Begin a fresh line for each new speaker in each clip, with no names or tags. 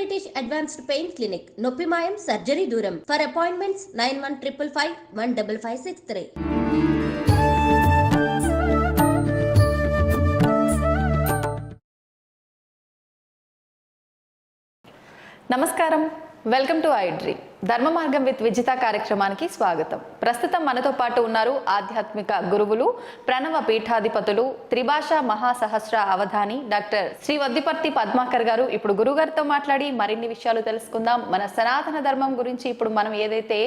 British advanced pain clinic, నొప్పి మాయం, surgery దూరం. For appointments 9155515563.
నమస్కారం, వెల్కమ్ టు ఐడ్రీ. ధర్మ మార్గం విత్ విజిత కార్యక్రమానికి స్వాగతం. ప్రస్తుతం మనతో పాటు ఉన్నారు ఆధ్యాత్మిక గురువులు, ప్రణవ పీఠాధిపతులు, త్రిభాషా మహాసహస్ర అవధాని డాక్టర్ శ్రీ వద్దిపర్తి పద్మాకర్ గారు. ఇప్పుడు గురుగారితో మాట్లాడి మరిన్ని విషయాలు తెలుసుకుందాం. మన సనాతన ధర్మం గురించి ఇప్పుడు మనం ఏదైతే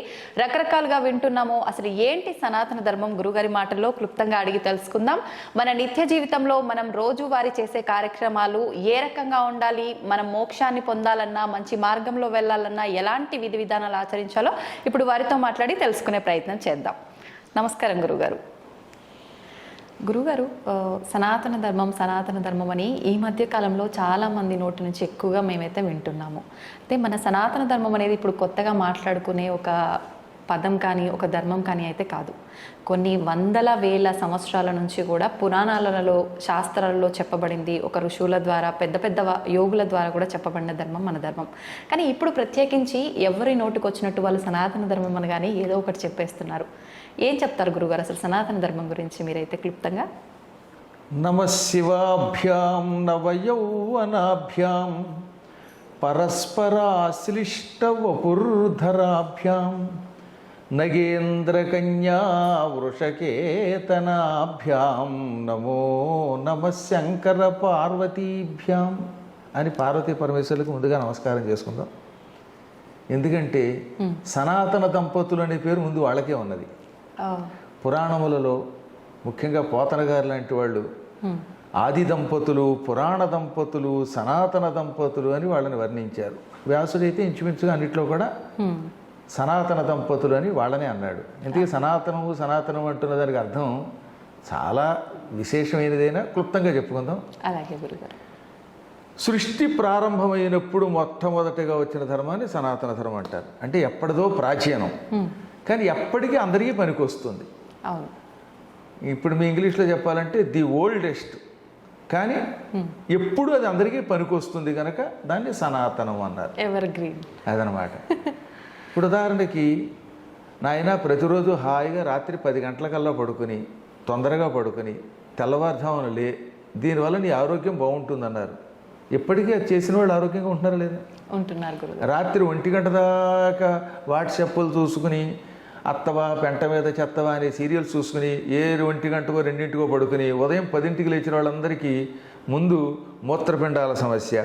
రకరకాలుగా వింటున్నామో, అసలు ఏంటి సనాతన ధర్మం, గురుగారి మాటల్లో క్లుప్తంగా అడిగి తెలుసుకుందాం. మన నిత్య జీవితంలో మనం రోజువారీ చేసే కార్యక్రమాలు ఏ రకంగా ఉండాలి, మనం మోక్షాన్ని పొందాలన్నా, మంచి మార్గంలో వెళ్ళాలన్నా ఎలాంటి విధి విధానాలు ఆచరించాలో ఇప్పుడు వారితో మాట్లాడి తెలుసుకునే ప్రయత్నం చేద్దాం. నమస్కారం గురుగారు. గురుగారు, సనాతన ధర్మం అని ఈ మధ్య కాలంలో చాలా మంది నోటి నుంచి ఎక్కువగా మేమైతే వింటున్నాము. అయితే మన సనాతన ధర్మం అనేది ఇప్పుడు కొత్తగా మాట్లాడుకునే ఒక పదం కానీ ఒక ధర్మం కానీ అయితే కాదు. కొన్ని వందల వేల సంవత్సరాల నుంచి కూడా పురాణాలలో, శాస్త్రాలలో చెప్పబడింది. ఒక ఋషువుల ద్వారా, పెద్ద పెద్ద యోగుల ద్వారా కూడా చెప్పబడిన ధర్మం మన ధర్మం. కానీ ఇప్పుడు ప్రత్యేకించి ఎవరి నోటికి వచ్చినట్టు వాళ్ళు సనాతన ధర్మం అని కానీ ఏదో ఒకటి చెప్పేస్తున్నారు. ఏం చెప్తారు గురుగారు అసలు సనాతన ధర్మం గురించి మీరైతే క్లుప్తంగా?
నమశివాభ్యాం నవయౌవనాభ్యాం పరస్పరాశ్లిష్ట వపుర్ధరాభ్యాం నగేంద్రకన్యా వృషకేతనాభ్యాం నమో నమ శంకర పార్వతీభ్యాం అని పార్వతీ పరమేశ్వరులకు ముందుగా నమస్కారం చేసుకుందాం. ఎందుకంటే సనాతన దంపతులు అనే పేరు ముందు వాళ్ళకే ఉన్నది. పురాణములలో ముఖ్యంగా పోతన గారు లాంటి వాళ్ళు ఆది దంపతులు, పురాణ దంపతులు, సనాతన దంపతులు అని వాళ్ళని వర్ణించారు. వ్యాసుడైతే ఇంచుమించుగా అన్నిట్లో కూడా సనాతన దంపతులు అని వాళ్ళనే అన్నాడు. ఎందుకంటే సనాతనం అంటున్న దానికి అర్థం చాలా విశేషమైనదైనా క్లుప్తంగా చెప్పుకుందాం.
అలాగే గురుగారు.
సృష్టి ప్రారంభమైనప్పుడు మొట్టమొదటిగా వచ్చిన ధర్మాన్ని సనాతన ధర్మం అంటారు. అంటే ఎప్పటిదో ప్రాచీనం, కానీ ఎప్పటికీ అందరికీ పనికి వస్తుంది.
అవును.
ఇప్పుడు మీ ఇంగ్లీష్లో చెప్పాలంటే ది ఓల్డెస్ట్, కానీ ఎప్పుడు అది అందరికీ పనికి వస్తుంది కనుక దాన్ని సనాతనం అన్నారు.
ఎవర్ గ్రీన్
అదనమాట. ఇప్పుడు ఉదాహరణకి నాయన ప్రతిరోజు హాయిగా రాత్రి 10 గంటలకల్లా పడుకుని, తొందరగా పడుకుని, తెల్లవారుజామున లే, దీనివల్ల నీ ఆరోగ్యం బాగుంటుందన్నారు. ఇప్పటికీ అది చేసిన వాళ్ళు ఆరోగ్యంగా ఉంటున్నారా లేదా?
ఉంటున్నారు గురుగారు.
రాత్రి 1 గంట దాకా వాట్సాప్లు చూసుకుని, అత్తవా పెంట మీద చెత్తవా అనే సీరియల్స్ చూసుకుని 1 గంటకో 2 పడుకుని ఉదయం 10కి లేచిన వాళ్ళందరికీ ముందు మూత్రపిండాల సమస్య,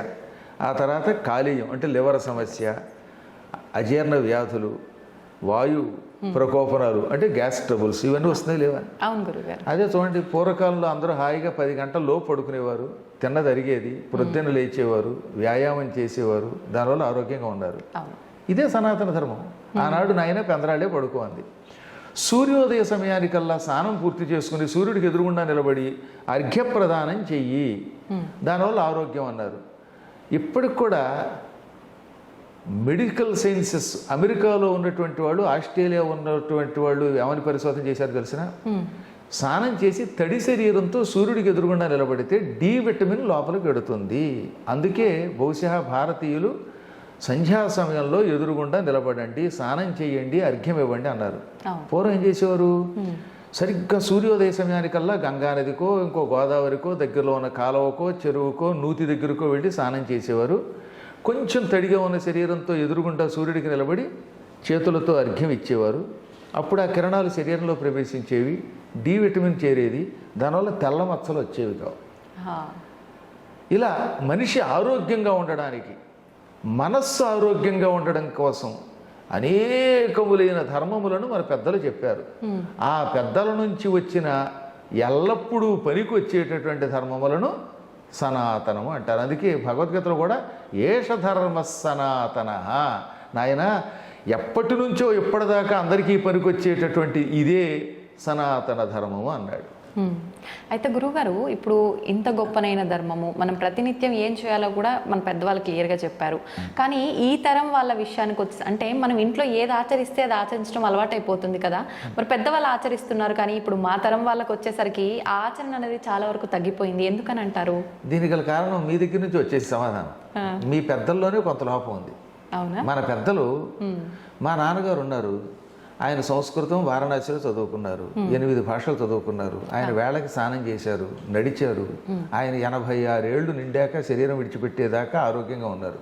ఆ తర్వాత కాలేయం అంటే లివర్ సమస్య, అజీర్ణ వ్యాధులు, వాయు ప్రకోపనాలు అంటే గ్యాస్ ట్రబుల్స్, ఇవన్నీ వస్తున్నాయి లేవా?
అవును గురుగారు.
అదే చూడండి, పూర్వకాలంలో అందరూ హాయిగా 10 గంటల్లో పడుకునేవారు, తిన్నది అరిగేది, ప్రొద్దున లేచేవారు, వ్యాయామం చేసేవారు, దానివల్ల ఆరోగ్యంగా ఉన్నారు. ఇదే సనాతన ధర్మం. ఆనాడు నాయన పెందరాళ్ళే పడుకోంది. సూర్యోదయ సమయానికల్లా స్నానం పూర్తి చేసుకుని సూర్యుడికి ఎదురుగుండా నిలబడి అర్ఘ్యప్రదానం చెయ్యి, దానివల్ల ఆరోగ్యం అన్నారు. ఇప్పటికి కూడా మెడికల్ సైన్సెస్, అమెరికాలో ఉన్నటువంటి వాళ్ళు, ఆస్ట్రేలియా ఉన్నటువంటి వాళ్ళు ఏమని పరిశోధన చేశారు తెలిసిన? స్నానం చేసి తడి శరీరంతో సూర్యుడికి ఎదురుగుండా నిలబడితే డి విటమిన్ లోపలికి వెడుతుంది. అందుకే బహుశా భారతీయులు సంధ్యా సమయంలో ఎదురుగుండా నిలబడండి, స్నానం చేయండి, అర్ఘ్యం ఇవ్వండి అన్నారు. పూర్వం ఏం చేసేవారు? సరిగ్గా సూర్యోదయ సమయానికల్లా గంగానదికో, ఇంకో గోదావరికో, దగ్గరలో ఉన్న కాలువకో, చెరువుకో, నూతి దగ్గరకో వెళ్ళి స్నానం చేసేవారు. కొంచెం తడిగా ఉన్న శరీరంతో ఎదురుగుండా సూర్యుడికి నిలబడి చేతులతో అర్ఘ్యం ఇచ్చేవారు. అప్పుడు ఆ కిరణాలు శరీరంలో ప్రవేశించేవి, డి విటమిన్ చేరేది, దానివల్ల తెల్ల మచ్చలు వచ్చేవి కావు. ఇలా మనిషి ఆరోగ్యంగా ఉండడానికి, మనస్సు ఆరోగ్యంగా ఉండడం కోసం అనేకములైన ధర్మములను మన పెద్దలు చెప్పారు. ఆ పెద్దల నుంచి వచ్చిన ఎల్లప్పుడూ పనికి వచ్చేటటువంటి ధర్మములను సనాతనము అంటారు. అందుకే భగవద్గీతలో కూడా ఏష ధర్మ సనాతన, నాయన ఎప్పటి నుంచో ఎప్పటిదాకా అందరికీ పనికొచ్చేటటువంటి ఇదే సనాతన ధర్మము అన్నాడు.
అయితే గురువుగారు, ఇప్పుడు ఇంత గొప్పనైన ధర్మము మనం ప్రతినిత్యం ఏం చేయాలో కూడా మన పెద్దవాళ్ళు క్లియర్గా చెప్పారు. కానీ ఈ తరం వాళ్ళ విషయానికి వచ్చి అంటే మనం ఇంట్లో ఏది ఆచరిస్తే అది ఆచరించడం అలవాటైపోతుంది కదా. మరి పెద్దవాళ్ళు ఆచరిస్తున్నారు, కానీ ఇప్పుడు మా తరం వాళ్ళకి వచ్చేసరికి ఆ ఆచరణ అనేది చాలా వరకు తగ్గిపోయింది. ఎందుకని అంటారు?
దీనికి గల కారణం మీ దగ్గర నుంచి వచ్చేసి సమాధానం. మీ పెద్దల్లోనే కొంత లోపం ఉంది.
అవునా?
మన పెద్దలు, మా నాన్నగారు ఉన్నారు, ఆయన సంస్కృతం వారణాసిలో చదువుకున్నారు, 8 భాషలు చదువుకున్నారు, ఆయన వేళకి స్నానం చేశారు, నడిచారు, ఆయన 86 ఏళ్ళు నిండాక శరీరం విడిచిపెట్టేదాకా ఆరోగ్యంగా ఉన్నారు.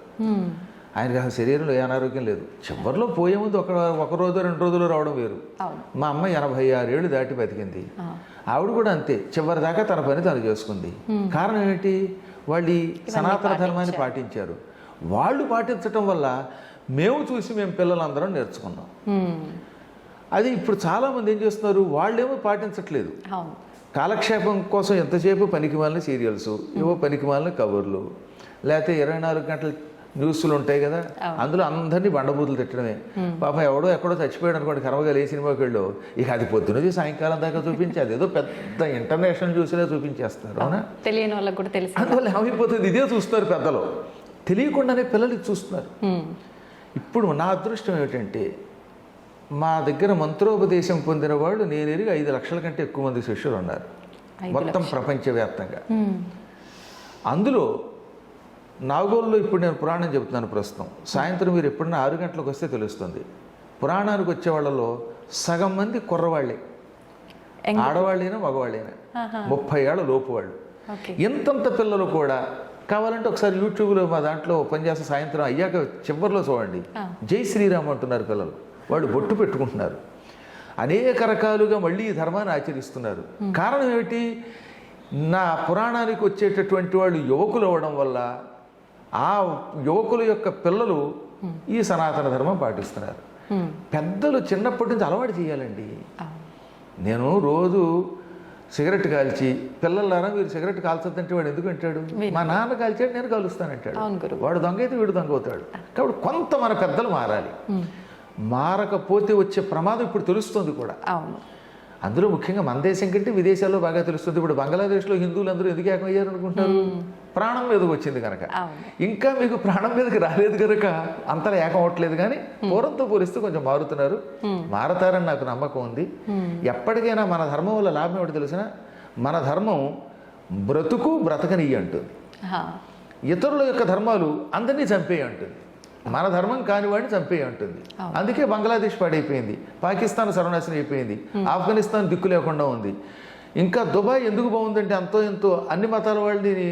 ఆయనకి అసలు శరీరంలో ఏ అనారోగ్యం లేదు. చివరిలో పోయే ముందు ఒక రోజు 2 రోజులు రావడం వేరు. మా అమ్మ 86 ఏళ్ళు దాటి బతికింది. ఆవిడ కూడా అంతే, చివరి దాకా తన పని తను చేసుకుంది. కారణం ఏంటి? వాళ్ళు ఈ సనాతన ధర్మాన్ని పాటించారు. వాళ్ళు పాటించటం వల్ల మేము పిల్లలందరం నేర్చుకున్నాం. అది ఇప్పుడు చాలామంది ఏం చేస్తున్నారు, వాళ్ళేమో పాటించట్లేదు. కాలక్షేపం కోసం ఎంతసేపు పనికిమాలిన సీరియల్స్, ఏవో పనికిమాలిన కవర్లు, లేకపోతే 24 గంటల న్యూస్లు ఉంటాయి కదా, అందులో అందరినీ బండబూతులు తిట్టడమే. పాపం ఎవడో ఎక్కడో చచ్చిపోయాడు అనుకోండి, కర్మగా ఏ సినిమాకి వెళ్ళో, ఇక అది పొద్దునది సాయంకాలం దాకా చూపించేది ఏదో పెద్ద ఇంటర్నేషనల్ న్యూస్లే చూపించేస్తారు. అవునా?
తెలియని వాళ్ళకి కూడా తెలుసు.
అందువల్ల ఏమైపోతుంది, ఇదే చూస్తారు పెద్దలు, తెలియకుండానే పిల్లలకి చూస్తున్నారు. ఇప్పుడు నా అదృష్టం ఏమిటంటే, మా దగ్గర మంత్రోపదేశం పొందిన వాళ్ళు నేను ఎరిగి 5 లక్షల కంటే ఎక్కువ మంది శిష్యులు ఉన్నారు మొత్తం ప్రపంచవ్యాప్తంగా. అందులో నాగోల్లో ఇప్పుడు నేను పురాణం చెబుతున్నాను ప్రస్తుతం. సాయంత్రం మీరు ఎప్పుడైనా 6 గంటలకు వస్తే తెలుస్తుంది. పురాణానికి వచ్చే వాళ్ళలో సగం మంది కుర్రవాళ్ళే, ఆడవాళ్ళైనా మగవాళ్ళైనా, 30 ఏళ్ళ లోపు వాళ్ళు. ఇంతంత పిల్లలు కూడా కావాలంటే ఒకసారి యూట్యూబ్లో మా దాంట్లో పనిచేస్తే సాయంత్రం అయ్యాక చివరిలో చూడండి, జై శ్రీరామ్ అంటున్నారు పిల్లలు. వాళ్ళు బొట్టు పెట్టుకుంటున్నారు, అనేక రకాలుగా మళ్ళీ ఈ ధర్మాన్ని ఆచరిస్తున్నారు. కారణం ఏమిటి? నా పురాణానికి వచ్చేటటువంటి వాళ్ళు యువకులు అవ్వడం వల్ల ఆ యువకుల యొక్క పిల్లలు ఈ సనాతన ధర్మం పాటిస్తున్నారు. పెద్దలు చిన్నప్పటి నుంచి అలవాటు చేయాలండి. నేను రోజు సిగరెట్ కాల్చి, పిల్లలారా మీరు సిగరెట్ కాల్చొద్దంటే వాడు ఎందుకు అంటాడు? మా నాన్న కాల్చాడు, నేను కాలుస్తానంటాడు. వాడు దొంగ అయితే వీడు దొంగ అవుతాడు. కాబట్టి కొంత మన పెద్దలు మారాలి. మారకపోతే వచ్చే ప్రమాదం ఇప్పుడు తెలుస్తుంది కూడా. అందులో ముఖ్యంగా మన దేశం కంటే విదేశాల్లో బాగా తెలుస్తుంది. ఇప్పుడు బంగ్లాదేశ్లో హిందువులు అందరూ ఎందుకు ఏకమయ్యారు అనుకుంటారు? ప్రాణం మీదకి వచ్చింది కనుక. ఇంకా మీకు ప్రాణం మీదకి రాలేదు కనుక అంతలా ఏకం అవ్వట్లేదు. కానీ పూర్వంతో పోలిస్తే కొంచెం మారుతున్నారు, మారతారని నాకు నమ్మకం ఉంది. ఎప్పటికైనా మన ధర్మం వల్ల లాభం ఏమిటి తెలిసిన, మన ధర్మం బ్రతకనియ్యి అంటుంది. ఇతరుల యొక్క ధర్మాలు అందరినీ చంపేయి అంటుంది. మన ధర్మం కానివాడిని చంపేయి అంటుంది. అందుకే బంగ్లాదేశ్ పాడైపోయింది, పాకిస్తాన్ సర్వనాశనం అయిపోయింది, ఆఫ్ఘనిస్తాన్ దిక్కు లేకుండా ఉంది. ఇంకా దుబాయ్ ఎందుకు బాగుందంటే అంతో ఎంతో అన్ని మతాల వాళ్ళని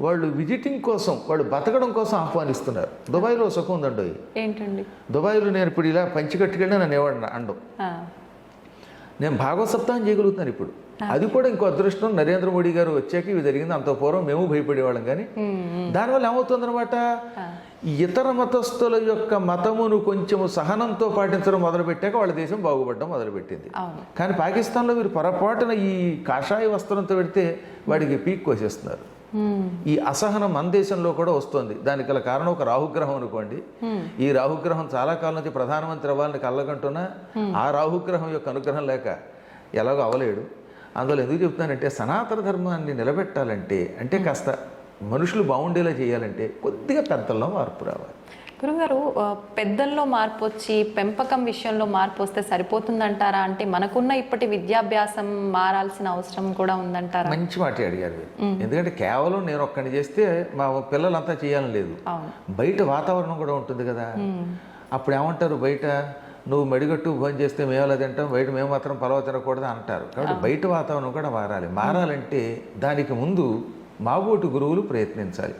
వాళ్ళు విజిటింగ్ కోసం, వాళ్ళు బతకడం కోసం ఆహ్వానిస్తున్నారు. దుబాయ్లో సుఖం ఉందండి.
ఏంటండి
దుబాయ్లో నేను ఇప్పుడు ఇలా పంచికట్టుకెళ్ళి నన్ను ఎవడన్నా అండం, నేను భాగవత సప్తాహం చేయగలుగుతున్నాను ఇప్పుడు. అది కూడా ఇంకో అదృష్టం. నరేంద్ర మోడీ గారు వచ్చాక ఇవి జరిగింది. అంత పూర్వం మేము భయపడేవాళ్ళం. కానీ దానివల్ల ఏమవుతుందన్నమాట, ఇతర మతస్థుల యొక్క మతమును కొంచెము సహనంతో పాటించడం మొదలుపెట్టాక వాళ్ళ దేశం బాగుపడడం మొదలుపెట్టింది. కానీ పాకిస్తాన్లో మీరు పొరపాటున ఈ కాషాయ వస్త్రంతో పెడితే వాడికి పీక్ కోసేస్తున్నారు. ఈ అసహనం మన దేశంలో కూడా వస్తుంది. దానికి గల కారణం ఒక రాహుగ్రహం అనుకోండి. ఈ రాహుగ్రహం చాలా కాలం నుంచి ప్రధానమంత్రి అవ్వాలని కళ్ళగంటున్నా ఆ రాహుగ్రహం యొక్క అనుగ్రహం లేక ఎలాగో అవ్వలేడు. అందువల్ల ఎందుకు చెప్తానంటే, సనాతన ధర్మాన్ని నిలబెట్టాలంటే, అంటే కాస్త మనుషులు బాగుండేలా చేయాలంటే కొద్దిగా పెద్దల్లో మార్పు రావాలి.
గురుగారు, పెద్దల్లో మార్పు వచ్చి పెంపకం విషయంలో మార్పు వస్తే సరిపోతుందంటారా? అంటే మనకున్న ఇప్పటి విద్యాభ్యాసం మారాల్సిన అవసరం కూడా ఉందంటారా?
మంచి మాట అడిగారు. ఎందుకంటే కేవలం నేను ఒక్కడిని చేస్తే మా పిల్లలంతా చేయాలని లేదు. బయట వాతావరణం కూడా ఉంటుంది కదా. అప్పుడు ఏమంటారు, బయట నువ్వు మడిగట్టు భోజనం చేస్తే మేము అలా తింటాం, బయట మేము మాత్రం పలవ తినకూడదు అంటారు. కాబట్టి బయట వాతావరణం కూడా మారాలి. మారాలంటే దానికి ముందు మాబోటి గురువులు ప్రయత్నించాలి.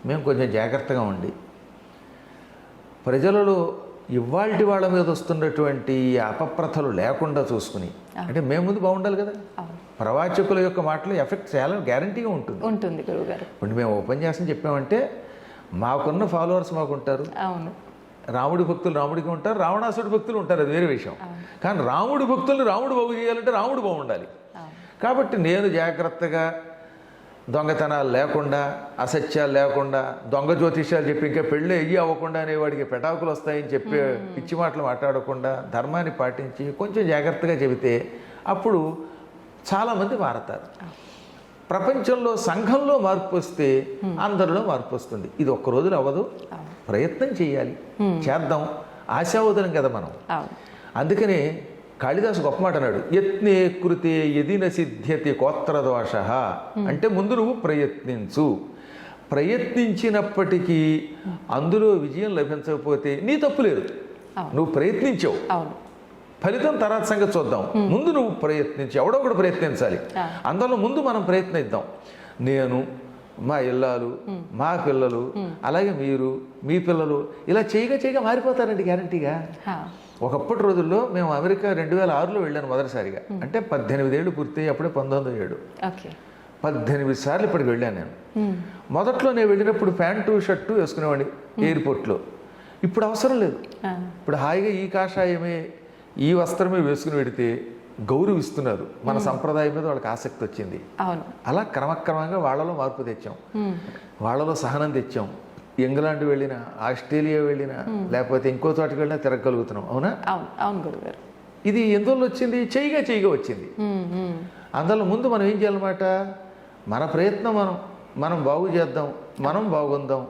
మేము కొంచెం జాగ్రత్తగా ఉండి ప్రజలలో ఇవాల్టి వాళ్ళ మీద వస్తున్నటువంటి అపప్రథలు లేకుండా చూసుకుని, అంటే మేము ముందు బాగుండాలి కదా. ప్రవాచకుల యొక్క మాటలు ఎఫెక్ట్ చాలా గ్యారంటీగా ఉంటుంది
గురువుగారు.
ఇప్పుడు మేము ఉపన్యాసం చెప్పామంటే మాకున్న ఫాలోవర్స్ మాకుంటారు. రాముడి భక్తులు రాముడికి ఉంటారు, రావణాసుడి భక్తులు ఉంటారు, అది వేరే విషయం. కానీ రాముడి భక్తుల్ని రాముడు బాగు చేయాలంటే రాముడు బాగుండాలి. కాబట్టి నేను జాగ్రత్తగా దొంగతనాలు లేకుండా, అసత్యాలు లేకుండా, దొంగ జ్యోతిష్యాలు చెప్పి ఇంకా పెళ్ళి అవ్వకుండా అనేవాడికి పెటాకులు వస్తాయని చెప్పి పిచ్చి మాటలు మాట్లాడకుండా ధర్మాన్ని పాటించి కొంచెం జాగ్రత్తగా చెబితే అప్పుడు చాలామంది మారతారు. ప్రపంచంలో సంఘంలో మార్పు వస్తే అందరిలో మార్పు వస్తుంది. ఇది ఒక్క రోజులు అవ్వదు, ప్రయత్నం చేయాలి, చేద్దాం. ఆశావదనం కదా మనం. అందుకనే కాళిదాసు గొప్ప మాట అన్నాడు, యత్నే కృతే యదిన సిద్ధ్యతి కోత్రదోష. అంటే ముందు నువ్వు ప్రయత్నించు, ప్రయత్నించినప్పటికీ అందులో విజయం లభించకపోతే నీ తప్పు లేదు, నువ్వు ప్రయత్నించావు, ఫలితం తర్వాత సంగతి చూద్దాం. ముందు నువ్వు ప్రయత్నించి, ఎవడో ఒకడు ప్రయత్నించాలి. అందులో ముందు మనం ప్రయత్నిద్దాం. నేను, మా ఇల్లాలు, మా పిల్లలు, అలాగే మీరు, మీ పిల్లలు ఇలా చేయగా మారిపోతారండి గ్యారంటీగా. ఒకప్పటి రోజుల్లో మేము అమెరికా 2006లో వెళ్ళాను మొదటిసారిగా. అంటే 18 ఏళ్ళు పూర్తి, అప్పుడే 1907. 18 సార్లు ఇప్పటికి వెళ్ళాను నేను. మొదట్లో నేను వెళ్ళినప్పుడు ప్యాంటు షర్టు వేసుకునేవాడిని ఎయిర్పోర్ట్లో. ఇప్పుడు అవసరం లేదు. ఇప్పుడు హాయిగా ఈ కాషాయమే, ఈ వస్త్రమే వేసుకుని పెడితే గౌరవిస్తున్నారు. మన సంప్రదాయం మీద వాళ్ళకి ఆసక్తి వచ్చింది. అలా క్రమక్రమంగా వాళ్ళలో మార్పు తెచ్చాం, వాళ్ళలో సహనం తెచ్చాం. ఇంగ్లాండ్ వెళ్ళినా, ఆస్ట్రేలియా వెళ్ళినా, లేకపోతే ఇంకో చోటకి వెళ్ళినా తిరగలుగుతున్నాం. అవునా?
అవును గురుగారు.
ఇది ఎందువల్ల వచ్చింది? చేయగా వచ్చింది. అందులో ముందు మనం ఏం చేయాలన్నమాట, మన ప్రయత్నం మనం బాగు చేద్దాం, మనం బాగుందాం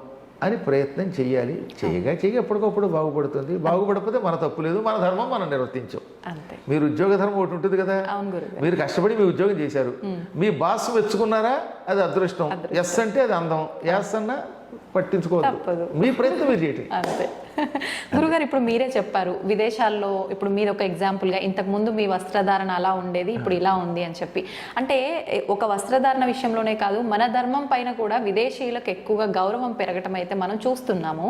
అని ప్రయత్నం చేయాలి. చేయగా ఎప్పటికప్పుడు బాగుపడుతుంది. బాగుపడకపోతే మన తప్పు లేదు, మన ధర్మం మనం నిర్వర్తించాం. మీరు ఉద్యోగ ధర్మం ఒకటి ఉంటుంది కదా, మీరు కష్టపడి మీ ఉద్యోగం చేశారు, మీ బాస్ మెచ్చుకున్నారా, అది అదృష్టం. ఎస్ అంటే అది అందం, ఎస్ అన్నా పట్టించుకోవద్దు, మీ ప్రయత్నం మీరు చేయటం.
అంతే. గురుగారు, ఇప్పుడు మీరే చెప్పారు విదేశాల్లో, ఇప్పుడు మీరు ఒక ఎగ్జాంపుల్గా ఇంతకు ముందు మీ వస్త్రధారణ అలా ఉండేది, ఇప్పుడు ఇలా ఉంది అని చెప్పి. అంటే ఒక వస్త్రధారణ విషయంలోనే కాదు, మన ధర్మం పైన కూడా విదేశీయులకు ఎక్కువగా గౌరవం పెరగటం అయితే మనం చూస్తున్నాము.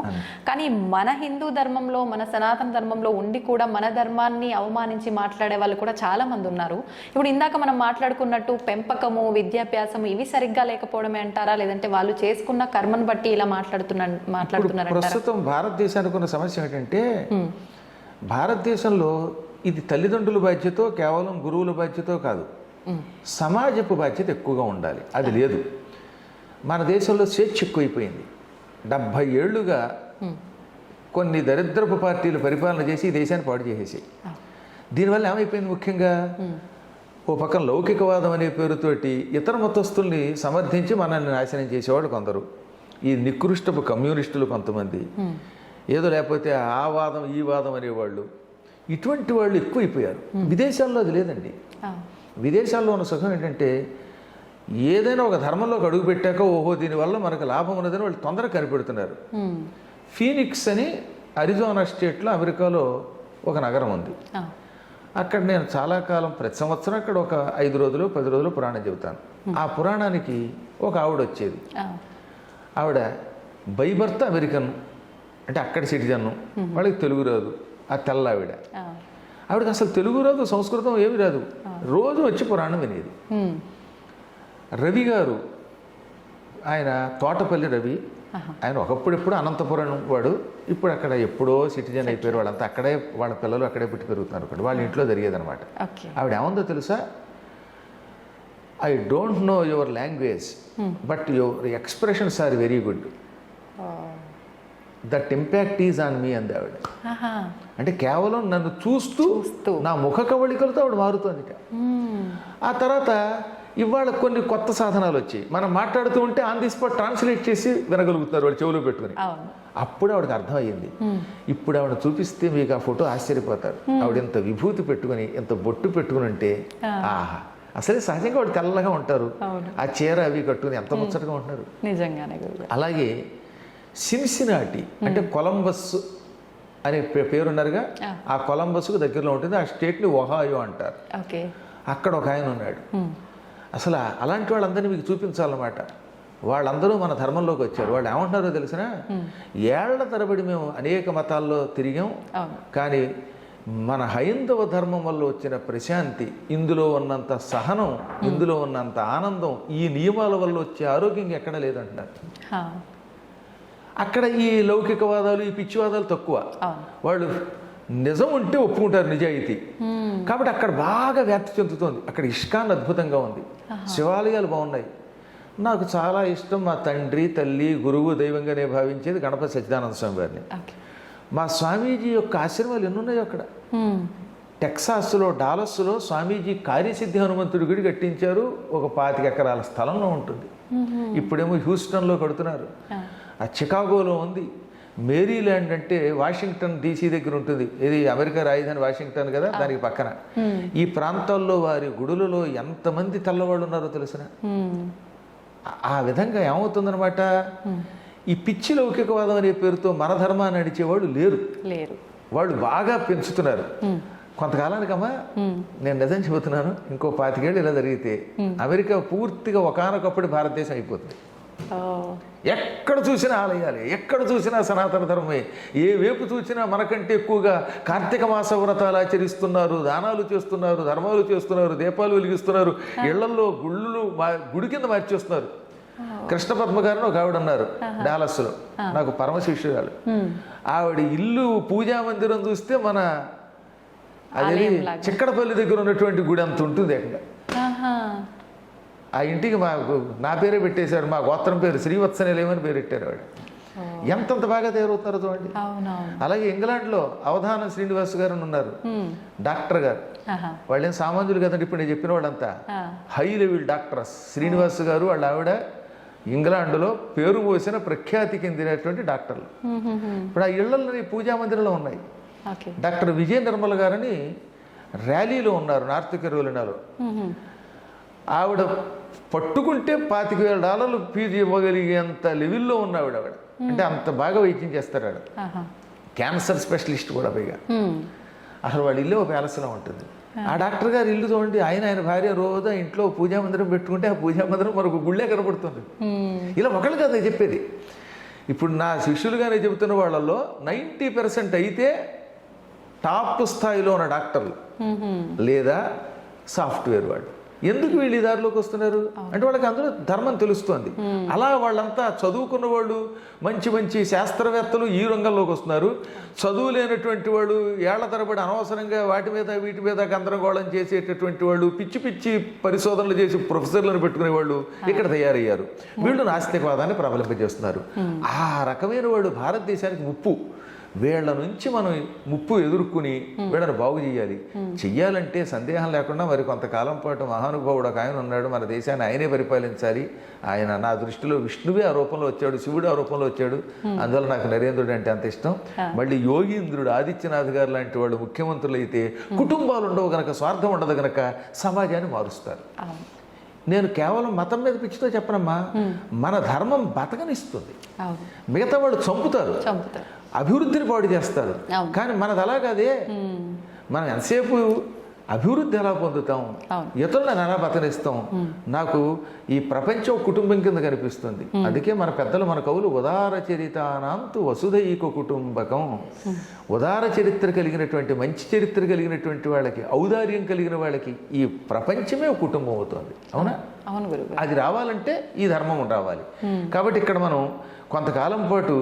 కానీ మన హిందూ ధర్మంలో, మన సనాతన ధర్మంలో ఉండి కూడా మన ధర్మాన్ని అవమానించి మాట్లాడే వాళ్ళు కూడా చాలా మంది ఉన్నారు. ఇప్పుడు ఇందాక మనం మాట్లాడుకున్నట్టు పెంపకము, విద్యాభ్యాసము ఇవి సరిగ్గా లేకపోవడమే అంటారా, లేదంటే వాళ్ళు చేసుకున్న కర్మను బట్టి ఇలా మాట్లాడుతున్నారు?
ప్రస్తుతం భారతదేశానికి ఉన్న సమస్య ఏంటంటే, భారతదేశంలో ఇది తల్లిదండ్రుల బాధ్యత, కేవలం గురువుల బాధ్యత కాదు, సమాజపు బాధ్యత ఎక్కువగా ఉండాలి. అది లేదు. మన దేశంలో స్వేచ్ఛ ఎక్కువైపోయింది. 70 ఏళ్లుగా కొన్ని దరిద్రపు పార్టీలు పరిపాలన చేసి ఈ దేశాన్ని పాడు చేసేసి, దీనివల్ల ఏమైపోయింది? ముఖ్యంగా ఓ పక్కన లౌకికవాదం అనే పేరుతోటి ఇతర మతస్థుల్ని సమర్థించి మనల్ని నాశనం చేసేవాడు కొందరు, ఈ నికృష్టపు కమ్యూనిస్టులు కొంతమంది, ఏదో లేకపోతే ఆ వాదం ఈ వాదం అనేవాళ్ళు, ఇటువంటి వాళ్ళు ఎక్కువైపోయారు. విదేశాల్లో అది లేదండి. విదేశాల్లో ఉన్న సుఖం ఏంటంటే, ఏదైనా ఒక ధర్మంలోకి అడుగు పెట్టాక ఓహో దీనివల్ల మనకు లాభం ఉన్నదని వాళ్ళు తొందరగా కనిపెడుతున్నారు. ఫీనిక్స్ అని అరిజోనా స్టేట్లో అమెరికాలో ఒక నగరం ఉంది. అక్కడ నేను చాలా కాలం, ప్రతి సంవత్సరం అక్కడ ఒక 5 రోజులు 10 రోజులు పురాణం చెబుతాను. ఆ పురాణానికి ఒక ఆవిడ వచ్చేది. ఆవిడ బై బర్త్ అమెరికన్, అంటే అక్కడ సిటిజన్, వాళ్ళకి తెలుగు రాదు. ఆ తెల్ల ఆవిడకి అసలు తెలుగు రాదు, సంస్కృతం ఏమి రాదు, రోజు వచ్చి పురాణం వినేది. రవి గారు, ఆయన తోటపల్లి రవి, ఆయన ఒకప్పుడెప్పుడు అనంతపురం వాడు, ఇప్పుడు అక్కడ ఎప్పుడో సిటిజన్ అయిపోయారు. వాళ్ళంతా అక్కడే, వాళ్ళ పిల్లలు అక్కడే పుట్టి పెరుగుతున్నారు. అక్కడ వాళ్ళ ఇంట్లో జరిగేదనమాట. ఆవిడ ఏముందో తెలుసా, I don't know your language but your expressions are very good, that impact is on me అంది ఆవిడ. అంటే కేవలం నన్ను చూస్తూ నా ముఖ కవళికలతో ఆవిడ మారుతోంది. ఆ తర్వాత ఇవాళ కొన్ని కొత్త సాధనాలు వచ్చి మనం మాట్లాడుతూ ఉంటే ఆన్ ది స్పాట్ ట్రాన్స్లేట్ చేసి వినగలుగుతున్నారు వాళ్ళు చెవులో పెట్టుకుని. అప్పుడు ఆవిడకి అర్థమయ్యింది. ఇప్పుడు ఆవిడ చూపిస్తే మీకు ఆ ఫోటో ఆశ్చర్యపోతారు. ఆవిడ ఎంత విభూతి పెట్టుకుని, ఎంత బొట్టు పెట్టుకుని ఉంటే, ఆహా, అసలే సహజంగా వాడు తెల్లగా ఉంటారు, ఆ చీర అవి కట్టుకుని ఎంత ముచ్చటగా ఉంటున్నారు. అలాగే సిన్సినాటి అంటే కొలంబస్ అనే పేరున్నారుగా, ఆ కొలంబస్కు దగ్గరలో ఉంటుంది. ఆ స్టేట్ని ఒహాయో అంటారు. అక్కడ ఒక ఆయన ఉన్నాడు. అసలు అలాంటి వాళ్ళందరినీ మీకు చూపించాలన్నమాట. వాళ్ళందరూ మన ధర్మంలోకి వచ్చారు. వాళ్ళు ఏమంటున్నారో తెలిసిన, ఏళ్ల తరబడి మేము అనేక మతాల్లో తిరిగాం, కానీ మన హైందవ ధర్మం వల్ల వచ్చిన ప్రశాంతి, ఇందులో ఉన్నంత సహనం, ఇందులో ఉన్నంత ఆనందం, ఈ నియమాల వల్ల వచ్చే ఆరోగ్యం ఎక్కడ లేదంటున్నారు. అక్కడ ఈ లౌకికవాదాలు, ఈ పిచ్చివాదాలు తక్కువ. వాళ్ళు నిజం ఉంటే ఒప్పుకుంటారు, నిజాయితీ. కాబట్టి అక్కడ బాగా వ్యాప్తి చెందుతోంది. అక్కడ ఇష్కాన్ అద్భుతంగా ఉంది, శివాలయాలు బాగున్నాయి. నాకు చాలా ఇష్టం, మా తండ్రి తల్లి గురువు దైవంగానే భావించేది గణపతి సచ్చిదానంద స్వామి వారిని. మా స్వామీజీ యొక్క ఆశ్రమాలు ఎన్నున్నాయో అక్కడ. టెక్సాస్లో డాలస్లో స్వామీజీ కార్యసిద్ధి హనుమంతుడి గుడి కట్టించారు. ఒక 25 ఎకరాల స్థలంలో ఉంటుంది. ఇప్పుడేమో హ్యూస్టన్లో కడుతున్నారు. ఆ చికాగోలో ఉంది. మేరీల్యాండ్ అంటే వాషింగ్టన్ DC దగ్గర ఉంటుంది. ఇది అమెరికా రాజధాని వాషింగ్టన్ కదా, దానికి పక్కన. ఈ ప్రాంతాల్లో వారి గుడులలో ఎంతమంది తెల్లవాళ్ళు ఉన్నారో తెలిసిన. ఆ విధంగా ఏమవుతుందనమాట, ఈ పిచ్చి లౌకికవాదం అనే పేరుతో మన ధర్మాన్ని నడిచేవాళ్ళు లేరు. వాళ్ళు బాగా పెంచుతున్నారు. కొంతకాలానికమ్మా నేను నిజం చెబుతున్నాను, ఇంకో 25 ఏళ్ళు ఇలా జరిగితే అమెరికా పూర్తిగా ఒకానొకప్పుడు భారతదేశం అయిపోతుంది. ఎక్కడ చూసినా ఆలయాలే, ఎక్కడ చూసినా సనాతన ధర్మమే. ఏ వైపు చూసినా మనకంటే ఎక్కువగా కార్తీక మాస వ్రతాలు ఆచరిస్తున్నారు, దానాలు చేస్తున్నారు, ధర్మాలు చేస్తున్నారు, దీపాలు వెలిగిస్తున్నారు, ఇళ్లలో గుడి కింద మార్చేస్తున్నారు. కృష్ణ పద్మ గారిని ఒక ఆవిడ అన్నారు డాలస్లో, నాకు పరమ శిష్యురాలు. ఆవిడ ఇల్లు పూజా మందిరం చూస్తే మన అదే చిక్కడపల్లి దగ్గర ఉన్నటువంటి గుడి అంత ఉంటుంది. అక్కడ ఆ ఇంటికి నా పేరే పెట్టేశాడు. మా గోత్రం పేరు శ్రీవత్సనిలయమని పేరు పెట్టారు. ఆవిడ ఎంతంత బాగా తయారవుతున్నారో చూడండి. అలాగే ఇంగ్లాండ్లో అవధానం శ్రీనివాస్ గారు ఉన్నారు, డాక్టర్ గారు. వాళ్ళేం సామాన్యులు కదండి, ఇప్పుడు నేను చెప్పిన వాళ్ళంతా హై లెవెల్ డాక్టర్స్. శ్రీనివాస్ గారు వాళ్ళ ఆవిడ ఇంగ్లాండ్లో పేరు పోసిన ప్రఖ్యాతి చెందినటువంటి డాక్టర్లు. ఇప్పుడు ఆ ఇళ్లలో పూజా మందిరంలో ఉన్నాయి. డాక్టర్ విజయ నిర్మల గారని ర్యాలీలో ఉన్నారు నార్త్ కెరోలినాలో. ఆవిడ పట్టుకుంటే $25,000 ఫీజు ఇవ్వగలిగేంత లెవెల్లో ఉన్నావిడ. ఆవిడ అంటే అంత బాగా వైద్యం చేస్తారు. ఆవిడ క్యాన్సర్ స్పెషలిస్ట్ కూడా పైగా. అసలు వాళ్ళ ఇల్లు ఒక ప్యాలెస్లో ఉంటుంది. ఆ డాక్టర్ గారు ఇల్లు చూడండి, ఆయన భార్య రోజు ఇంట్లో పూజా మందిరం పెట్టుకుంటే ఆ పూజా మందిరం మరొక గుళ్ళే కనపడుతుంది. ఇలా ఒకళ్ళు కదా చెప్పేది. ఇప్పుడు నా శిష్యులుగానే చెబుతున్న వాళ్ళల్లో 90% అయితే టాప్ స్థాయిలో ఉన్న డాక్టర్లు లేదా సాఫ్ట్వేర్ వాళ్ళు. ఎందుకు వీళ్ళు ఈ దారిలోకి వస్తున్నారు అంటే వాళ్ళకి అందులో ధర్మం తెలుస్తుంది. అలా వాళ్ళంతా చదువుకున్న వాళ్ళు, మంచి మంచి శాస్త్రవేత్తలు ఈ రంగంలోకి వస్తున్నారు. చదువు లేనటువంటి వాళ్ళు, ఏళ్ల తరబడి అనవసరంగా వాటి మీద వీటి మీద గందరగోళం చేసేటటువంటి వాళ్ళు, పిచ్చి పిచ్చి పరిశోధనలు చేసి ప్రొఫెసర్లను పెట్టుకునే వాళ్ళు ఇక్కడ తయారయ్యారు. వీళ్ళు నాస్తికవాదాన్ని ప్రబలింపజేస్తున్నారు. ఆ రకమైన వాళ్ళు భారతదేశానికి ముప్పు. వీళ్ళ నుంచి మనం ముప్పు ఎదుర్కొని వీళ్ళని బాగు చేయాలి. చెయ్యాలంటే సందేహం లేకుండా మరి కొంతకాలం పాటు మహానుభావుడు ఒక ఆయన ఉన్నాడు, మన దేశాన్ని ఆయనే పరిపాలించాలి. ఆయన నా దృష్టిలో విష్ణువే ఆ రూపంలో వచ్చాడు, శివుడు ఆ రూపంలో వచ్చాడు. అందువల్ల నాకు నరేంద్రుడు అంటే అంత ఇష్టం. మళ్ళీ యోగీంద్రుడు, ఆదిత్యనాథ్ గారు లాంటి వాళ్ళు ముఖ్యమంత్రులు అయితే కుటుంబాలు ఉండవు గనక, స్వార్థం ఉండదు గనక సమాజాన్ని మారుస్తారు. నేను కేవలం మతం మీద పిచ్చితో చెప్పనమ్మా, మన ధర్మం బతకనిస్తుంది. మిగతా వాళ్ళు చంపుతారు, అభివృద్ధిని పాడు చేస్తారు. కానీ మనది అలా కాదే. మనం ఎంతసేపు అభివృద్ధి ఎలా పొందుతాం, ఇతరులను ఎలా బతనిస్తాం. నాకు ఈ ప్రపంచం కుటుంబం కింద కనిపిస్తుంది. అందుకే మన పెద్దలు, మన కవులు ఉదార చరితానాంతు వసుధైక కుటుంబకం. ఉదార చరిత్ర కలిగినటువంటి, మంచి చరిత్ర కలిగినటువంటి వాళ్ళకి, ఔదార్యం కలిగిన వాళ్ళకి ఈ ప్రపంచమే కుటుంబం అవుతుంది. అవునా? అది రావాలంటే ఈ ధర్మం రావాలి. కాబట్టి ఇక్కడ మనం కొంతకాలం పాటు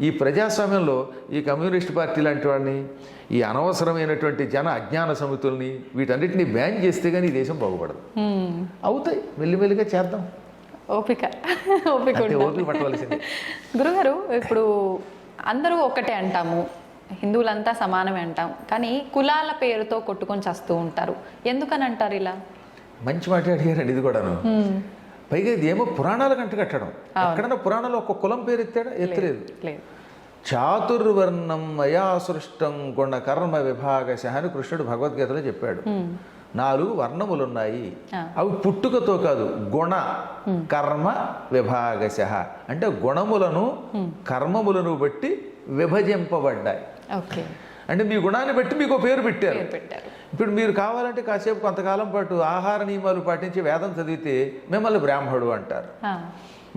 ఈ ప్రజాస్వామ్యంలో ఈ కమ్యూనిస్ట్ పార్టీ లాంటి వాడిని, ఈ అనవసరమైనటువంటి జన అజ్ఞాన సమితుల్ని, వీటన్నిటిని బ్యాన్ చేస్తే కానీ ఈ దేశం బాగుపడదు. అవుతాయి, మెల్లిమెల్లిగా చేద్దాం. ఓపిక పట్టవలసింది.
గురుగారు, ఇప్పుడు అందరూ ఒకటే అంటాము, హిందువులంతా సమానమే అంటాం, కానీ కులాల పేరుతో కొట్టుకొని చేస్తూ ఉంటారు. ఎందుకని అంటారు ఇలా?
మంచి మాట అడిగారండి. ఇది కూడాను పైగా ఇది ఏమో పురాణాల కంట కట్టడం. ఎక్కడన్నా పురాణాలు ఒక కులం పేరు ఎత్తాడా? ఎత్తలేదు. చాతుర్వర్ణం మయా సృష్టం గుణ కర్మ విభాగశ అని కృష్ణుడు భగవద్గీతలో చెప్పాడు. 4 వర్ణములున్నాయి. అవి పుట్టుకతో కాదు, గుణ కర్మ విభాగశ అంటే గుణములను కర్మములను బట్టి విభజింపబడ్డాయి. అంటే మీ గుణాన్ని బట్టి మీకు పేరు పెట్టారు. ఇప్పుడు మీరు కావాలంటే కాసేపు కొంతకాలం పాటు ఆహార నియమాలు పాటించి వేదం చదివితే మిమ్మల్ని బ్రాహ్మణుడు అంటారు.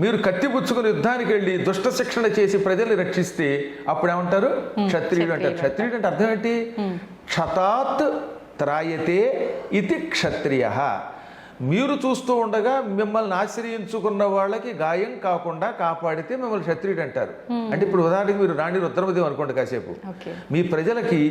మీరు కత్తి పుచ్చుకుని యుద్ధానికి వెళ్ళి దుష్ట శిక్షణ చేసి ప్రజల్ని రక్షిస్తే అప్పుడు ఏమంటారు? క్షత్రియుడు అంటారు. క్షత్రియుడు అంటే అర్థం ఏంటి? క్షతాత్ త్రాయతే ఇది క్షత్రియ. మీరు చూస్తూ ఉండగా మిమ్మల్ని ఆశ్రయించుకున్న వాళ్ళకి గాయం కాకుండా కాపాడితే మిమ్మల్ని క్షత్రియుడు అంటారు. అంటే ఇప్పుడు ఉదాహరణకి మీరు రాణి రుద్రమదేవి అనుకోండి, కాసేపు మీ ప్రజలకి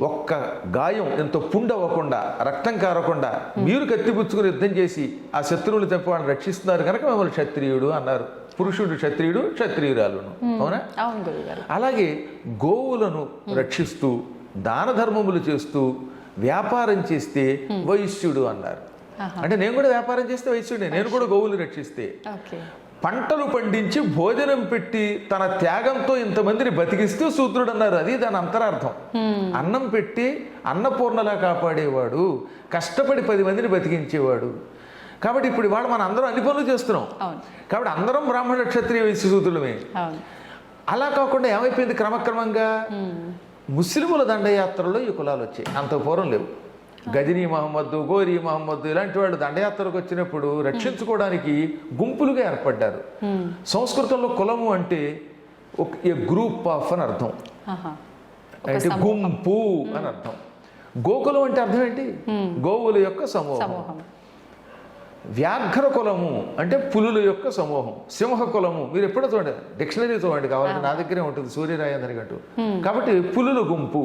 ఒక్క గాయం ఎంతో పుండవ్వకుండా, రక్తం కారకుండా మీరు కత్తిపుచ్చుకుని యుద్ధం చేసి ఆ శత్రువులు తప్ప వాళ్ళని రక్షిస్తున్నారు కనుక మిమ్మల్ని క్షత్రియుడు అన్నారు. పురుషుడు క్షత్రియుడు, క్షత్రియురాలును. అవునా? అలాగే గోవులను రక్షిస్తూ దాన ధర్మములు చేస్తూ వ్యాపారం చేస్తే వైశ్యుడు అన్నారు. అంటే నేను కూడా వ్యాపారం చేస్తే వైశ్యుడే, నేను కూడా గోవులు రక్షిస్తే. పంటలు పండించి భోజనం పెట్టి తన త్యాగంతో ఇంతమందిని బతికిస్తూ శూద్రుడు అన్నారు. అది దాని అంతరార్థం. అన్నం పెట్టి అన్నపూర్ణలా కాపాడేవాడు, కష్టపడి 10 మందిని బతికించేవాడు. కాబట్టి ఇప్పుడు ఇవాళ మనం అందరం అన్ని పనులు చేస్తున్నాం. కాబట్టి అందరం బ్రాహ్మణ క్షత్రియ వైశ్య శూద్రులమే. అలా కాకుండా ఏమైపోయింది, క్రమక్రమంగా ముస్లిముల దండయాత్రలో ఈ కులాలు వచ్చాయి. అంత పూర్వం లేవు. గజనీ మహమ్మద్, గోరీ మహమ్మద్ ఇలాంటి వాళ్ళు దండయాత్రకు వచ్చినప్పుడు రక్షించుకోవడానికి గుంపులుగా ఏర్పడ్డారు. సంస్కృతంలో కులము అంటే ఏ గ్రూప్ ఆఫ్ అని అర్థం, అంటే గుంపు అని అర్థం. గోకులం అంటే అర్థం ఏంటి, గోవుల యొక్క సమూహం. వ్యాఘ్ర కులము అంటే పులుల యొక్క సమూహం. సింహ కులము మీరు ఎప్పుడో చూడండి, డిక్షనరీ చూడండి, కావాలంటే నా దగ్గరే ఉంటుంది సూర్యరాయందరికంటూ. కాబట్టి పులుల గుంపు.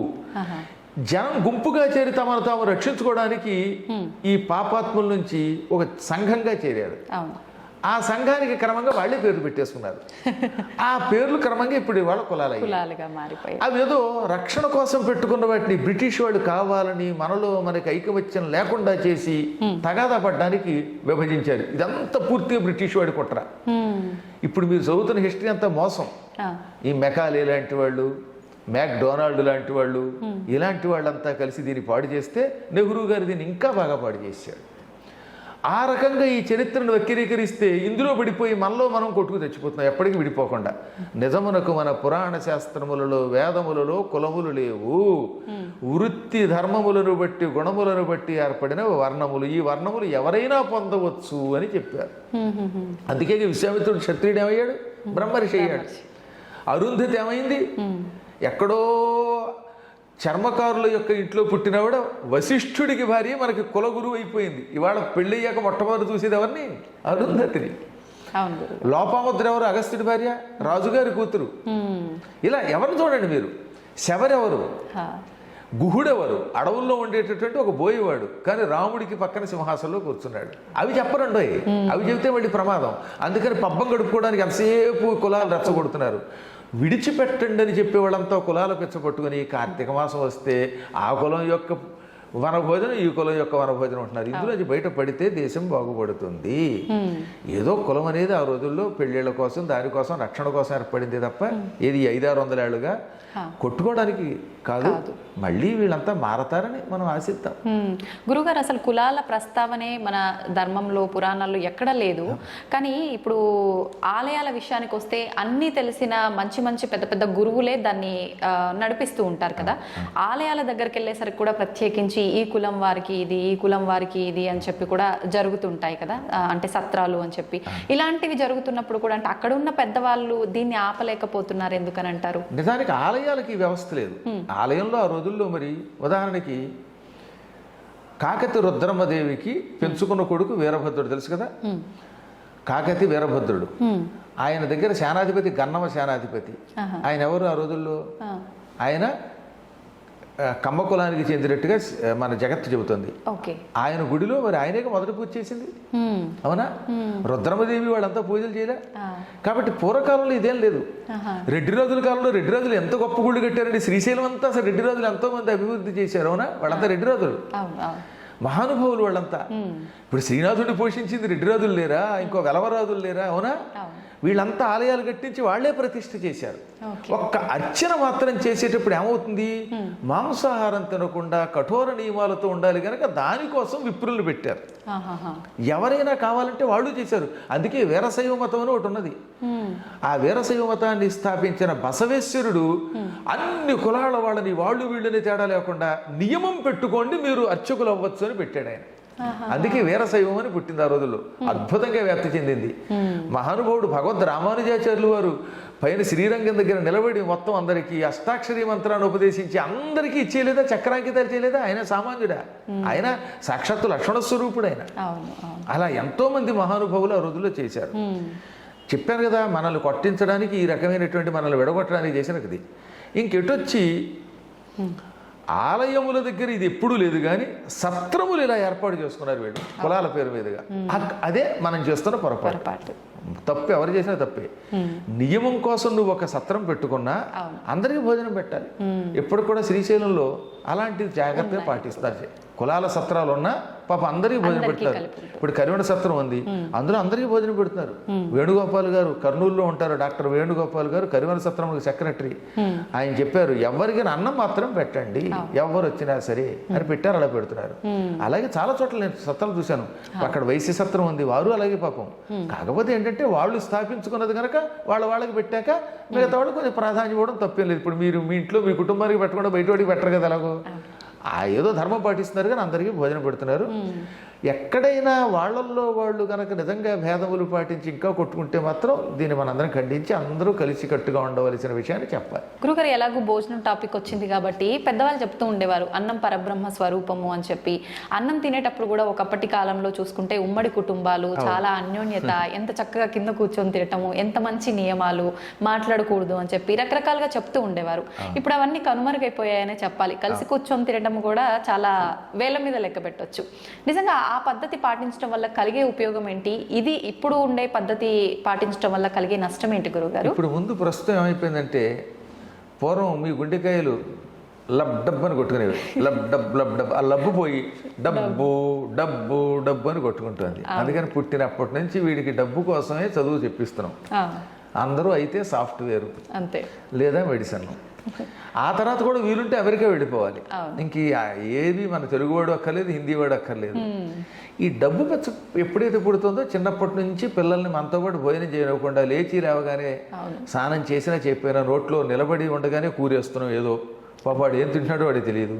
జనం గుంపుగా చేరి తమను తాము రక్షించుకోవడానికి ఈ పాపాత్ముల నుంచి ఒక సంఘంగా చేరారు. ఆ సంఘానికి క్రమంగా వాళ్ళే పేర్లు పెట్టేసుకున్నారు. ఆ పేర్లు క్రమంగా ఇప్పుడు ఇవాళ కులాలుగా మారిపోయాయి. అవి ఏదో రక్షణ కోసం పెట్టుకున్న వాటిని బ్రిటిష్ వాళ్ళు కావాలని మనకి ఐకమత్యం లేకుండా చేసి తగాదా పడడానికి విభజించారు. ఇదంతా పూర్తిగా బ్రిటిష్ వాడి కుట్ర. ఇప్పుడు మీరు చదువుతున్న హిస్టరీ అంతా మోసం. ఈ మెకాలే లాంటి వాళ్ళు, మ్యాక్డొనాల్డ్ లాంటి వాళ్ళు, ఇలాంటి వాళ్ళంతా కలిసి దీన్ని పాడు చేస్తే నెహ్రూ గారు దీన్ని ఇంకా బాగా పాడు చేశాడు. ఆ రకంగా ఈ చరిత్రను వక్రీకరిస్తే ఇందులో పడిపోయి మనలో మనం కొట్టుకు తెచ్చిపోతున్నాం, ఎప్పటికీ విడిపోకుండా. నిజమునకు మన పురాణ శాస్త్రములలో వేదములలో కులములు లేవు. వృత్తి ధర్మములను బట్టి గుణములను బట్టి ఏర్పడిన వర్ణములు. ఈ వర్ణములు ఎవరైనా పొందవచ్చు అని చెప్పారు. అందుకే విశ్వామిత్రుడు క్షత్రియుడు ఏమయ్యాడు, బ్రహ్మర్షి అయ్యాడు. అరుంధతి ఏమైంది, ఎక్కడో చర్మకారుల యొక్క ఇంట్లో పుట్టినవాడు వశిష్ఠుడికి భార్య మనకి కులగురువు అయిపోయింది. ఇవాళ పెళ్ళయ్యాక మొట్టమొదటి చూసేది ఎవరిని, అరుంధతిని. లోపాముద్ర ఎవరు, అగస్త్యుడి భార్య, రాజుగారి కూతురు. ఇలా ఎవరిని చూడండి మీరు. శబరెవరు, గుహుడెవరు, అడవుల్లో ఉండేటటువంటి ఒక బోయేవాడు, కానీ రాముడికి పక్కన సింహాసనంలో కూర్చున్నాడు. అవి చెప్పరండి, అవి చెబితే మళ్ళీ ప్రమాదం. అందుకని పబ్బం గడుపుకోవడానికి ఎంతసేపు కులాలు రెచ్చగొడుతున్నారు. విడిచిపెట్టండి అని చెప్పేవాళ్ళంతా కులాల పిచ్చపట్టుకుని కార్తీక మాసం వస్తే ఆ కులం యొక్క వనభోజనం, ఈ కులం యొక్క వనభోజనం ఉంటున్నారు. ఇందులో బయట పడితే దేశం బాగుపడుతుంది. ఏదో కులం అనేది ఆ రోజుల్లో పెళ్ళిళ్ళ కోసం, దానికోసం, రక్షణ కోసం ఏర్పడింది తప్ప ఏది 500-600 ఏళ్ళుగా కొట్టుకోవడానికి కాదు. మళ్ళీ వీళ్ళంతా మారతారని మనం ఆశిద్దాం.
గురుగారు, అసలు కులాల ప్రస్తావనే మన ధర్మంలో, పురాణాల్లో ఎక్కడ లేదు. కానీ ఇప్పుడు ఆలయాల విషయానికి వస్తే అన్నీ తెలిసిన మంచి మంచి పెద్ద పెద్ద గురువులే దాన్ని నడిపిస్తూ ఉంటారు కదా. ఆలయాల దగ్గరికి వెళ్ళేసరికి కూడా ప్రత్యేకించి ఈ కులం వారికి ఇది, ఈ కులం వారికి ఇది అని చెప్పి కూడా జరుగుతుంటాయి కదా, అంటే సత్రాలు అని చెప్పి. ఇలాంటివి జరుగుతున్నప్పుడు కూడా అంటే అక్కడ ఉన్న పెద్దవాళ్ళు దీన్ని ఆపలేకపోతున్నారు ఎందుకని అంటారు?
నిజానికి ఆలయాలకి వ్యవస్థ లేదు. ఆలయంలో ఆ రోజుల్లో మరి ఉదాహరణకి కాకతి రుద్రమ్మదేవికి పెంచుకున్న కొడుకు వీరభద్రుడు తెలుసు కదా. కాకతి వీరభద్రుడు, ఆయన దగ్గర సేనాధిపతి గన్నమ సేనాధిపతి. ఆయన ఎవరు ఆ రోజుల్లో, ఆయన కమ్మ కులానికి చెందినట్టుగా మన జగత్తు చెబుతుంది. ఆయన గుడిలో మరి ఆయనే మొదటి పూజ చేసింది, అవునా? రుద్రమదేవి వాళ్ళంతా పూజలు చేయలే. కాబట్టి పూర్వకాలంలో ఇదేం లేదు. రెడ్డి రాజుల కాలంలో రెడ్డి రాజులు ఎంత గొప్ప గుళ్ళు కట్టారండి. శ్రీశైలం అంతా అసలు రెడ్డి రాజులు ఎంతో మంది అభివృద్ధి చేశారు, అవునా? వాళ్ళంతా రెడ్డి రాజులు, మహానుభావులు వాళ్ళంతా. ఇప్పుడు శ్రీనాథుడిని పోషించింది రెడ్డి రాజులు లేరా, ఇంకో వెలవరాజులు లేరా, అవునా? వీళ్ళంతా ఆలయాలు కట్టించి వాళ్లే ప్రతిష్ఠ చేశారు. ఒక్క అర్చన మాత్రం చేసేటప్పుడు ఏమవుతుంది, మాంసాహారం తినకుండా కఠోర నియమాలతో ఉండాలి కనుక దానికోసం విప్రులు పెట్టారు. ఎవరైనా కావాలంటే వాళ్ళు చేశారు. అందుకే వీరశైవ మతం అని ఒకటి ఉన్నది. ఆ వీరశైవ మతాన్ని స్థాపించిన బసవేశ్వరుడు అన్ని కులాల వాళ్ళని వాళ్ళు వీళ్ళని తేడా లేకుండా నియమం పెట్టుకోండి మీరు అర్చకులు అవ్వచ్చు అని పెట్టాడు ఆయన. అందుకే వీరశైవం అని పుట్టింది ఆ రోజుల్లో, అద్భుతంగా వ్యాప్తి చెందింది. మహానుభావుడు భగవద్ రామానుజాచార్యులు వారు పైన శ్రీరంగం దగ్గర నిలబడి మొత్తం అందరికీ అష్టాక్షరీ మంత్రాన్ని ఉపదేశించి అందరికీ ఇచ్చేయలేదా, చక్రాంకితాలు చేయలేదా? ఆయన సామాన్యుడా, ఆయన సాక్షాత్తు లక్ష్మణ స్వరూపుడు ఆయన. అలా ఎంతో మంది మహానుభావులు ఆ రోజుల్లో చేశారు. చెప్పాను కదా, మనల్ని కొట్టించడానికి ఈ రకమైనటువంటి మనల్ని విడగొట్టడానికి చేసినది. ఇంకెటొచ్చి ఆలయముల దగ్గర ఇది ఎప్పుడూ లేదు, కానీ సత్రములు ఇలా ఏర్పాటు చేసుకున్నారు వీళ్ళు కులాల పేరు మీదుగా. అదే మనం చేస్తున్న పొరపాటు. తప్పు ఎవరు చేసినా తప్పే. నియమం కోసం నువ్వు ఒక సత్రం పెట్టుకున్నా అందరికీ భోజనం పెట్టాలి. ఎప్పుడు కూడా శ్రీశైలంలో అలాంటి జాగ్రత్తగా పాటిస్తారు. కులాల సత్రాలు ఉన్నా పాప అందరికీ భోజనం పెడతారు. ఇప్పుడు కరివెన సత్రం ఉంది, అందులో అందరికీ భోజనం పెడుతున్నారు. వేణుగోపాల్ గారు కర్నూలులో ఉంటారు, డాక్టర్ వేణుగోపాల్ గారు కరివెన సత్రం సెక్రటరీ. ఆయన చెప్పారు ఎవరికి అన్నం మాత్రం పెట్టండి, ఎవరు వచ్చినా సరే అని పెట్టారు, అలా పెడుతున్నారు. అలాగే చాలా చోట్ల నేను సత్రాలు చూశాను. అక్కడ వైశ్య సత్రం ఉంది, వారు అలాగే పాపం. కాకపోతే ఏంటంటే వాళ్ళు స్థాపించుకున్నది కనుక వాళ్ళకి పెట్టాక మిగతా వాళ్ళు కొంచెం ప్రాధాన్యం ఇవ్వడం తప్పేం లేదు. ఇప్పుడు మీరు మీ ఇంట్లో మీ కుటుంబానికి పెట్టకుండా బయట వాడికి పెట్టరు కదా, ఎలాగో ఏదో ధర్మం పాటిస్తున్నారు కానీ అందరికీ భోజనం పెడుతున్నారు. ఎక్కడైనా వాళ్ళల్లో వాళ్ళు కనుక నిజంగా భేదములు పాటించి ఇంకా కొట్టుకుంటే మాత్రం దీన్ని మనందరం ఖండించి అందరూ కలిసి కట్టుగా ఉండవలసిన విషయాన్ని చెప్పాలి.
గురుగారు, ఎలాగో భోజనం టాపిక్ వచ్చింది కాబట్టి పెద్దవాళ్ళు చెప్తూ ఉండేవారు అన్నం పరబ్రహ్మ స్వరూపము అని చెప్పి. అన్నం తినేటప్పుడు కూడా ఒకప్పటి కాలంలో చూసుకుంటే ఉమ్మడి కుటుంబాలు, చాలా అన్యోన్యత, ఎంత చక్కగా కింద కూర్చొని తినటము, ఎంత మంచి నియమాలు, మాట్లాడకూడదు అని చెప్పి రకరకాలుగా చెప్తూ ఉండేవారు. ఇప్పుడు అవన్నీ కనుమరుగైపోయాయనే చెప్పాలి. కలిసి కూర్చొని తినడం కూడా చాలా వేల మీద లెక్క పెట్టొచ్చు. నిజంగా ఆ పద్ధతి పాటించడం వల్ల కలిగే ఉపయోగం ఏంటి? ఇది ఇప్పుడు ఉండే పద్ధతి పాటించడం వల్ల కలిగే నష్టం ఏంటి గురుగారు?
ఇప్పుడు ముందు ప్రస్తుతం ఏమైపోయిందంటే, పూర్వం మీ గుండెకాయలు లబ్ డబ్ అని కొట్టుకునేవి, లబ్ డబ్ ఆ లబ్బు పోయి డబ్బు డబ్బు డబ్బు అని కొట్టుకుంటుంది. అందుకని పుట్టినప్పటి నుంచి వీడికి డబ్బు కోసమే చదువు చెప్పిస్తున్నాం. అందరూ అయితే సాఫ్ట్వేర్ అంతే, లేదా మెడిసిన్. ఆ తర్వాత కూడా వీలుంటే అమెరికా వెళ్ళిపోవాలి. ఇంక ఏది మన తెలుగువాడు అక్కర్లేదు, హిందీ వాడు అక్కర్లేదు. ఈ డబ్బు పెచ్చ ఎప్పుడైతే పుడుతుందో చిన్నప్పటి నుంచి పిల్లల్ని మనతో పాటు భోజనం చేయకుండా లేచి లేవగానే స్నానం చేసినా చెప్పినా నోట్లో నిలబడి ఉండగానే కూరేస్తున్నాం ఏదో. పాపాడు ఏం తింటున్నాడో వాడికి తెలియదు.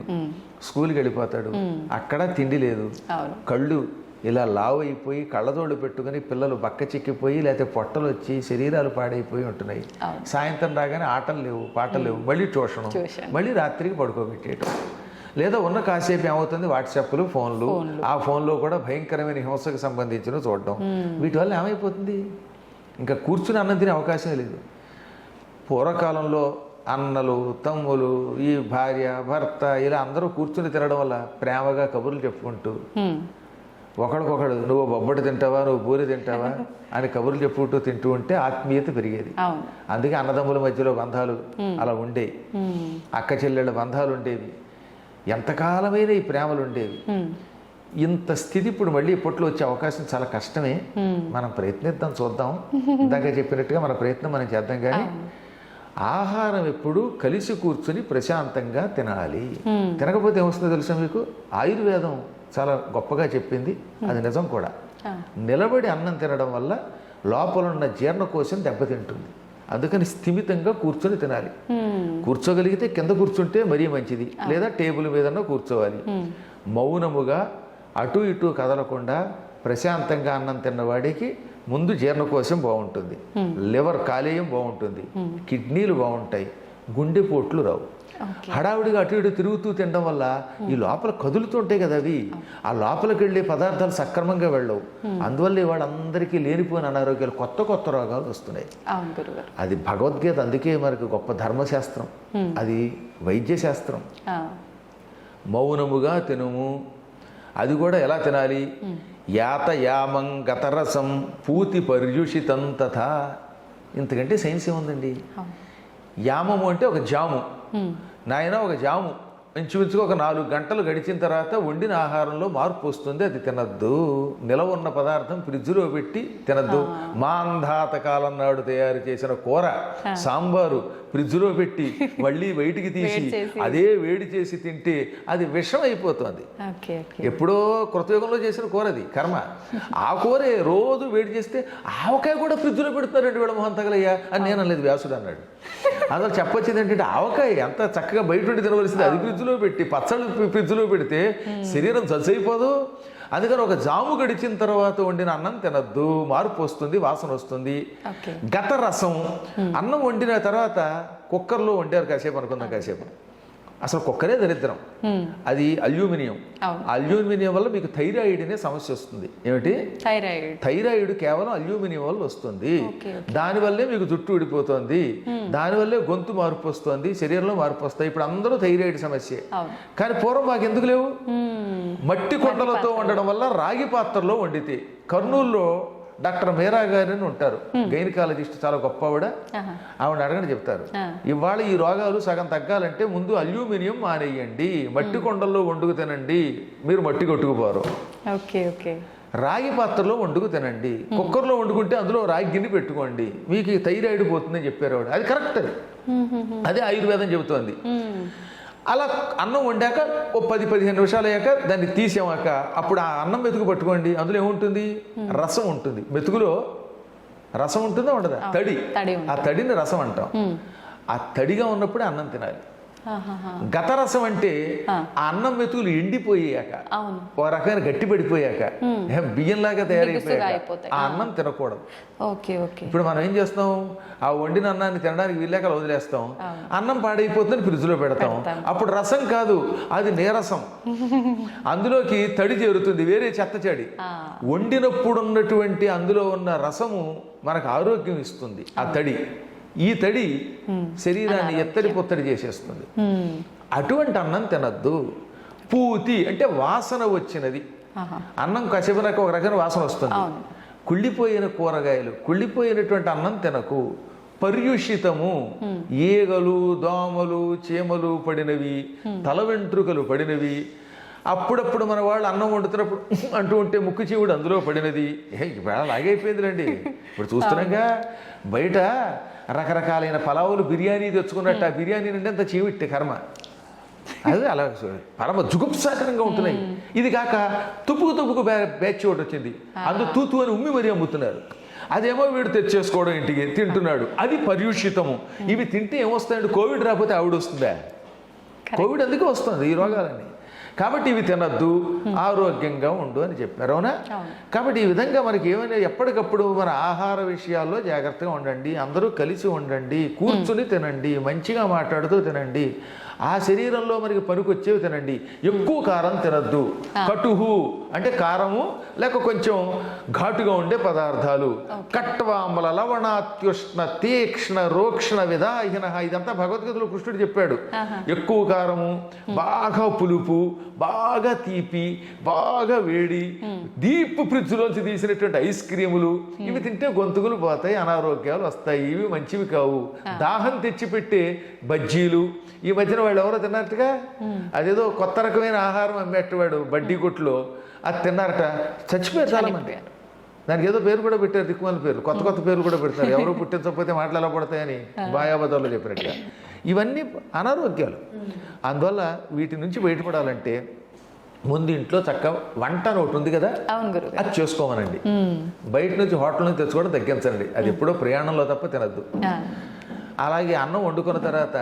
స్కూల్కి వెళ్ళిపోతాడు, అక్కడ తిండి లేదు, కళ్ళు ఇలా లావు అయిపోయి కళ్ళజోళ్ళు పెట్టుకుని పిల్లలు బక్క చిక్కిపోయి లేకపోతే పొట్టలు వచ్చి శరీరాలు పాడైపోయి ఉంటున్నాయి. సాయంత్రం రాగానే ఆటలు లేవు, పాటలు లేవు, మళ్ళీ ట్యూషను, మళ్ళీ రాత్రికి పడుకోబెట్టేయటం. లేదా ఉన్న కాసేపు ఏమవుతుంది వాట్సాప్లు, ఫోన్లు. ఆ ఫోన్లో కూడా భయంకరమైన హింసకు సంబంధించిన చూడడం. వీటి వల్ల ఏమైపోతుంది, ఇంకా కూర్చుని అన్నం తినే అవకాశమే లేదు. పూర్వకాలంలో అన్నలు, తమ్ములు, ఈ భార్య, భర్త ఇలా అందరూ కూర్చుని తినడం వల్ల ప్రేమగా కబుర్లు చెప్పుకుంటూ ఒకడికొకడు నువ్వు బొబ్బడి తింటావా, నువ్వు పూరి తింటావా అని కబుర్లు చెప్పుకుంటూ తింటూ ఉంటే ఆత్మీయత పెరిగేది. అందుకే అన్నదమ్ముల మధ్యలో బంధాలు అలా ఉండేవి, అక్క చెల్లెళ్ళ బంధాలు ఉండేవి, ఎంతకాలమైన ఈ ప్రేమలు ఉండేవి. ఇంత స్థితి ఇప్పుడు మళ్ళీ ఇప్పట్లో వచ్చే అవకాశం చాలా కష్టమే. మనం ప్రయత్నిద్దాం, చూద్దాం. ఇందాక చెప్పినట్టుగా మన ప్రయత్నం మనం చేద్దాం. కానీ ఆహారం ఎప్పుడు కలిసి కూర్చుని ప్రశాంతంగా తినాలి. తినకపోతే ఏమొస్తుందో తెలుసా మీకు? ఆయుర్వేదం చాలా గొప్పగా చెప్పింది, అది నిజం కూడా. నిలబడి అన్నం తినడం వల్ల లోపల ఉన్న జీర్ణకోశం దెబ్బతింటుంది. అందుకని స్థిమితంగా కూర్చొని తినాలి. కూర్చోగలిగితే కింద కూర్చుంటే మరీ మంచిది, లేదా టేబుల్ మీదన్నా కూర్చోవాలి. మౌనముగా అటు ఇటు కదలకుండా ప్రశాంతంగా అన్నం తిన్నవాడికి ముందు జీర్ణకోశం బాగుంటుంది, లివర్ కాలేయం బాగుంటుంది, కిడ్నీలు బాగుంటాయి, గుండెపోట్లు రావు. హడావుడిగా అటు ఇటు తిరుగుతూ తినడం వల్ల ఈ లోపల కదులుతుంటాయి కదా అవి, ఆ లోపలికి వెళ్ళే పదార్థాలు సక్రమంగా వెళ్ళవు. అందువల్ల వాళ్ళందరికీ లేనిపోయిన అనారోగ్యాలు, కొత్త కొత్త రోగాలు వస్తున్నాయి. అది భగవద్గీత అందుకే మనకు గొప్ప ధర్మశాస్త్రం, అది వైద్యశాస్త్రం. మౌనముగా తినుము. అది కూడా ఎలా తినాలి? యాత యామం గతరసం పూతి పర్యుషితం తథా. ఇంతకంటే సైన్స్ ఏముందండి? యామము అంటే ఒక జాము. నాయన ఒక జాము ఇంచుమించుగా ఒక 4 గంటలు గడిచిన తర్వాత వండిన ఆహారంలో మార్పు వస్తుంది, అది తినద్దు. నిలవ ఉన్న పదార్థం ఫ్రిడ్జ్లో పెట్టి తినద్దు. మాంధాత కాలం నాడు తయారు చేసిన కూర, సాంబారు ఫ్రిడ్జ్లో పెట్టి మళ్ళీ బయటికి తీసి అదే వేడి చేసి తింటే అది విషం అయిపోతుంది. ఎప్పుడో కృతయుగంలో చేసిన కూర అది, కర్మ. ఆ కూరే రోజు వేడి చేస్తే ఆవకాయ కూడా ఫ్రిడ్జ్లో పెడుతున్నారండి వీళ్ళ మొహం తగలయ్యా అని నేను అనలేదు, వ్యాసుడు అన్నాడు. అందులో చెప్పొచ్చింది ఏంటంటే ఆవకాయ ఎంత చక్కగా బయట ఉండి తినవలసింది, అది ఫ్రిడ్జ్లో పెట్టి పచ్చళ్ళు ఫ్రిడ్జ్లో పెడితే శరీరం చచ్చైపోదు. అందుకని ఒక జాము గడిచిన తర్వాత వండిన అన్నం తినద్దు, మార్పు వస్తుంది, వాసన వస్తుంది. గత రసం, అన్నం వండిన తర్వాత కుక్కర్లో వండారు కాసేపు అనుకుందాం, కాసేపు అసలు కుక్కరే దరిద్రం. అది అల్యూమినియం. అల్యూమినియం వల్ల మీకు థైరాయిడ్ అనే సమస్య వస్తుంది. ఏమిటి? థైరాయిడ్ కేవలం అల్యూమినియం వల్ల వస్తుంది. దానివల్లే మీకు జుట్టు ఊడిపోతుంది, దానివల్లే గొంతు మార్పు వస్తుంది, శరీరంలో మార్పు వస్తాయి. ఇప్పుడు అందరూ థైరాయిడ్ సమస్య. కానీ పూర్వం మాకు ఎందుకు లేవు? మట్టి కొండలతో వండడం వల్ల రాగి పాత్రలో వండితే. కర్నూలులో డాక్టర్ మీరా గారిని ఉంటారు, గైనకాలజిస్ట్, చాలా గొప్ప ఆవిడ అడగని చెప్తారు. ఇవాళ ఈ రోగాలు సగం తగ్గాలంటే ముందు అల్యూమినియం మానేయండి, మట్టి కొండల్లో వండుకు తినండి, మీరు మట్టి కొట్టుకుపోరు.
Okay okay.
రాగి పాత్రలో వండుకు తినండి, కుక్కర్లో వండుకుంటే అందులో రాగి గిన్నె పెట్టుకోండి, మీకు థైరాయిడ్ పోతుందని చెప్పారు ఆవిడ. అది కరెక్ట్, అదే ఆయుర్వేదం చెబుతోంది. అలా అన్నం వండాక ఓ 10-15 నిమిషాలు అయ్యాక దాన్ని తీసామాక అప్పుడు ఆ అన్నం మెతుకు పట్టుకోండి, అందులో ఏముంటుంది, రసం ఉంటుంది. మెతుకులో రసం ఉంటుందా ఉండదా, తడి, ఆ తడిని రసం అంటాం. ఆ తడిగా ఉన్నప్పుడే అన్నం తినాలి. గతరసం అంటే ఆ అన్నం మెతుకులు ఎండిపోయాక, ఒక రకమైన గట్టి పడిపోయాక, బియ్యంలాగా తయారైపోయాక ఆ అన్నం తినకూడదు. ఇప్పుడు మనం ఏం చేస్తాం, ఆ వండిన అన్నాన్ని తినడానికి వీళ్ళాక వదిలేస్తాం, అన్నం పాడైపోతుందని ఫ్రిడ్జ్లో పెడతాం. అప్పుడు రసం కాదు, అది నీరసం, అందులోకి తడి చేరుతుంది, వేరే చెత్త చెడి. వండినప్పుడు ఉన్నటువంటి అందులో ఉన్న రసము మనకు ఆరోగ్యం ఇస్తుంది. ఆ తడి, ఈ తడి శరీరాన్ని ఎత్తడి పొత్తడి చేసేస్తుంది. అటువంటి అన్నం తినద్దు. పూతి అంటే వాసన వచ్చినది అన్నం, కసిపినాక ఒక రకమైన వాసన వస్తుంది. కుళ్ళిపోయిన కూరగాయలు, కుళ్ళిపోయినటువంటి అన్నం తినకు. పర్యుషితము, ఈగలు, దోమలు, చీమలు పడినవి, తల వెంట్రుకలు పడినవి, అప్పుడప్పుడు మన వాళ్ళు అన్నం వండుతున్నప్పుడు అంటూ ఉంటే ముక్కు చీవుడు అందులో పడినది. ఇప్పుడు లాగైపోయిందిలేండి. ఇప్పుడు చూస్తున్నాగా బయట రకరకాలైన పలావులు, బిర్యానీ తెచ్చుకున్నట్టు ఆ బిర్యానీ నుండి అంత చీవిట్టే కర్మ. అదే అలా పరమ జుగుప్సాకరంగా ఉంటున్నాయి. ఇది కాక తుప్పుకు బ్యాచ్ ఒకటి వచ్చింది, అందులో తూతు అని ఉమ్మి మరీ అమ్ముతున్నారు. అదేమో వీడు తెచ్చేసుకోవడం, ఇంటికి తింటున్నాడు, అది పర్యూషితము. ఇవి తింటే ఏమొస్తాయండి, కోవిడ్ రాకపోతే ఆవిడ వస్తుందా? కోవిడ్ అందుకే వస్తుంది ఈ రోగాలన్నీ. కాబట్టి ఇవి తినద్దు, ఆరోగ్యంగా ఉండు అని చెప్పారు. అవునా? కాబట్టి ఈ విధంగా మనకి ఏమైనా ఎప్పటికప్పుడు మన ఆహార విషయాల్లో జాగ్రత్తగా ఉండండి, అందరూ కలిసి ఉండండి, కూర్చుని తినండి, మంచిగా మాట్లాడుతూ తినండి, ఆ శరీరంలో మనకి పనికొచ్చేవి తినండి. ఎక్కువ కారం తినద్దు. కటుహు అంటే కారము లేక కొంచెం ఘాటుగా ఉండే పదార్థాలు. కట్వామల లవణాత్యుష్ణ తీక్ష్ణ రోక్షణ విధాహిన, ఇదంతా భగవద్గీతలో కృష్ణుడు చెప్పాడు. ఎక్కువ కారము, బాగా పులుపు, బాగా తీపి, బాగా వేడి, డీప్ ఫ్రిడ్జ్లోంచి తీసినటువంటి ఐస్ క్రీములు, ఇవి తింటే గొంతుకులు పోతాయి, అనారోగ్యాలు వస్తాయి, ఇవి మంచివి కావు. దాహం తెచ్చిపెట్టే బజ్జీలు, ఈ మధ్యన వాళ్ళు ఎవరో తిన్నారటగా, అదేదో కొత్త రకమైన ఆహారం అమ్మేటవాడు బడ్డీ కొట్లో, అది తిన్నారట, చచ్చిపోయారు చాలా మంది. దానికి ఏదో పేరు కూడా పెట్టారు, దిక్కుమాల పేరు, కొత్త పేర్లు కూడా పెడతారు, ఎవరు పుట్టించకపోతే మాటలు ఎలా పడతాయని బాయాబదాల్లో చెప్పినట్టుగా. ఇవన్నీ అనారోగ్యాలు. అందువల్ల వీటి నుంచి బయటపడాలంటే ముందు ఇంట్లో చక్కగా వంట అని ఒకటి ఉంది కదా, అది చేసుకోమనండి. బయట నుంచి హోటల్ నుంచి తెచ్చుకోవడం తగ్గించండి, అది ఎప్పుడో ప్రయాణంలో తప్ప తినద్దు. అలాగే అన్నం వండుకున్న తర్వాత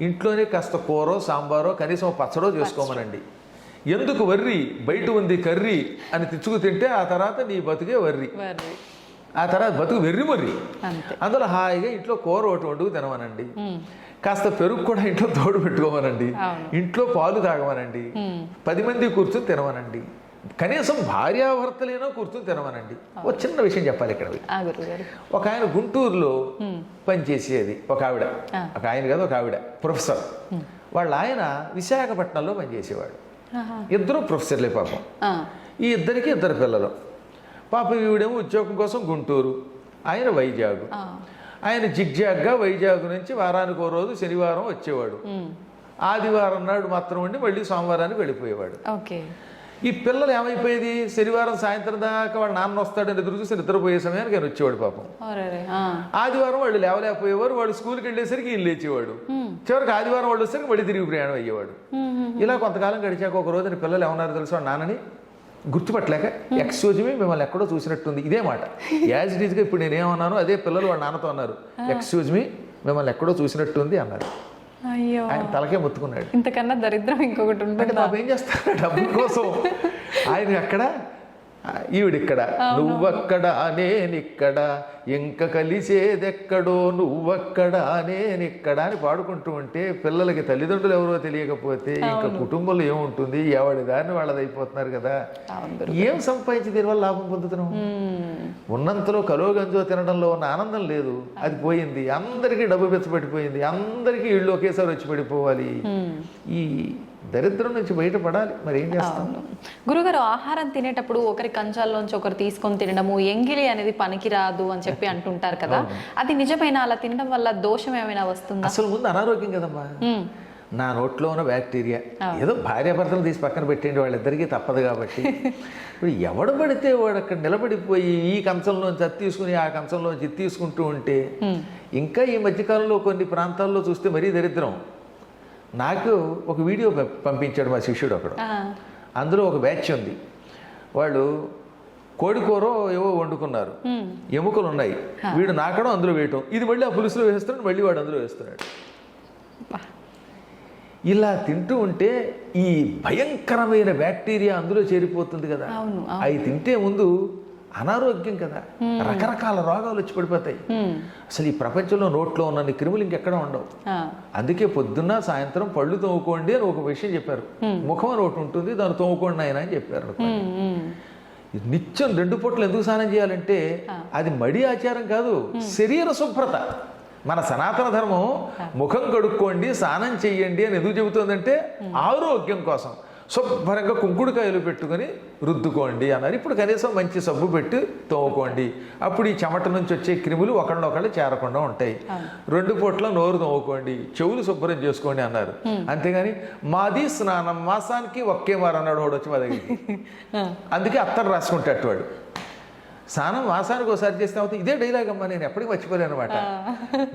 ఇంట్లోనే కాస్త కూరో సాంబారో కనీసం పచ్చడో చేసుకోమనండి. ఎందుకు వర్రి, బయట ఉంది కర్రీ అని తెచ్చుకు తింటే ఆ తర్వాత నీ బతుకే వర్రి, ఆ తర్వాత బతుకు వెర్రి మర్రి. అందులో హాయిగా ఇంట్లో కూర ఒకటి వండుకు తినమనండి. కాస్త పెరుగు కూడా ఇంట్లో తోడు పెట్టుకోమనండి, ఇంట్లో పాలు తాగమనండి, 10 మంది కూర్చొని తినమనండి, కనీసం భార్యాభర్తలేనో కూర్చొని తినమనండి. ఒక చిన్న విషయం చెప్పాలి ఇక్కడ. ఒక ఆయన గుంటూరులో పనిచేసేది ఒక ఆవిడ, ఒక ఆయన కాదు ఒక ఆవిడ ప్రొఫెసర్. వాళ్ళ ఆయన విశాఖపట్నంలో పనిచేసేవాడు. ఇద్దరు ప్రొఫెసర్లే పాపం. ఈ ఇద్దరికి 2 పిల్లలు. పాపం ఈవిడేమో ఉద్యోగం కోసం గుంటూరు, ఆయన వైజాగ్. ఆయన జిగ్జాగ్గా వైజాగ్ నుంచి వారానికి ఓ రోజు శనివారం వచ్చేవాడు, ఆదివారం నాడు మాత్రం ఉండి మళ్ళీ సోమవారానికి వెళ్ళిపోయేవాడు. ఈ పిల్లలు ఏమైపోయేది, శనివారం సాయంత్రం దాకా వాళ్ళ నాన్న వస్తాడని ఎదురు చూసి నిద్రపోయే సమయానికి ఆయన వచ్చేవాడు పాపం. ఆదివారం వాళ్ళు లేవలేకపోయేవారు, వాళ్ళు స్కూల్కి వెళ్ళేసరికి ఈయన లేచేవాడు. చివరికి ఆదివారం వాళ్ళు వచ్చేసరికి మళ్ళీ తిరిగి ప్రయాణం అయ్యేవాడు. ఇలా కొంతకాలం గడిచాక ఒక రోజున పిల్లలు ఏమన్నారు తెలుసు, వాళ్ళ నాన్నని గుర్తుపట్టలేక, ఎక్స్క్యూజ్ మీ, మిమ్మల్ని ఎక్కడో చూసినట్టుంది, ఇదే మాట యాజ్ ఇట్ ఈజ్గా ఇప్పుడు నేనేమన్నాను అదే పిల్లలు వాళ్ళ నాన్నతో అన్నారు, ఎక్స్క్యూజ్ మీ, మిమ్మల్ని ఎక్కడో చూసినట్టుంది అన్నారు. ఆయన తలకే ముత్తుకున్నాడు.
ఇంతకన్నా దరిద్రం ఇంకొకటి ఉంటుంది.
బాబు ఏం చేస్తాడు డబ్బు కోసం, ఆయన అక్కడ ఈవిడిక్కడ, నువ్వక్కడ నేనిక్కడ, ఇంక కలిసేదెక్కడో నువ్వక్కడ నేనిక్కడ అని పాడుకుంటూ ఉంటే పిల్లలకి తల్లిదండ్రులు ఎవరో తెలియకపోతే ఇంకా కుటుంబంలో ఏముంటుంది, ఎవడి దారిని వాళ్ళది అయిపోతున్నారు కదా. ఏం సంపాదించి దీనివల్ల లాభం పొందుతున్నాం? ఉన్నంతలో కలో గంజో తినడంలో ఉన్న ఆనందం లేదు, అది పోయింది. అందరికీ డబ్బు పెచ్చబడిపోయింది, అందరికీ ఇళ్ళు ఒకేసారి వచ్చి పడిపోవాలి. ఈ దరిద్రం నుంచి బయటపడాలి, మరి ఏం చేస్తాం.
గురుగారు, ఆహారం తినేటప్పుడు ఒకరి కంచాల్లోంచి ఒకరు తీసుకొని తినడము, ఎంగిలి అనేది పనికిరాదు అని చెప్పి అంటుంటారు కదా, అది నిజమైన? అలా తినడం వల్ల దోషం ఏమైనా వస్తుందా?
అసలు ముందు అనారోగ్యం కదమ్మా. నా నోట్లో ఉన్న బ్యాక్టీరియా ఏదో భార్యాభర్తలు తీసి పక్కన పెట్టండి, వాళ్ళిద్దరికీ తప్పదు కాబట్టి. ఇప్పుడు ఎవడు పడితే వాడు అక్కడ నిలబడిపోయి ఈ కంచంలోంచి అది తీసుకుని ఆ కంచంలోంచి ఇది తీసుకుంటూ ఉంటే, ఇంకా ఈ మధ్యకాలంలో కొన్ని ప్రాంతాల్లో చూస్తే మరీ దరిద్రం. నాకు ఒక వీడియో పంపించాడు మా శిష్యుడు ఒకడు. అందులో ఒక బ్యాచ్ ఉంది, వాళ్ళు కోడికూరో ఏవో వండుకున్నారు, ఎముకలు ఉన్నాయి, వీడు నాకడం అందులో వేయటం, ఇది మళ్ళీ ఆ పులుసులో వేస్తున్నాడు, మళ్ళీ వాడు అందులో వేస్తున్నాడు. ఇలా తింటూ ఉంటే ఈ భయంకరమైన బ్యాక్టీరియా అందులో చేరిపోతుంది కదా. అవి తింటే ముందు అనారోగ్యం కదా, రకరకాల రోగాలు వచ్చి పడిపోతాయి. అసలు ఈ ప్రపంచంలో నోట్లో ఉన్న క్రిములు ఇంకెక్కడ ఉండవు. అందుకే పొద్దున్న సాయంత్రం పళ్ళు తోముకోండి అని ఒక విషయం చెప్పారు. ముఖం అని ఒకటి ఉంటుంది, దాన్ని తోముకోండి ఆయన అని చెప్పారు. నిత్యం 2 పూటలు ఎందుకు స్నానం చేయాలంటే అది మడి ఆచారం కాదు, శరీర శుభ్రత. మన సనాతన ధర్మం ముఖం కడుక్కోండి, స్నానం చెయ్యండి అని ఎందుకు చెబుతుందంటే ఆరోగ్యం కోసం. శుభ్రంగా కుంకుడుకాయలు పెట్టుకుని రుద్దుకోండి అన్నారు. ఇప్పుడు కనీసం మంచి సబ్బు పెట్టి తోముకోండి, అప్పుడు ఈ చెమట నుంచి వచ్చే క్రిములు ఒకళ్ళొకళ్ళు చేరకుండా ఉంటాయి. 2 పూట్ల నోరు తోముకోండి, చెవులు శుభ్రం చేసుకోండి అన్నారు. అంతేగాని మాది స్నానం మాసానికి ఒకే మారు అన్నాడు వాడు వచ్చి మా దగ్గరికి. అందుకే అత్తరు రాసుకుంటాడు వాడు. స్నానం మాసానికి ఒకసారి చేస్తే అవుతుంది. ఇదే డైలాగ్ అమ్మా, నేను ఎప్పటికీ మర్చిపోలేను అనమాట.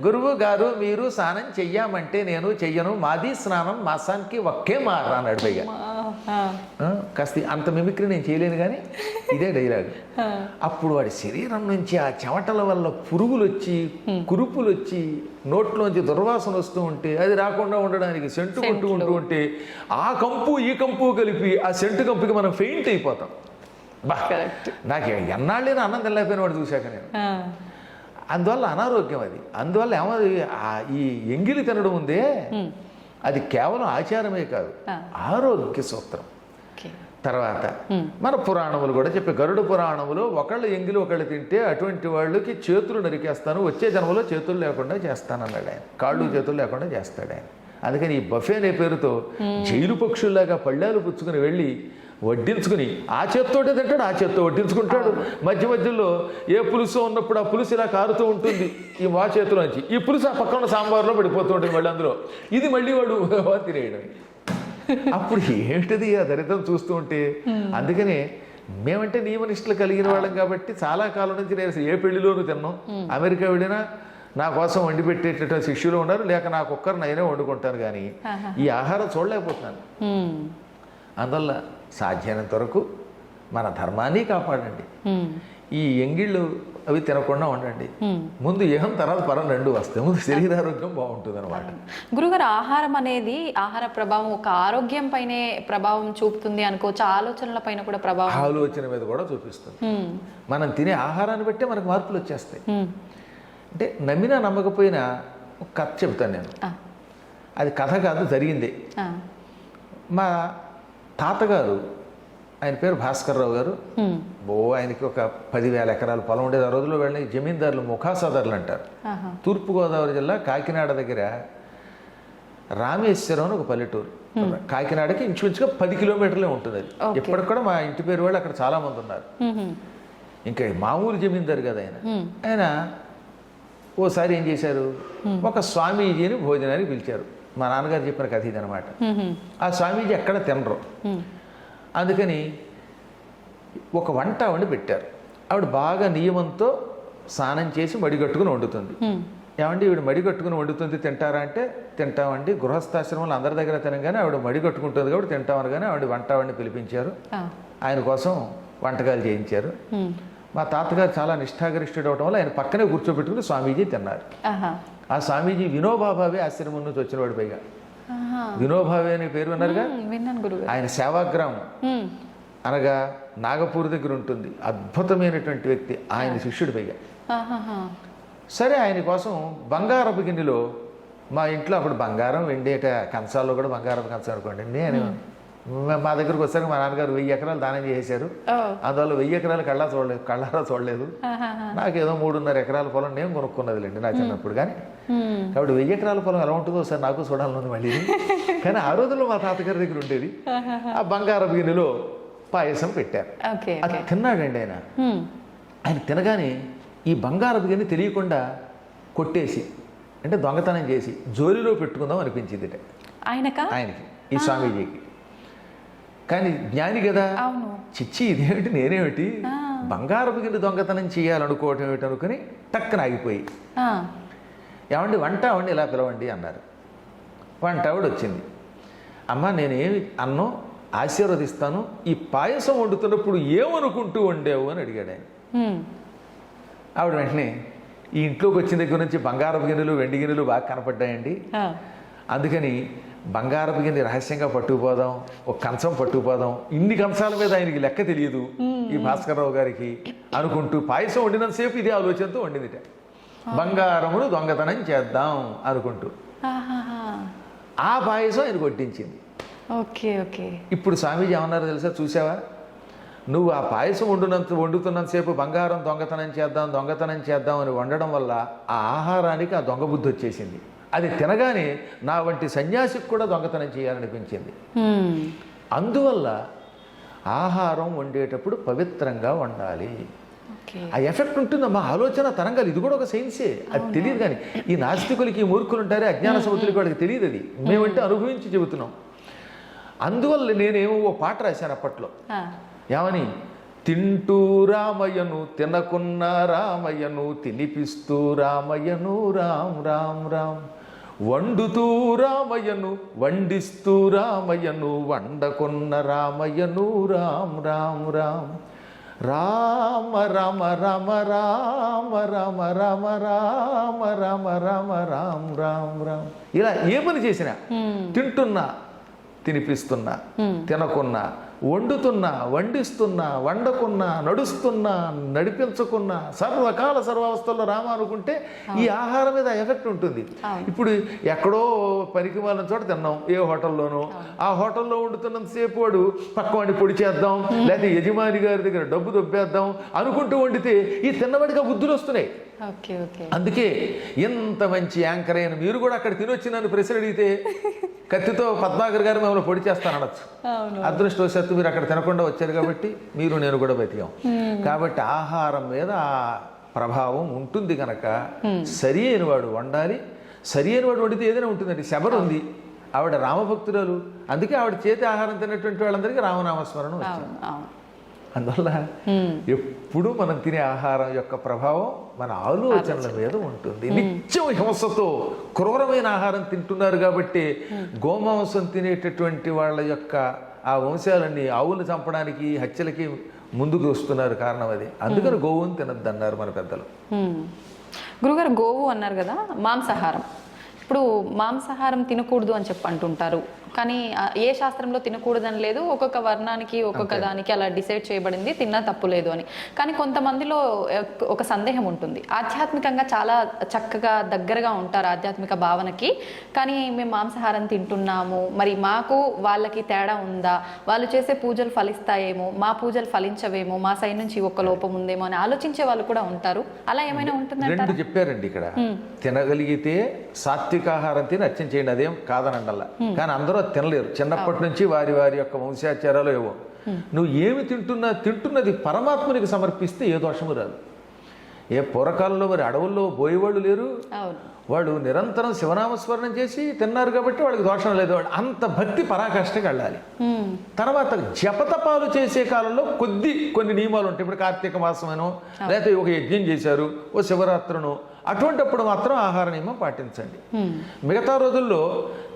గురువు గారు మీరు స్నానం చెయ్యమంటే నేను చెయ్యను, మాది స్నానం మాసానికి ఒకే మారు అన్నాడు పైగా. కాస్త అంత మిమిక్రీ నేను చేయలేను కానీ ఇదే డైలాగ్. అప్పుడు వాడి శరీరం నుంచి ఆ చెమటల వల్ల పురుగులు వచ్చి కురుపులు వచ్చి నోట్లోంచి దుర్వాసన వస్తూ ఉంటే అది రాకుండా ఉండడానికి సెంటు కొట్టుకుంటూ ఉంటే ఆ కంపు ఈ కంపు కలిపి ఆ సెంటు కంపుకి మనం ఫెయింట్ అయిపోతాం. నాకు ఎన్నాళ్ళైనా అన్నం తినలేకపోయిన వాడు చూశాక నేను. అందువల్ల అనారోగ్యం అది. అందువల్ల ఏమది ఈ ఎంగిలి తినడం ఉందే అది కేవలం ఆచారమే కాదు, ఆరోగ్య సూత్రం. తర్వాత మన పురాణములు కూడా చెప్పే, గరుడ పురాణములో ఒకళ్ళు ఎంగిలి ఒకళ్ళు తింటే అటువంటి వాళ్ళకి చేతులు నరికేస్తాను, వచ్చే జన్మలో చేతులు లేకుండా చేస్తానన్నాడు ఆయన, కాళ్ళు చేతులు లేకుండా చేస్తాడు ఆయన. అందుకని ఈ బఫే అనే పేరుతో జైలు పక్షుల్లాగా పళ్ళాలు పుచ్చుకుని వెళ్ళి వడ్డించుకుని ఆ చేత్తోటే తింటాడు, ఆ చేత్తో వడ్డించుకుంటాడు. మధ్య మధ్యలో ఏ పులుసు ఉన్నప్పుడు ఆ పులుసు ఇలా కారుతూ ఉంటుంది ఈ మా చేతిలోంచి, ఈ పులుసు ఆ పక్కన సాంబార్లో పడిపోతూ ఉంటుంది మళ్ళీ అందులో, ఇది మళ్ళీ వాడు తినేయడం. అప్పుడు ఏమిటిది ఆ దరిద్రం చూస్తూ ఉంటే. అందుకనే మేమంటే నియమనిష్టలు కలిగిన వాళ్ళం కాబట్టి చాలా కాలం నుంచి నేను ఏ పెళ్లిలోనూ తిన్నాం. అమెరికా వెళ్ళినా నా కోసం వండి పెట్టేటటువంటి శిష్యులు ఉన్నారు, లేక నాకు ఒక్కరు నేనే వండుకుంటాను, కానీ ఈ ఆహారం చూడలేకపోతున్నాను. అందువల్ల సాధ్యమైనంత వరకు మన ధర్మాన్ని కాపాడండి. ఈ ఎంగిళ్ళు అవి తినకుండా ఉండండి. ముందు ఏహం తర్వాత పరం రెండు వస్తాయి, ముందు శరీరారోగ్యం బాగుంటుంది అనమాట.
గురుగారు, ఆహారం అనేది ఆహార ప్రభావం ఒక ఆరోగ్యం పైనే ప్రభావం చూపుతుంది అనుకోవచ్చు, ఆలోచనల పైన కూడా ప్రభావం,
ఆలోచన మీద కూడా చూపిస్తుంది. మనం తినే ఆహారాన్ని బట్టే మనకు మార్పులు వచ్చేస్తాయి. అంటే నమ్మినా నమ్మకపోయినా ఒక కథ చెబుతాను నేను. అది కథ కాదు, జరిగింది. మా తాతగారు, ఆయన పేరు భాస్కర్రావు గారు, ఆయనకి ఒక 10,000 ఎకరాల పొలం ఉండేది. ఆ రోజుల్లో వెళ్ళి జమీందారులు ముఖాసదారులు అంటారు. తూర్పుగోదావరి జిల్లా కాకినాడ దగ్గర రామేశ్వరం అని ఒక పల్లెటూరు. కాకినాడకి ఇంచుమించుగా 10 కిలోమీటర్లే ఉంటుంది అది. ఇప్పటికి కూడా మా ఇంటి పేరు వాళ్ళు అక్కడ చాలా మంది ఉన్నారు. ఇంకా మామూలు జమీందారు కదా ఆయన. ఆయన ఓసారి ఏం చేశారు, ఒక స్వామీజీని భోజనానికి పిలిచారు. మా నాన్నగారు చెప్పిన కథ ఇది అనమాట. ఆ స్వామీజీ ఎక్కడ తినరు, అందుకని ఒక వంట వండి పెట్టారు. ఆవిడ బాగా నియమంతో స్నానం చేసి మడిగట్టుకుని వండుతుంది. ఏమండి ఈవిడ మడిగట్టుకుని వండుతుంది, తింటారా అంటే తింటామండి. గృహస్థాశ్రమంలో అందరి దగ్గర తినగానే ఆవిడ మడిగట్టుకుంటుంది కాబట్టి తింటామని, కానీ ఆవిడ వంట వండి పిలిపించారు. ఆయన కోసం వంటకాలు చేయించారు. మా తాతగారు చాలా నిష్ఠాగరిష్ఠుడు అవడం వల్ల ఆయన పక్కనే కూర్చోబెట్టుకుని స్వామీజీ తిన్నారు. ఆ స్వామీజీ వినోబాభావే ఆశ్రమం నుంచి వచ్చినవాడు. పైగా వినోబావే అనే పేరు విన్నారుగా. ఆయన సేవాగ్రామం అనగా నాగపూర్ దగ్గర ఉంటుంది, అద్భుతమైనటువంటి వ్యక్తి, ఆయన శిష్యుడు పైగా. సరే ఆయన కోసం బంగారపు గిన్నెలో, మా ఇంట్లో అప్పుడు బంగారం వెండేట కంచాల్లో కూడా బంగారపు కంచం అనుకోండి, నేను మా దగ్గరకు వచ్చాక మా నాన్నగారు 1000 ఎకరాలు దానం చేశారు. అందువల్ల 1000 ఎకరాలు కళ్ళారా చూడలేదు. నాకేదో 3.5 ఎకరాల పొలం నేను కొనుక్కున్నదిలేండి నా చిన్నప్పుడు. కానీ కాబట్టి 1000 ఎకరాల పొలం ఎలా ఉంటుందో ఒకసారి నాకు చూడాలని మళ్ళీ. కానీ ఆ రోజుల్లో మా తాతగారి దగ్గర ఉండేది. ఆ బంగారపు గిన్నెలో పాయసం పెట్టారు. అది తిన్నాడండి ఆయన. ఆయన తినగానే ఈ బంగారపు గిన్నె తెలియకుండా కొట్టేసి, అంటే దొంగతనం చేసి జోలిలో పెట్టుకుందాం అనిపించింది ఆయనకి, ఈ స్వామీజీకి. కానీ జ్ఞాని కదా, చిచ్చి ఇదేమిటి, నేనేమిటి బంగారపు గిన్నె దొంగతనం చేయాలనుకోవటం ఏమిటి అనుకుని టక్కన ఆగిపోయి, ఏమండి వంట అవండి ఇలా పిలవండి అన్నారు. వంట ఆవిడ వచ్చింది. అమ్మ నేనేమి అన్నం ఆశీర్వదిస్తాను, ఈ పాయసం వండుతున్నప్పుడు ఏమనుకుంటూ వండావు అని అడిగాడు ఆయన. ఆవిడ వెంటనే, ఈ ఇంట్లోకి వచ్చిన దగ్గర నుంచి బంగారపు గిన్నెలు వెండి గిన్నెలు బాగా కనపడ్డాయండి, అందుకని బంగారపు గిన్నె రహస్యంగా పట్టుకుపోదాం, ఒక కంచం పట్టుకుపోదాం. ఇన్ని కంచాల మీద ఆయనకి లెక్క తెలియదు ఈ భాస్కర్రావు గారికి అనుకుంటూ పాయసం వండినంతసేపు ఇదే ఆలోచనతో వండిందిట. బంగారమును దొంగతనం చేద్దాం అనుకుంటూ ఆ పాయసం ఆయన కొట్టించింది. ఇప్పుడు స్వామీజీ ఏమన్నారో తెలుసా, చూసావా, నువ్వు ఆ పాయసం వండుతున్నంతసేపు బంగారం దొంగతనం చేద్దాం అని వండడం వల్ల ఆ ఆహారానికి ఆ దొంగ బుద్ధి వచ్చేసింది. అది తినగానే నా వంటి సన్యాసికి కూడా దొంగతనం చేయాలనిపించింది. అందువల్ల ఆహారం వండేటప్పుడు పవిత్రంగా వండాలి. ఆ ఎఫెక్ట్ ఉంటుందమ్మా, ఆలోచన తరంగాలు. ఇది కూడా ఒక సైన్సే, అది తెలియదు. కానీ ఈ నాస్తికులకి, ఈ మూర్ఖులు ఉంటారే, అజ్ఞాన సముద్రులకి, వాళ్ళకి తెలియదు. అది మేమంటే అనుభవించి చెబుతున్నాం. అందువల్ల నేనేమో ఓ పాట రాశాను అప్పట్లో. ఏమని, తింటూ రామయ్యను తినకున్న రామయ్యను తినిపిస్తూ రామయ్యను రామ్ రామ్ రామ్, వండుతూ రామయ్యను వండిస్తూ రామయ్యను వండకున్న రామయ్యను రామ్ రామ్ రామ్, రామ రామ రామ రామ రామ రామ రామ రామ రామ రామ్ రామ్ రామ్. ఇలా ఏ పని చేసినా, తింటున్నా తినిపిస్తున్నా, తినకున్నా, వండుతున్నా వండిస్తున్నా, వండకున్నా, నడుస్తున్నా నడిపించకున్నా, సర్వకాల సర్వావస్థల్లో రామ అనుకుంటే ఈ ఆహారం మీద ఎఫెక్ట్ ఉంటుంది. ఇప్పుడు ఎక్కడో పనికి వాళ్ళని చోట తిన్నాం, ఏ హోటల్లోనో, ఆ హోటల్లో వండుతున్నంతసేపు వాడు పక్క వాడిని పొడి చేద్దాం, లేకపోతే యజమాని గారి దగ్గర డబ్బు దొబ్బేద్దాం అనుకుంటూ వండితే ఈ తిన్నవాడిగా బుద్ధులు వస్తున్నాయి. అందుకే ఇంత మంచి యాంకర్ అయిన మీరు కూడా అక్కడ తినొచ్చి నన్ను ప్రశ్న అడిగితే కత్తితో పద్మాకర్ గారు మిమ్మల్ని పొడి చేస్తానడచ్చు. అదృష్టవశాత్తు మీరు అక్కడ తినకుండా వచ్చారు కాబట్టి మీరు నేను కూడా బతికాం. కాబట్టి ఆహారం మీద ఆ ప్రభావం ఉంటుంది కనుక సరి అయిన వాడు వండాలి. సరి అయిన వాడు వండితే ఏదైనా ఉంటుందండి. శబరు ఉంది, ఆవిడ రామభక్తురాలు, అందుకే ఆవిడ చేతి ఆహారం తిన్నటువంటి వాళ్ళందరికీ రామనామస్మరణ వచ్చింది. అందువల్ల ఎప్పుడు మనం తినే ఆహారం యొక్క ప్రభావం మన ఆలోచనల మీద ఉంటుంది. నిత్యం హింసతో క్రూరమైన ఆహారం తింటున్నారు కాబట్టి గోమాంసం తినేటటువంటి వాళ్ళ యొక్క ఆ వంశాలన్నీ ఆవులు చంపడానికి, హత్యలకి ముందుకు వస్తున్నారు. కారణం అది. అందుకని గోవుని తినద్దు అన్నారు మన పెద్దలు.
గురుగారు, గోవు అన్నారు కదా, మాంసాహారం. ఇప్పుడు మాంసాహారం తినకూడదు అని చెప్పి అంటుంటారు, కానీ ఏ శాస్త్రంలో తినకూడదని లేదు. ఒక్కొక్క వర్ణానికి ఒక్కొక్క దానికి అలా డిసైడ్ చేయబడింది, తిన్నా తప్పు లేదు అని. కానీ కొంతమందిలో ఒక సందేహం ఉంటుంది. ఆధ్యాత్మికంగా చాలా చక్కగా దగ్గరగా ఉంటారు ఆధ్యాత్మిక భావనకి, కానీ మేము మాంసాహారం తింటున్నాము, మరి మాకు వాళ్ళకి తేడా ఉందా, వాళ్ళు చేసే పూజలు ఫలిస్తాయేమో, మా పూజలు ఫలించవేమో, మా సైడ్ నుంచి ఒక్క లోపం ఉందేమో అని ఆలోచించే వాళ్ళు కూడా ఉంటారు. అలా ఏమైనా ఉంటుందంటే
రెండు చెప్పారండి ఇక్కడ. తినగలిగితే సాత్వికాహారం తిని అర్చన చేయండి, అదేం కాదనండల్లా. కానీ అందరూ తినలేరు. చిన్నప్పటి నుంచి వారి వారి యొక్క వంశాచారాలు ఏవో. నువ్వు ఏమి తింటున్నది పరమాత్మునికి సమర్పిస్తే ఏ దోషము రాదు. ఏ పూర్వకాలంలో మరి అడవుల్లో పోయేవాళ్ళు లేరు, వాడు నిరంతరం శివనామస్మరణం చేసి తిన్నారు కాబట్టి వాడికి దోషం లేదు. వాడు అంత భక్తి పరాకాష్ఠకి వెళ్ళాలి. తర్వాత జపతపాలు చేసే కాలంలో కొన్ని నియమాలు ఉంటాయి. ఇప్పుడు కార్తీక మాసమేనో లేకపోతే ఒక యజ్ఞం చేశారు, ఓ శివరాత్రును, అటువంటిప్పుడు మాత్రం ఆహార నియమం పాటించండి. మిగతా రోజుల్లో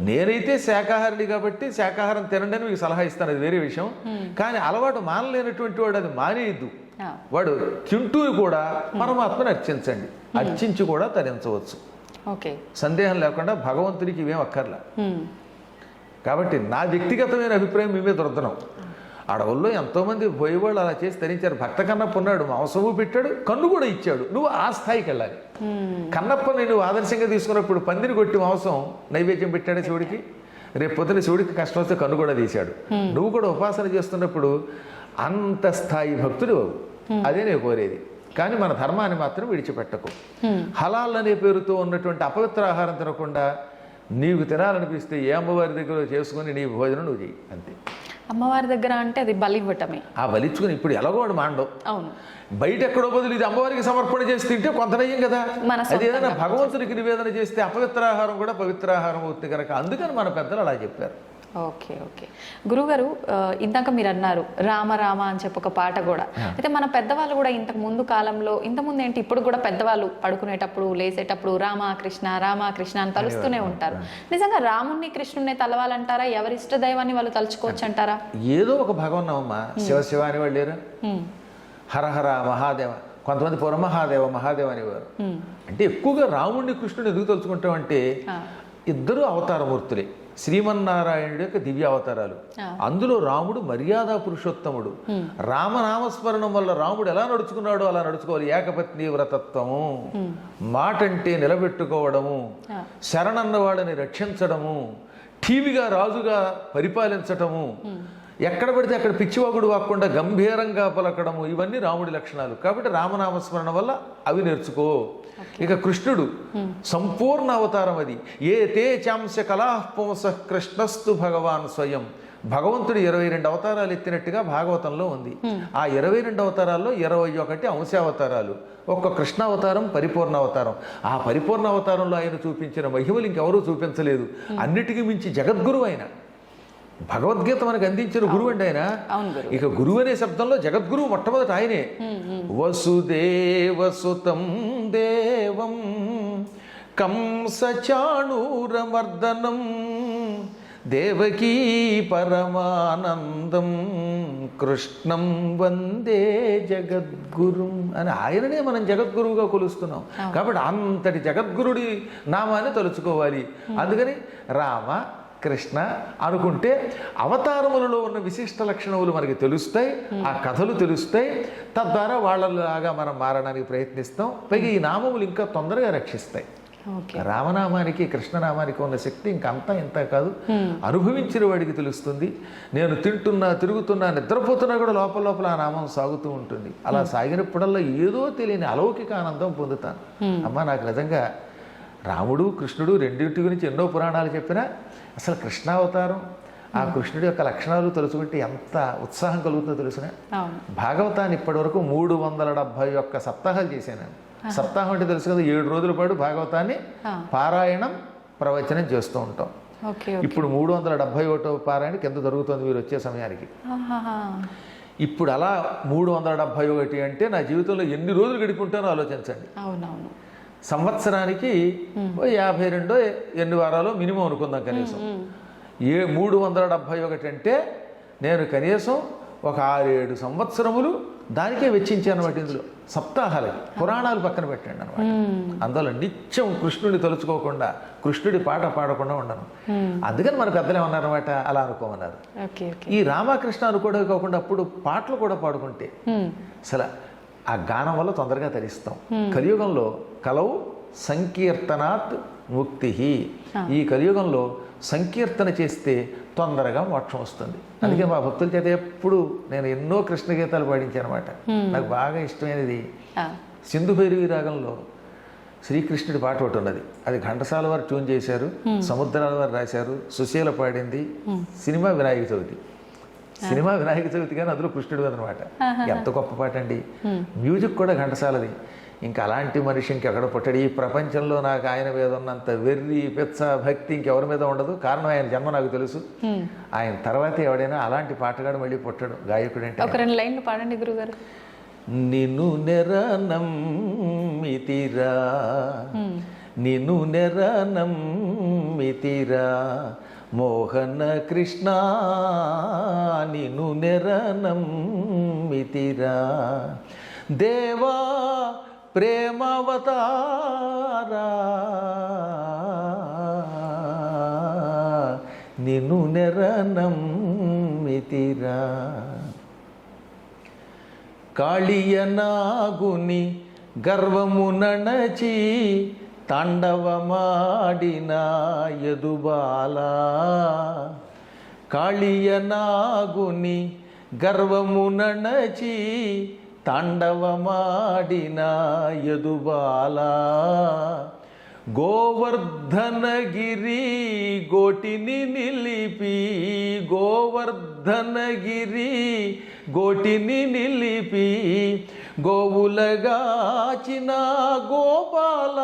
నేనైతే శాకాహారిని కాబట్టి శాకాహారం తినండి అని మీకు సలహా ఇస్తాను, అది వేరే విషయం. కానీ అలవాటు మానలేనటువంటి వాడు అది మానేయద్దు. వాడు తింటూ కూడా పరమాత్మను అర్చించండి, అర్చించి కూడా తరించవచ్చు. సందేహం లేకుండా భగవంతుడికి ఇవేం అక్కర్లా. కాబట్టి నా వ్యక్తిగతమైన అభిప్రాయం మేమే దొరుకుతున్నాం. అడవుల్లో ఎంతోమంది పోయేవాళ్ళు అలా చేసి తరించారు. భక్త కన్నప్ప ఉన్నాడు, మాంసము పెట్టాడు, కన్ను కూడా ఇచ్చాడు. నువ్వు ఆ స్థాయికి వెళ్ళాలి. కన్నప్పని నువ్వు ఆదర్శంగా తీసుకున్నప్పుడు పందిని కొట్టి మాంసం నైవేద్యం పెట్టాడే శివుడికి. రేపు పొద్దున శివుడికి కష్టం వస్తే కన్ను కూడా తీశాడు. నువ్వు కూడా ఉపాసన చేస్తున్నప్పుడు అంత స్థాయి భక్తుడు అదే నేను కోరేది. కానీ మన ధర్మాన్ని మాత్రం విడిచిపెట్టకు. హలాల్ అనే పేరుతో ఉన్నటువంటి అపవిత్ర ఆహారం తినకుండా నీకు తినాలనిపిస్తే ఏ అమ్మవారి దగ్గర చేసుకుని నీ భోజనం నువ్వు చెయ్యి, అంతే.
అమ్మవారి దగ్గర అంటే అది బలి ఇవ్వటమే. ఆ
బలిచ్చుకుని ఇప్పుడు ఎలాగోడు మాండవు.
అవును,
బయట ఎక్కడో బదులు ఇది అమ్మవారికి సమర్పణ చేసి తింటే కొంత నయ్యం కదా. అది ఏదైనా భగవంతునికి నివేదన చేస్తే అపవిత్రాహారం కూడా పవిత్రాహారం అవుతుంది కనుక అందుకని మన పెద్దలు అలా చెప్పారు.
ఓకే ఓకే గురుగారు, ఇందాక మీరు అన్నారు రామ రామ అని చెప్పి ఒక పాట కూడా. అయితే మన పెద్దవాళ్ళు కూడా ఇంతకు ముందు కాలంలో, ఇంతకుముందు ఏంటి ఇప్పుడు కూడా పెద్దవాళ్ళు పడుకునేటప్పుడు లేసేటప్పుడు రామకృష్ణ అని తలుస్తూనే ఉంటారు. నిజంగా రాముణ్ణి కృష్ణుణ్ణి తలవాలంటారా? ఎవరి ఇష్ట దైవాన్ని వాళ్ళు తలుచుకోవచ్చు అంటారా?
ఏదో ఒక భగవన్నమ్మా. శివ అని వాళ్ళు లేరు, హరహర మహాదేవ, కొంతమంది పురమహాదేవ మహాదేవ అనేవారు. అంటే ఎక్కువగా రాముణ్ణి కృష్ణుని ఎందుకు తలుచుకుంటామంటే ఇద్దరు అవతారమూర్తులే, శ్రీమన్నారాయణుడి యొక్క దివ్య అవతారాలు. అందులో రాముడు మర్యాద పురుషోత్తముడు. రామనామస్మరణం వల్ల రాముడు ఎలా నడుచుకున్నాడో అలా నడుచుకోవాలి. ఏకపత్ని వ్రతత్వము, మాటంటే నిలబెట్టుకోవడము, శరణన్న వాళ్ళని రక్షించడము, టీవీగా రాజుగా పరిపాలించటము, ఎక్కడ పడితే అక్కడ పిచ్చివాగుడు వాక్కుండా గంభీరంగా పలకడము, ఇవన్నీ రాముడి లక్షణాలు. కాబట్టి రామనామస్మరణ వల్ల అవి నేర్చుకో. ఇక కృష్ణుడు సంపూర్ణ అవతారం. అది ఏ తే చాంశ కళాపుంస కృష్ణస్తు భగవాన్ స్వయం. భగవంతుడు 22 అవతారాలు ఎత్తినట్టుగా భాగవతంలో ఉంది. ఆ 22 అవతారాల్లో 21 అంశావతారాలు, ఒక్క కృష్ణావతారం పరిపూర్ణ అవతారం. ఆ పరిపూర్ణ అవతారంలో ఆయన చూపించిన మహిమలు ఇంకెవరూ చూపించలేదు. అన్నిటికీ మించి జగద్గురు ఆయన. భగవద్గీత మనకు అందించిన గురువు అండి ఆయన. ఇక గురువు అనే శబ్దంలో జగద్గురువు మొట్టమొదటి ఆయనే. వసుదేవసుతం దేవం కంసచాణూరమర్దనం దేవకీ పరమానందం కృష్ణం వందే జగద్గురుం అని ఆయననే మనం జగద్గురువుగా కొలుస్తున్నాం. కాబట్టి అంతటి జగద్గురుడి నామాన్ని తలుచుకోవాలి. అందుకని రామ కృష్ణ అనుకుంటే అవతారములలో ఉన్న విశిష్ట లక్షణములు మనకి తెలుస్తాయి, ఆ కథలు తెలుస్తాయి. తద్వారా వాళ్ళలాగా మనం మారడానికి ప్రయత్నిస్తాం. పైగా ఈ నామములు ఇంకా తొందరగా రక్షిస్తాయి. రామనామానికి కృష్ణనామానికి ఉన్న శక్తి ఇంకంతా ఇంత కాదు, అనుభవించిన వాడికి తెలుస్తుంది. నేను తింటున్నా, తిరుగుతున్నా, నిద్రపోతున్నా కూడా లోపల లోపల ఆ నామం సాగుతూ ఉంటుంది. అలా సాగినప్పుడల్లా ఏదో తెలియని అలౌకిక ఆనందం పొందుతాను. అమ్మ నాకు నిజంగా రాముడు కృష్ణుడు రెండింటి గురించి ఎన్నో పురాణాలు చెప్పినా అసలు కృష్ణావతారం, ఆ కృష్ణుడి యొక్క లక్షణాలు తెలుసుకుంటే ఎంత ఉత్సాహం కలుగుతుందో తెలుసునా. భాగవతాన్ని ఇప్పటి వరకు 371 సప్తాహాలు చేశాను. సప్తాహం అంటే తెలుసు కదా, 7 రోజుల పాటు భాగవతాన్ని పారాయణం ప్రవచనం చేస్తూ ఉంటాం. ఇప్పుడు 371వ పారాయణ కింద జరుగుతుంది మీరు వచ్చే సమయానికి. ఇప్పుడు అలా 371 అంటే నా జీవితంలో ఎన్ని రోజులు గడిపుంటానో ఆలోచించండి. సంవత్సరానికి 52 ఎన్ని వారాలు మినిమం అనుకుందాం కనీసం. 371 అంటే నేను కనీసం ఒక 6-7 సంవత్సరములు దానికే వెచ్చించాను అన్నమాట. ఇందులో సప్తాహాలకి పురాణాలు పక్కన పెట్టండి అనమాట. అందులో నిత్యం కృష్ణుడిని తలుచుకోకుండా, కృష్ణుడి పాట పాడకుండా ఉండను. అందుకని మన పెద్దలు ఏమన్నారన్నమాట, అలా అనుకోమన్నారు. ఈ రామకృష్ణ అనుకోవడం కాకుండా అప్పుడు పాటలు కూడా పాడుకుంటే అసలు ఆ గానం వల్ల తొందరగా తరిస్తాం. కలియుగంలో కలవు సంకీర్తనాత్ ముక్తి. ఈ కలియుగంలో సంకీర్తన చేస్తే తొందరగా మోక్షం వస్తుంది. అందుకే మా భక్తుల చేత ఎప్పుడు నేను ఎన్నో కృష్ణ గీతాలు పాడించాను అనమాట. నాకు బాగా ఇష్టమైనది సింధు భైరవి రాగంలో శ్రీకృష్ణుడి పాట ఒకటి ఉన్నది. అది ఘంటసాల వారు ట్యూన్ చేశారు, సముద్రాల వారు రాశారు, సుశీల పాడింది. సినిమా వినాయక చవితి. సినిమా వినాయక చవితి కానీ అందులో కృష్ణుడు అనమాట. ఎంత గొప్ప పాట అండి. మ్యూజిక్ కూడా ఘంటసాలది. ఇంకా అలాంటి మనిషి ఇంకెక్కడ పుట్టాడు ఈ ప్రపంచంలో. నాకు ఆయన మీద ఉన్నంత వెర్రి పెచ్చ భక్తి ఇంకెవరి మీద ఉండదు. కారణం ఆయన జన్మ నాకు తెలుసు. ఆయన తర్వాత ఎవడైనా అలాంటి పాటగాడు మళ్ళీ పుట్టాడు గాయకుడు అంటే.
ఒక 2 లైన్లు పాడండి గురుగారు.
నిన్ను నెరనమ్మితిరా, నిన్ను నెరనమ్మితిరా మోహన కృష్ణ, నిన్ను నెరనమ్మితిరా దేవా ప్రేమావతారా, నిన్ను నెరనమ్మితిరా. కాళియనాగుని గర్వము నణచి తాండవమాడిన యదుబాల కాళియనాగుని గర్వము నణచి తాండవమాడిన యదుబాల గోవర్ధనగిరి గోటిని నిలిపి గోవర్ధనగిరి గోటిని నిలిపి గోవులగాచిన గోపాల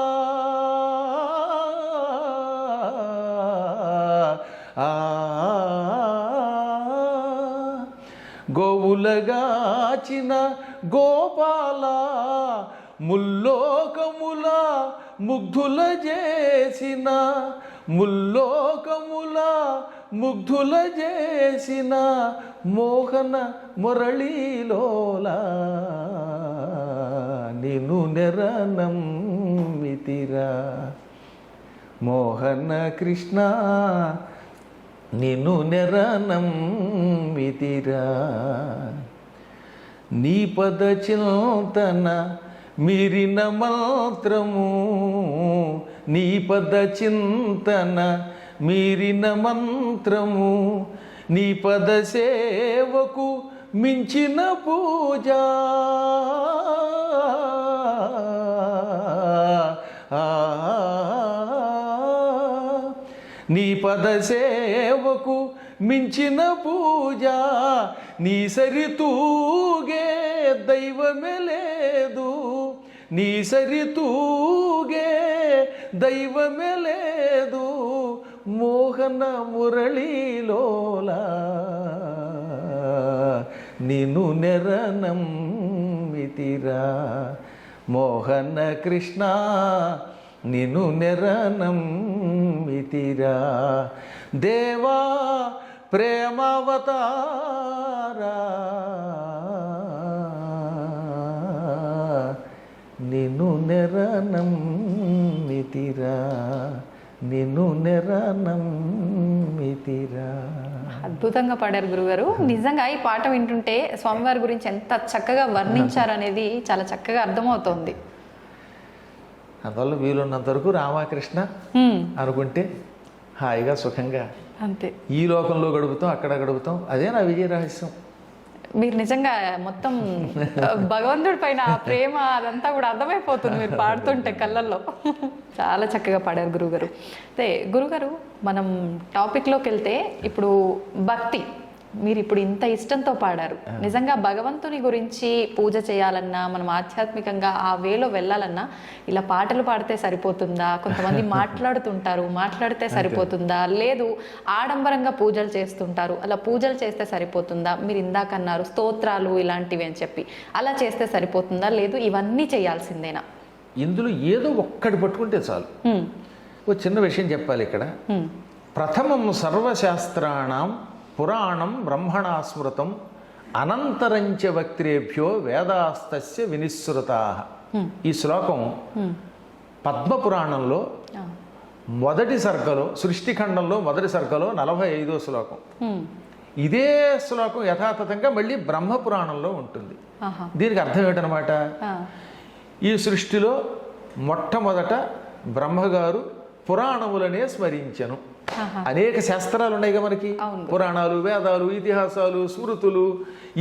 గోవులగాచిన గోపాల ముల్లోకముల ముగ్ధుల చేసిన ముల్లోకముల ముగ్ధుల చేసిన మోహన మురళీలోల నిన్ను నెరనమ్మితిరా మోహన కృష్ణ నిన్ను నెరనమ్మితిరా నీ పద చింతన మీరిన మంత్రము నీ పద చింతన మీరిన మంత్రము నీ పద సేవకు మించిన పూజ నీ పద సేవకు మించిన పూజ నీ సరితూగే దైవమే లేదు నీ సరితూగే దైవమే లేదు మోహన మురళీలోల నిన్ను నెరనమ్మితిరా మోహన కృష్ణ నిన్ను నెరనమ్మితిరా దేవా ప్రేమావతారా నిన్ను నెరనమ్మితిరా నిన్ను నెరనమ్మితిరా.
అద్భుతంగా పాడారు గురుగారు. నిజంగా ఈ పాట వింటుంటే స్వామివారి గురించి ఎంత చక్కగా వర్ణించారనేది చాలా చక్కగా అర్థమవుతోంది.
అందువల్ల వీలున్నంత వరకు రామకృష్ణ అనుకుంటే హాయిగా సుఖంగా
అంతే
ఈ లోకంలో గడుపుతాం, అక్కడ గడుపుతాం. అదే నా విజయ రహస్యం.
మీరు నిజంగా మొత్తం భగవంతుడి పైన ప్రేమ అదంతా కూడా అర్థమైపోతుంది మీరు పాడుతుంటే కళ్ళల్లో. చాలా చక్కగా పాడారు గురుగారు. అదే గురుగారు, మనం టాపిక్లోకి వెళ్తే ఇప్పుడు భక్తి మీరు ఇప్పుడు ఇంత ఇష్టంతో పాడారు. నిజంగా భగవంతుని గురించి పూజ చేయాలన్నా, మనం ఆధ్యాత్మికంగా ఆ వేలో వెళ్ళాలన్నా ఇలా పాటలు పాడితే సరిపోతుందా? కొంతమంది మాట్లాడుతుంటారు, మాట్లాడితే సరిపోతుందా? లేదు ఆడంబరంగా పూజలు చేస్తుంటారు, అలా పూజలు చేస్తే సరిపోతుందా? మీరు ఇందాక అన్నారు స్తోత్రాలు ఇలాంటివి అని చెప్పి, అలా చేస్తే సరిపోతుందా? లేదు ఇవన్నీ చేయాల్సిందేనా?
ఇందులో ఏదో ఒక్కటి పట్టుకుంటే చాలు. ఓ చిన్న విషయం చెప్పాలి ఇక్కడ. ప్రథమం సర్వశాస్త్రాణం పురాణం బ్రహ్మణా స్మృతం అనంతరంచ వక్త్రేభ్యో వేదాస్తస్య వినిశ్రుతా. ఈ శ్లోకం పద్మపురాణంలో మొదటి సర్గలో, సృష్టిఖండంలో మొదటి సర్గలో 45వ శ్లోకం. ఇదే శ్లోకం యథాతథంగా మళ్ళీ బ్రహ్మపురాణంలో ఉంటుంది. దీనికి అర్థం ఏంటనమాట, ఈ సృష్టిలో మొట్టమొదట బ్రహ్మగారు పురాణములనే స్మరించెను. అనేక శాస్త్రాలు ఉన్నాయి మనకి, పురాణాలు, వేదాలు, ఇతిహాసాలు, స్మృతులు.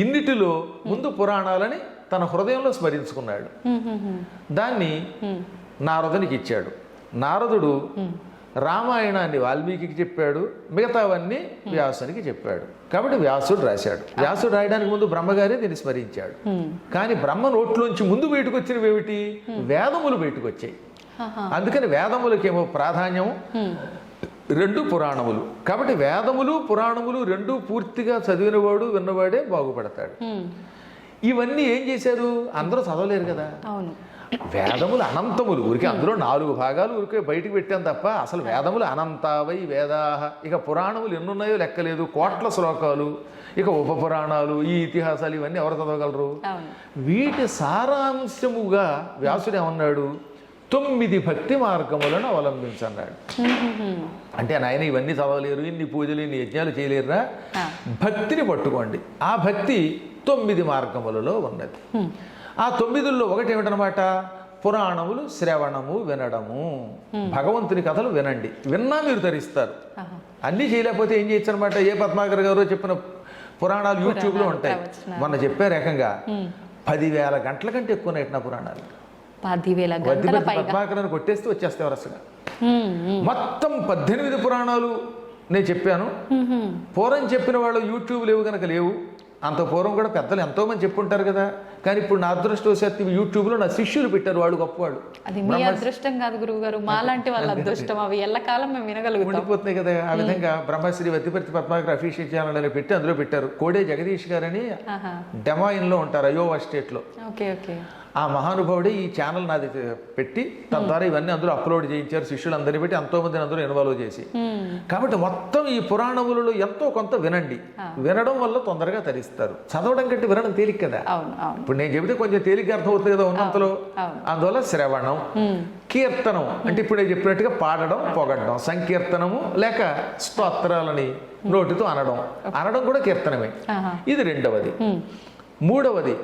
ఇన్నిటిలో ముందు పురాణాలని తన హృదయంలో స్మరించుకున్నాడు. దాన్ని నారదునికి ఇచ్చాడు. నారదుడు రామాయణాన్ని వాల్మీకి చెప్పాడు, మిగతావన్నీ వ్యాసునికి చెప్పాడు. కాబట్టి వ్యాసుడు రాశాడు. వ్యాసుడు రాయడానికి ముందు బ్రహ్మగారే దీన్ని స్మరించాడు. కానీ బ్రహ్మ నోట్లోంచి ముందు బయటకు వచ్చినవి ఏమిటి? వేదములు బయటకు వచ్చాయి. అందుకని వేదములకేమో ప్రాధాన్యం, రెండు పురాణములు. కాబట్టి వేదములు పురాణములు రెండు పూర్తిగా చదివినవాడు విన్నవాడే బాగుపడతాడు. ఇవన్నీ ఏం చేశారు? అందరూ చదవలేరు కదా. వేదములు అనంతములు, ఊరికే అందులో 4 భాగాలు ఊరికే బయటికి పెట్టాం తప్ప అసలు వేదములు అనంతావై వేదాహ. ఇక పురాణములు ఎన్నున్నాయో లెక్కలేదు, కోట్ల శ్లోకాలు. ఇక ఉపపురాణాలు, ఈ ఇతిహాసాలు ఇవన్నీ ఎవరు చదవగలరు? వీటి సారాంశముగా వ్యాసుడు ఏమన్నాడు? 9 భక్తి మార్గములను అవలంబించన్నాడు. అంటే నాయన ఇవన్నీ చదవలేరు, ఇన్ని పూజలు ఇన్ని యజ్ఞాలు చేయలేరురా, భక్తిని పట్టుకోండి. ఆ భక్తి 9 మార్గములలో ఉన్నది. ఆ 9లో ఒకటి ఏమిటనమాట? పురాణములు శ్రవణము వినడము. భగవంతుని కథలు వినండి, విన్నా మీరు తరిస్తారు. అన్నీ చేయలేకపోతే ఏం చేయొచ్చు అనమాట. ఏ పద్మాకర్ గారు చెప్పిన పురాణాలు యూట్యూబ్లో ఉంటాయి. మొన్న చెప్పారు ఏకంగా 10,000 గంటల కంటే ఎక్కువ నా పురాణాలు.
10,000 గంటల పైగా.
పద్మాకర్ని కొట్టేస్తే వచ్చేస్తాయి వరుసగా. మొత్తం 18 పురాణాలు నేను చెప్పాను. పూర్వం చెప్పిన వాళ్ళు యూట్యూబ్ లేవు కనుక లేవు. అంత పూర్వం కూడా పెద్దలు ఎంతోమంది చెప్పుంటారు కదా. కానీ ఇప్పుడు నా అదృష్టవశాత్తు యూట్యూబ్లో నా శిష్యులు పెట్టారు, వాళ్ళు గొప్పవాళ్ళు.
అది మీ అదృష్టం కాదు గురువు గారు, మాలాంటి వాళ్ళ అదృష్టం. అవి ఎల్లకాలం మేము వినగలుగుతాం.
ఉండిపోతున్నాయి కదా. ఆ విధంగా బ్రహ్మశ్రీ వద్దిపర్తి పద్మాకర్ అఫీషియల్ ఛానల్ అని పెట్టి అందులో పెట్టారు. కోడే జగదీష్ గారని డెమాయిన్లో ఉంటారు, అయోవా స్టేట్లో.
Okay okay.
ఆ మహానుభావుడే ఈ ఛానల్ నాది పెట్టి తద్వారా ఇవన్నీ అందులో అప్లోడ్ చేయించారు. శిష్యులందరినీ పెట్టి ఎంతోమందిని అందులో ఇన్వాల్వ్ చేసి. కాబట్టి మొత్తం ఈ పురాణములలో ఎంతో కొంత వినండి. వినడం వల్ల తొందరగా తరిస్తారు. చదవడం కంటే వినడం తేలిక కదా. ఇప్పుడు నేను చెబితే కొంచెం తేలిక అర్థమవుతుంది కదా ఉన్నంతలో. అందువల్ల శ్రవణం, కీర్తనం అంటే ఇప్పుడు నేను చెప్పినట్టుగా పాడడం, పొగడడం, సంకీర్తనము లేక స్తోత్రాలని నోటితో అనడం. అనడం కూడా కీర్తనమే. ఇది రెండవది. మూడవది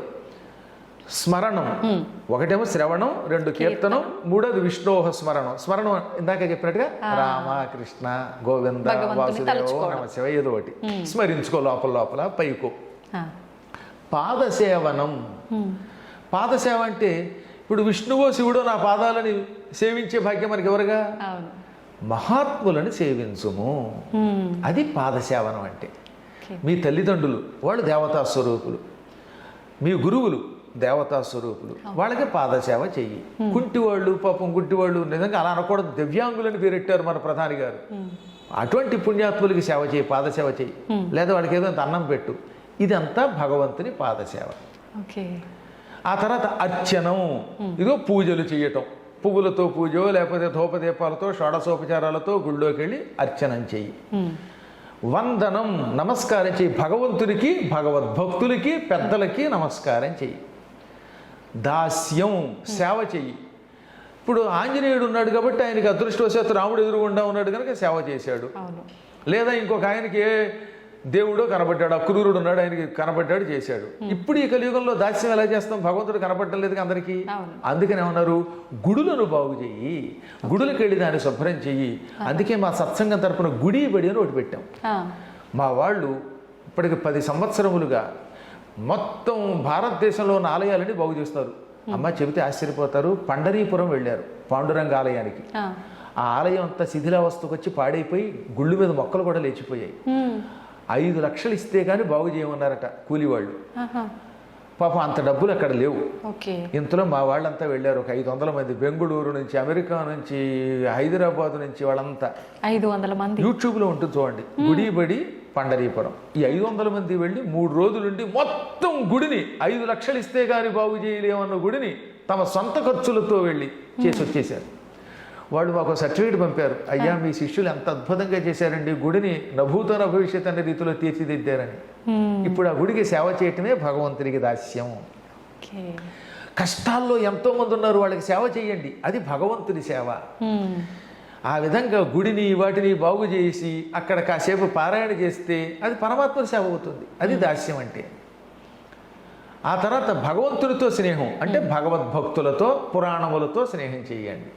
స్మరణం. ఒకటేమో శ్రవణం, 2 కీర్తనం, 3వది విష్ణోహ స్మరణం. స్మరణం ఇందాక చెప్పినట్టుగా రామ కృష్ణ గోవింద వాసుదేవ నమ శివ ఏదో ఒకటి స్మరించుకో లోపల లోపల పైకో. పాదసేవనం. పాదసేవ అంటే ఇప్పుడు విష్ణువో శివుడో నా పాదాలని సేవించే భాగ్యం మనకి ఎవరుగా? మహాత్ములను సేవించుము. అది పాదసేవనం అంటే. మీ తల్లిదండ్రులు వాళ్ళు దేవతా స్వరూపులు, మీ గురువులు దేవతా స్వరూపులు, వాళ్ళకి పాదసేవ చెయ్యి. కుంటివాళ్ళు పాపం గుడ్డివాళ్ళు నిజంగా అలా అనకూడదు, దివ్యాంగులని పేరెట్టారు మన ప్రధాని గారు. అటువంటి పుణ్యాత్ములకి సేవ చేయి, పాదసేవ చెయ్యి. లేదా వాళ్ళకి ఏదో అన్నం పెట్టు. ఇదంతా భగవంతుని పాదసేవ. ఆ తర్వాత అర్చనం. ఇదో పూజలు చేయటం, పువ్వులతో పూజో లేకపోతే ధూపదీపాలతో షోడశోపచారాలతో గుళ్ళోకి వెళ్ళి అర్చనం చెయ్యి. వందనం, నమస్కారం చెయ్యి. భగవంతునికి, భగవద్భక్తులకి, పెద్దలకి నమస్కారం చెయ్యి. దాస్యం, సేవ చెయ్యి. ఇప్పుడు ఆంజనేయుడు ఉన్నాడు కాబట్టి ఆయనకి అదృష్టవశాత్తు రాముడు ఎదురుగుండా ఉన్నాడు కనుక సేవ చేశాడు. లేదా ఇంకొక ఆయనకి ఏ దేవుడో కనబడ్డాడు, అక్రూరుడు ఉన్నాడు, ఆయనకి కనబడ్డాడు, చేశాడు. ఇప్పుడు ఈ కలియుగంలో దాస్యం ఎలా చేస్తాం? భగవంతుడు కనపడటం లేదు అందరికీ. అందుకని ఏమన్నారు? గుడులను బాగు చెయ్యి, గుడులకు వెళ్ళి దాన్ని శుభ్రం చెయ్యి. అందుకే మా సత్సంగం తరపున గుడి బడి అని ఒకటి పెట్టాం. మా వాళ్ళు ఇప్పటికి 10 సంవత్సరములుగా మొత్తం భారతదేశంలో ఉన్న ఆలయాలని బాగు చేస్తారు. అమ్మ చెబితే ఆశ్చర్యపోతారు. పండరీపురం వెళ్ళారు, పాండురంగ ఆలయానికి. ఆ ఆలయం అంతా శిథిలావస్థకు వచ్చి పాడైపోయి గుళ్ళు మీద మొక్కలు కూడా లేచిపోయాయి. 5 లక్షలు ఇస్తే కానీ బాగు చేయమన్నారట కూలివాళ్ళు. పాపం అంత డబ్బులు అక్కడ లేవు. ఇంతలో మా వాళ్ళంతా వెళ్ళారు, ఒక 500 మంది. బెంగుళూరు నుంచి, అమెరికా నుంచి, హైదరాబాద్ నుంచి వాళ్ళంతా.
500 మంది.
యూట్యూబ్లో ఉంటుంది చూడండి, గుడి బడి పండరీపురం. ఈ 500 మంది వెళ్ళి 3 రోజులుండి మొత్తం గుడిని 5 లక్షలు ఇస్తే కానీ బాగు చేయలేమన్న గుడిని తమ సొంత ఖర్చులతో వెళ్ళి చేసి వచ్చేసారు. వాళ్ళు మాకు సర్టిఫికేట్ పంపారు, అయ్యా మీ శిష్యులు ఎంత అద్భుతంగా చేశారండి, గుడిని నభూతన భవిష్యత్ అనే రీతిలో తీర్చిదిద్దారని. ఇప్పుడు ఆ గుడికి సేవ చేయటమే భగవంతునికి దాస్యం. కష్టాల్లో ఎంతో మంది ఉన్నారు, వాళ్ళకి సేవ చేయండి, అది భగవంతుని సేవ. ఆ విధంగా గుడిని వాటిని బాగు చేసి అక్కడ కాసేపు పారాయణ చేస్తే అది పరమాత్మ సేవ అవుతుంది. అది దాస్యం అంటే. ఆ తర్వాత భగవంతుడితో స్నేహం అంటే భగవద్భక్తులతో, పురాణములతో స్నేహం చేయండి.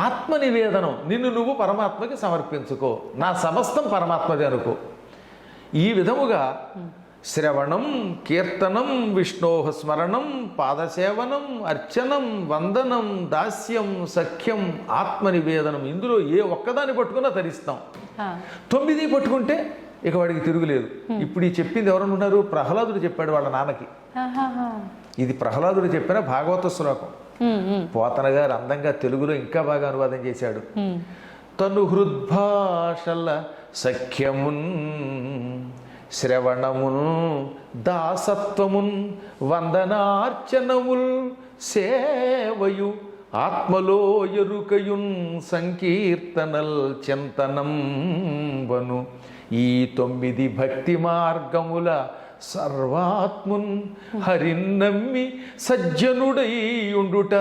ఆత్మ నివేదనం, నిన్ను నువ్వు పరమాత్మకి సమర్పించుకో, నా సమస్తం పరమాత్మది అనుకో. ఈ విధముగా శ్రవణం, కీర్తనం, విష్ణోహ స్మరణం, పాదసేవనం, అర్చనం, వందనం, దాస్యం, సఖ్యం, ఆత్మనివేదనం, ఇందులో ఏ ఒక్కదాన్ని పట్టుకున్నా తరిస్తాం. 9 పట్టుకుంటే ఇక వాడికి తిరుగులేదు. ఇప్పుడు ఈ చెప్పింది ఎవరన్నా ఉన్నారు? ప్రహ్లాదుడు చెప్పాడు వాళ్ళ నాన్నకి. ఇది ప్రహ్లాదుడు చెప్పిన భాగవత శ్లోకం. పోతన గారు అందంగా తెలుగులో ఇంకా బాగా అనువాదం చేశాడు. తను హృద్భాషల సఖ్యమున్, శ్రవణమున్, దాసత్వమున్, వందనార్చనముల్, సేవయు, ఆత్మలో ఎరుకయున్, సంకీర్తనల్ చింతనం వను, ఈ 9 భక్తి మార్గముల సర్వాత్మున్ హరిన్నమ్మి సజ్జనుడై ఉండుట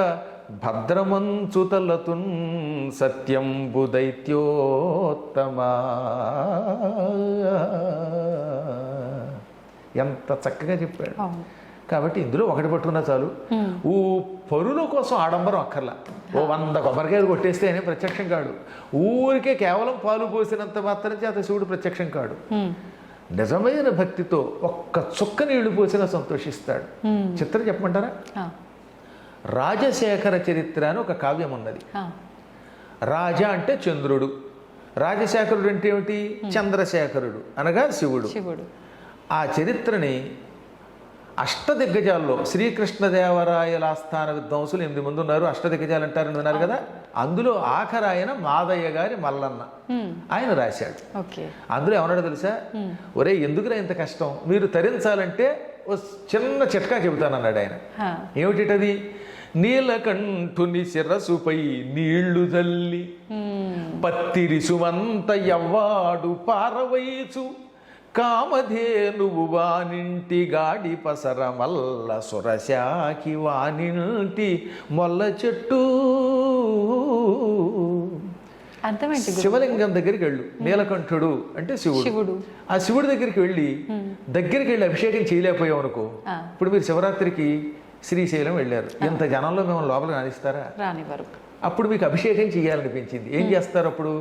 భద్రమంచుతలతున్ సత్యంబు దైత్యోత్తమా. ఎంత చక్కగా చెప్పాడు. కాబట్టి ఇందులో ఒకటి పట్టుకున్నా చాలు. పరుల కోసం ఆడంబరం అక్కర్లా. ఓ 100 కొబ్బరికాయలు కొట్టేస్తే ఆయన ప్రత్యక్షం కాడు. ఊరికే కేవలం పాలు పోసినంత మాత్రం చేత శివుడు ప్రత్యక్షం కాడు. నిజమైన భక్తితో ఒక్క చుక్క నీళ్లు పోసినా సంతోషిస్తాడు. చిత్రం చెప్పమంటారా? రాజశేఖర చరిత్ర అని ఒక కావ్యం ఉన్నది. రాజ అంటే చంద్రుడు, రాజశేఖరుడు అంటే ఏమిటి? చంద్రశేఖరుడు అనగా శివుడు. ఆ చరిత్రని అష్టదిగ్గజాల్లో శ్రీకృష్ణదేవరాయల ఆస్థాన విద్వాంసులు 8 మంది ఉన్నారు. అష్టదిగ్గజాలు అంటారని విన్నారు కదా. అందులో ఆఖరు ఆయన మాదయ్య గారి మల్లన్న ఆయన రాశాడు. అందులో ఏమన్నాడో తెలుసా? ఒరే ఎందుకురా ఇంత కష్టం, మీరు తరించాలంటే ఓ చిన్న చిట్కా చెబుతానన్నాడు ఆయన. ఏమిటిటది? నీలకంఠుని శిరసుపై నీళ్లు జల్లి పత్తిరిసుమంత ఎవ్వాడు పారవైచు కామధేనువు వానింటి గాడి పసర మల్ల సురశాకి వానింటి మొల్ల చెట్టు. శివలింగం దగ్గరికి వెళ్ళు. నీలకంఠుడు అంటే శివుడు. ఆ శివుడి దగ్గరికి వెళ్ళి అభిషేకం చేయలేకపోయావు అనుకో. ఇప్పుడు మీరు శివరాత్రికి శ్రీశైలం వెళ్ళారు. ఇంత జనంలో మేము లోపలికి రానిస్తారా? అప్పుడు మీకు అభిషేకం చేయాలనిపించింది. ఏం చేస్తారు అప్పుడు?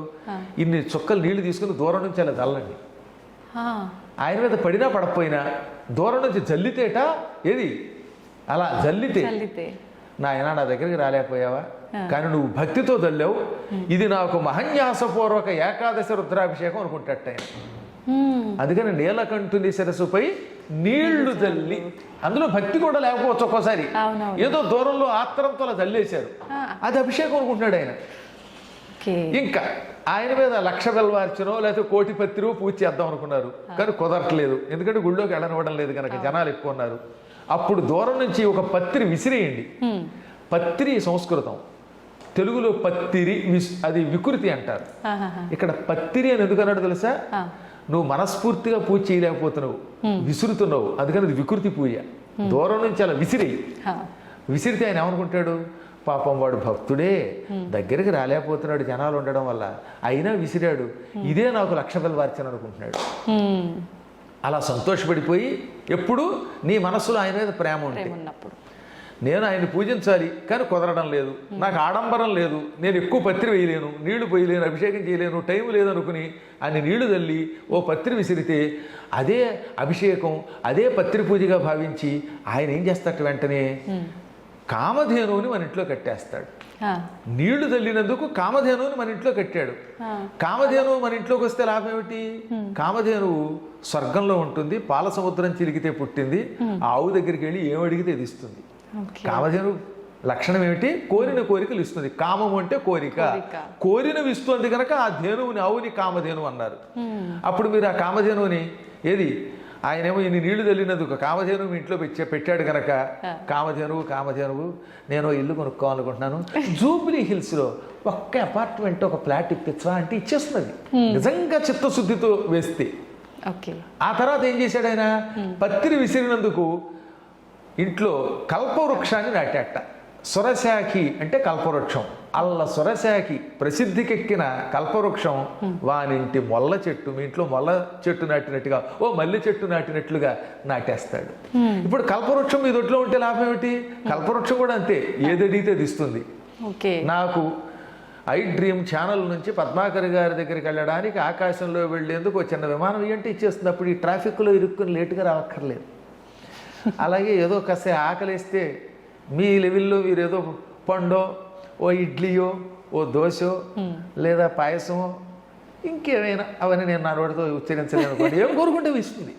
ఇన్ని చుక్కలు నీళ్లు తీసుకుని దూరం నుంచి అలా చల్లండి. ఆయన మీద పడినా పడకపోయినా దూరం నుంచి జల్లితేట ఏది అలా జల్లితే నాయన నా దగ్గరికి రాలేకపోయావా, కానీ నువ్వు భక్తితో జల్లావు, ఇది నాకు మహన్యాసపూర్వక ఏకాదశి రుద్రాభిషేకం అనుకుంటాట ఆయన. అందుకని నీలకంఠుని శిరసుపై నీళ్లు జల్లి, అందులో భక్తి కూడా లేకపోవచ్చు ఒక్కోసారి, ఏదో దూరంలో ఆత్రంతో అలా జల్లేశారు, అది అభిషేకం అనుకుంటున్నాడు ఆయన. ఇంకా ఆయన మీద 1,00,000 బెల్వార్చనో లేకపోతే 1,00,00,000 పత్రికో పూజ చేద్దాం అనుకున్నారు, కానీ కుదరట్లేదు. ఎందుకంటే గుళ్ళోకి వెళ్ళనివ్వడం లేదు కనుక, జనాలు ఎక్కువ ఉన్నారు. అప్పుడు దూరం నుంచి ఒక పత్రి విసిరేయండి. పత్రి సంస్కృతం, తెలుగులో పత్తిరి అది వికృతి అంటారు. ఇక్కడ పత్తిరి అని ఎందుకన్నాడు తెలుసా? నువ్వు మనస్ఫూర్తిగా పూజ చేయలేకపోతున్నావు, విసురుతున్నావు, అందుకని అది వికృతి పూజ. దూరం నుంచి అలా విసిరితే ఆయన ఏమనుకుంటాడు? పాపం వాడు భక్తుడే, దగ్గరికి రాలేకపోతున్నాడు జనాలు ఉండడం వల్ల, అయినా విసిరాడు, ఇదే నాకు 1,00,000 బెల్వార్చన అనుకుంటున్నాడు. అలా సంతోషపడిపోయి ఎప్పుడు నీ మనస్సులో ఆయన మీద ప్రేమ ఉన్నప్పుడు, నేను ఆయన్ని పూజించాలి కానీ కుదరడం లేదు, నాకు ఆడంబరం లేదు, నేను ఎక్కువ పత్రి వేయలేను, నీళ్లు పోయలేను, అభిషేకం చేయలేను, టైం లేదనుకుని ఆయన నీళ్లు తల్లి ఓ పత్రి విసిరితే అదే అభిషేకం, అదే పత్రి పూజగా భావించి ఆయన ఏం చేస్తాడు? వెంటనే కామధేనువుని మన ఇంట్లో కట్టేస్తాడు. నీళ్లు తల్లినందుకు కామధేనువుని మన ఇంట్లో కట్టాడు. కామధేనువు మన ఇంట్లోకి వస్తే లాభం ఏమిటి? కామధేనువు స్వర్గంలో ఉంటుంది, పాల సముద్రం చిలికితే పుట్టింది, ఆవు దగ్గరికి వెళ్ళి ఏం అడిగితే ఇది ఇస్తుంది. కామధేను లక్షణం ఏమిటి? కోరిన కోరికలు ఇస్తుంది. కామము అంటే కోరిక, కోరినవి ఇస్తుంది కనుక ఆ ధేనువుని ఆవుని కామధేను అన్నారు. అప్పుడు మీరు ఆ కామధేనువుని ఏది ఆయనేమో ఇన్ని నీళ్లు తల్లినందుకు కామధేనువు ఇంట్లో పెట్టాడు కనుక, కామధేనువు నేను ఇల్లు కొనుక్కోవాలనుకుంటున్నాను, జూబ్లీ హిల్స్లో ఒక్క అపార్ట్మెంట్ ఒక ఫ్లాట్ ఇప్పించవా అంటే ఇచ్చేస్తున్నది, నిజంగా చిత్తశుద్ధితో వేస్తే. ఆ తర్వాత ఏం చేశాడు ఆయన? పత్రి విసిరినందుకు ఇంట్లో కల్పవృక్షాన్ని నాటాట. సురశాఖి అంటే కల్పవృక్షం, అల్ల సురశాఖి ప్రసిద్ధికెక్కిన కల్పవృక్షం వానింటి మొల్ల చెట్టు, మీ ఇంట్లో మొల్ల చెట్టు నాటినట్టుగా ఓ మల్లె చెట్టు నాటినట్లుగా నాటేస్తాడు. ఇప్పుడు కల్పవృక్షం మీ దొడ్లో ఉంటే లాభం ఏమిటి? కల్పవృక్షం కూడా అంతే, ఏదడిగితే దిస్తుంది. నాకు ఐ డ్రీమ్ ఛానల్ నుంచి పద్మాకర్ గారి దగ్గరికి వెళ్ళడానికి ఆకాశంలో వెళ్ళేందుకు ఒక చిన్న విమానం ఇవ్వంటే ఇచ్చేస్తుంది. అప్పుడు ఈ ట్రాఫిక్లో ఇరుక్కుని లేటుగా రావక్కర్లేదు. అలాగే ఏదో కాస్త ఆకలిస్తే మీ లెవెల్లో మీరు ఏదో పండో, ఓ ఇడ్లీయో, ఓ దోశో, లేదా పాయసమో, ఇంకేమైనా, అవన్నీ నేను నా నోటితో ఉచ్చరించలేను అనుకోండి, ఏం కోరుకుంటే ఇస్తుంది.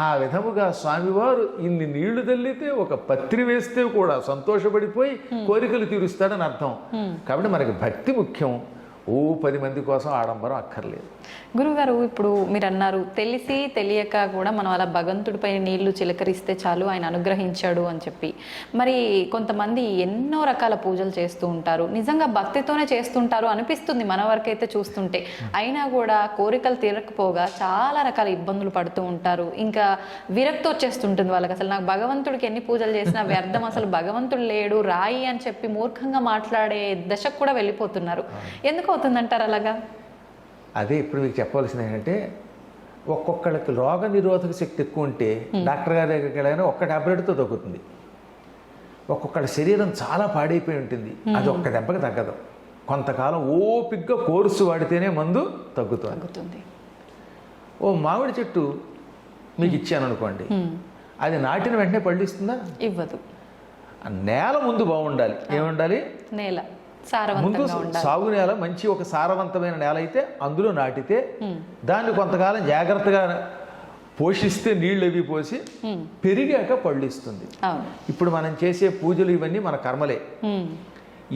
ఆ విధముగా స్వామివారు ఇన్ని నీళ్లు తల్లితే, ఒక పత్రి వేస్తే కూడా సంతోషపడిపోయి కోరికలు తీరుస్తాడని అర్థం. కాబట్టి మనకి భక్తి ముఖ్యం, 10 మంది కోసం ఆడంబరం అక్కర్లేదు.
గురుగారు, ఇప్పుడు మీరు అన్నారు తెలిసి తెలియక కూడా మనం అలా భగవంతుడిపై నీళ్లు చిలకరిస్తే చాలు ఆయన అనుగ్రహించాడు అని చెప్పి. మరి కొంతమంది ఎన్నో రకాల పూజలు చేస్తూ ఉంటారు, నిజంగా భక్తితోనే చేస్తుంటారు అనిపిస్తుంది మన వరకైతే చూస్తుంటే. అయినా కూడా కోరికలు తీరకపోగా చాలా రకాల ఇబ్బందులు పడుతూ ఉంటారు. ఇంకా విరక్తి వచ్చేస్తుంటుంది వాళ్ళకి, అసలు నాకు భగవంతుడికి ఎన్ని పూజలు చేసినా వ్యర్థం, అసలు భగవంతుడు లేడు, రాయి అని చెప్పి మూర్ఖంగా మాట్లాడే దశకు కూడా వెళ్ళిపోతున్నారు. ఎందుకు అవుతుందంటారు అలాగా?
అదే ఇప్పుడు మీకు చెప్పవలసింది ఏంటంటే, ఒక్కొక్కళ్ళకి రోగ నిరోధక శక్తి ఎక్కువ ఉంటే డాక్టర్ గారి దగ్గరికి వెళ్ళగానే ఒక్క టాబ్లెట్తో తగ్గుతుంది. ఒక్కొక్కడి శరీరం చాలా పాడైపోయి ఉంటుంది, అది ఒక్క దెబ్బకి తగ్గదు. కొంతకాలం ఓపిగ్గా కోర్సు వాడితేనే మందు తగ్గుతుంది. ఓ మామిడి చెట్టు మీకు ఇచ్చాను అనుకోండి, అది నాటిన వెంటనే పళ్ళు ఇస్తుందా?
ఇవ్వదు.
నేల ముందు బాగుండాలి. ఏముండాలి?
నేల
ముందు సాగు నేల, మంచి ఒక సారవంతమైన నేల అయితే అందులో నాటితే దాన్ని కొంతకాలం జాగ్రత్తగా పోషిస్తే, నీళ్ళు అవి పోసి పెరిగాక పళ్ళు ఇస్తుంది. ఇప్పుడు మనం చేసే పూజలు ఇవన్నీ మన కర్మలే.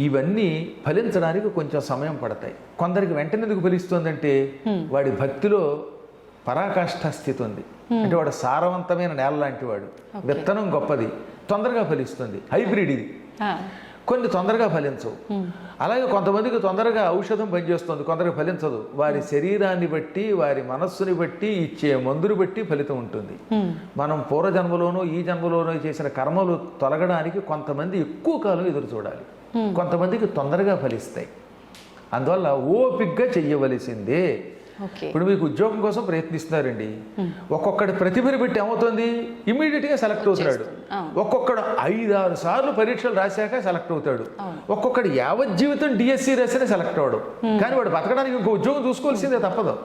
ఇవన్నీ ఫలించడానికి కొంచెం సమయం పడతాయి. కొందరికి వెంటనే ఎందుకు ఫలిస్తుందంటే వాడి భక్తిలో పరాకాష్ఠ స్థితి ఉంది. అంటే వాడు సారవంతమైన నేల లాంటి వాడు, విత్తనం గొప్పది, తొందరగా ఫలిస్తుంది. హైబ్రిడ్ ఇది. కొన్ని తొందరగా ఫలించవు. అలాగే కొంతమందికి తొందరగా ఔషధం పనిచేస్తుంది, కొందరికి ఫలించదు. వారి శరీరాన్ని బట్టి, వారి మనస్సుని బట్టి, ఇచ్చే మందుని బట్టి ఫలితం ఉంటుంది. మనం పూర్వజన్మలోనూ ఈ జన్మలోనూ చేసిన కర్మలు తొలగడానికి కొంతమంది ఎక్కువ కాలం ఎదురు చూడాలి, కొంతమందికి తొందరగా ఫలిస్తాయి. అందువల్ల ఓపిగ్గా చెయ్యవలసిందే. ఇప్పుడు మీకు ఉద్యోగం కోసం ప్రయత్నిస్తున్నారండి, ఒక్కొక్కటి ప్రతిభని బట్టి ఏమవుతుంది, ఇమ్మీడియట్గా సెలెక్ట్ అవుతున్నాడు. ఒక్కొక్కడు 5-6 సార్లు పరీక్షలు రాశాక సెలెక్ట్ అవుతాడు. ఒక్కొక్కడు యావజ్జీవితం డిఎస్సి రాసినా సెలెక్ట్ అవడు. కానీ వాడు బతకడానికి ఇంకో ఉద్యోగం చూసుకోవాల్సిందే, తప్పదు.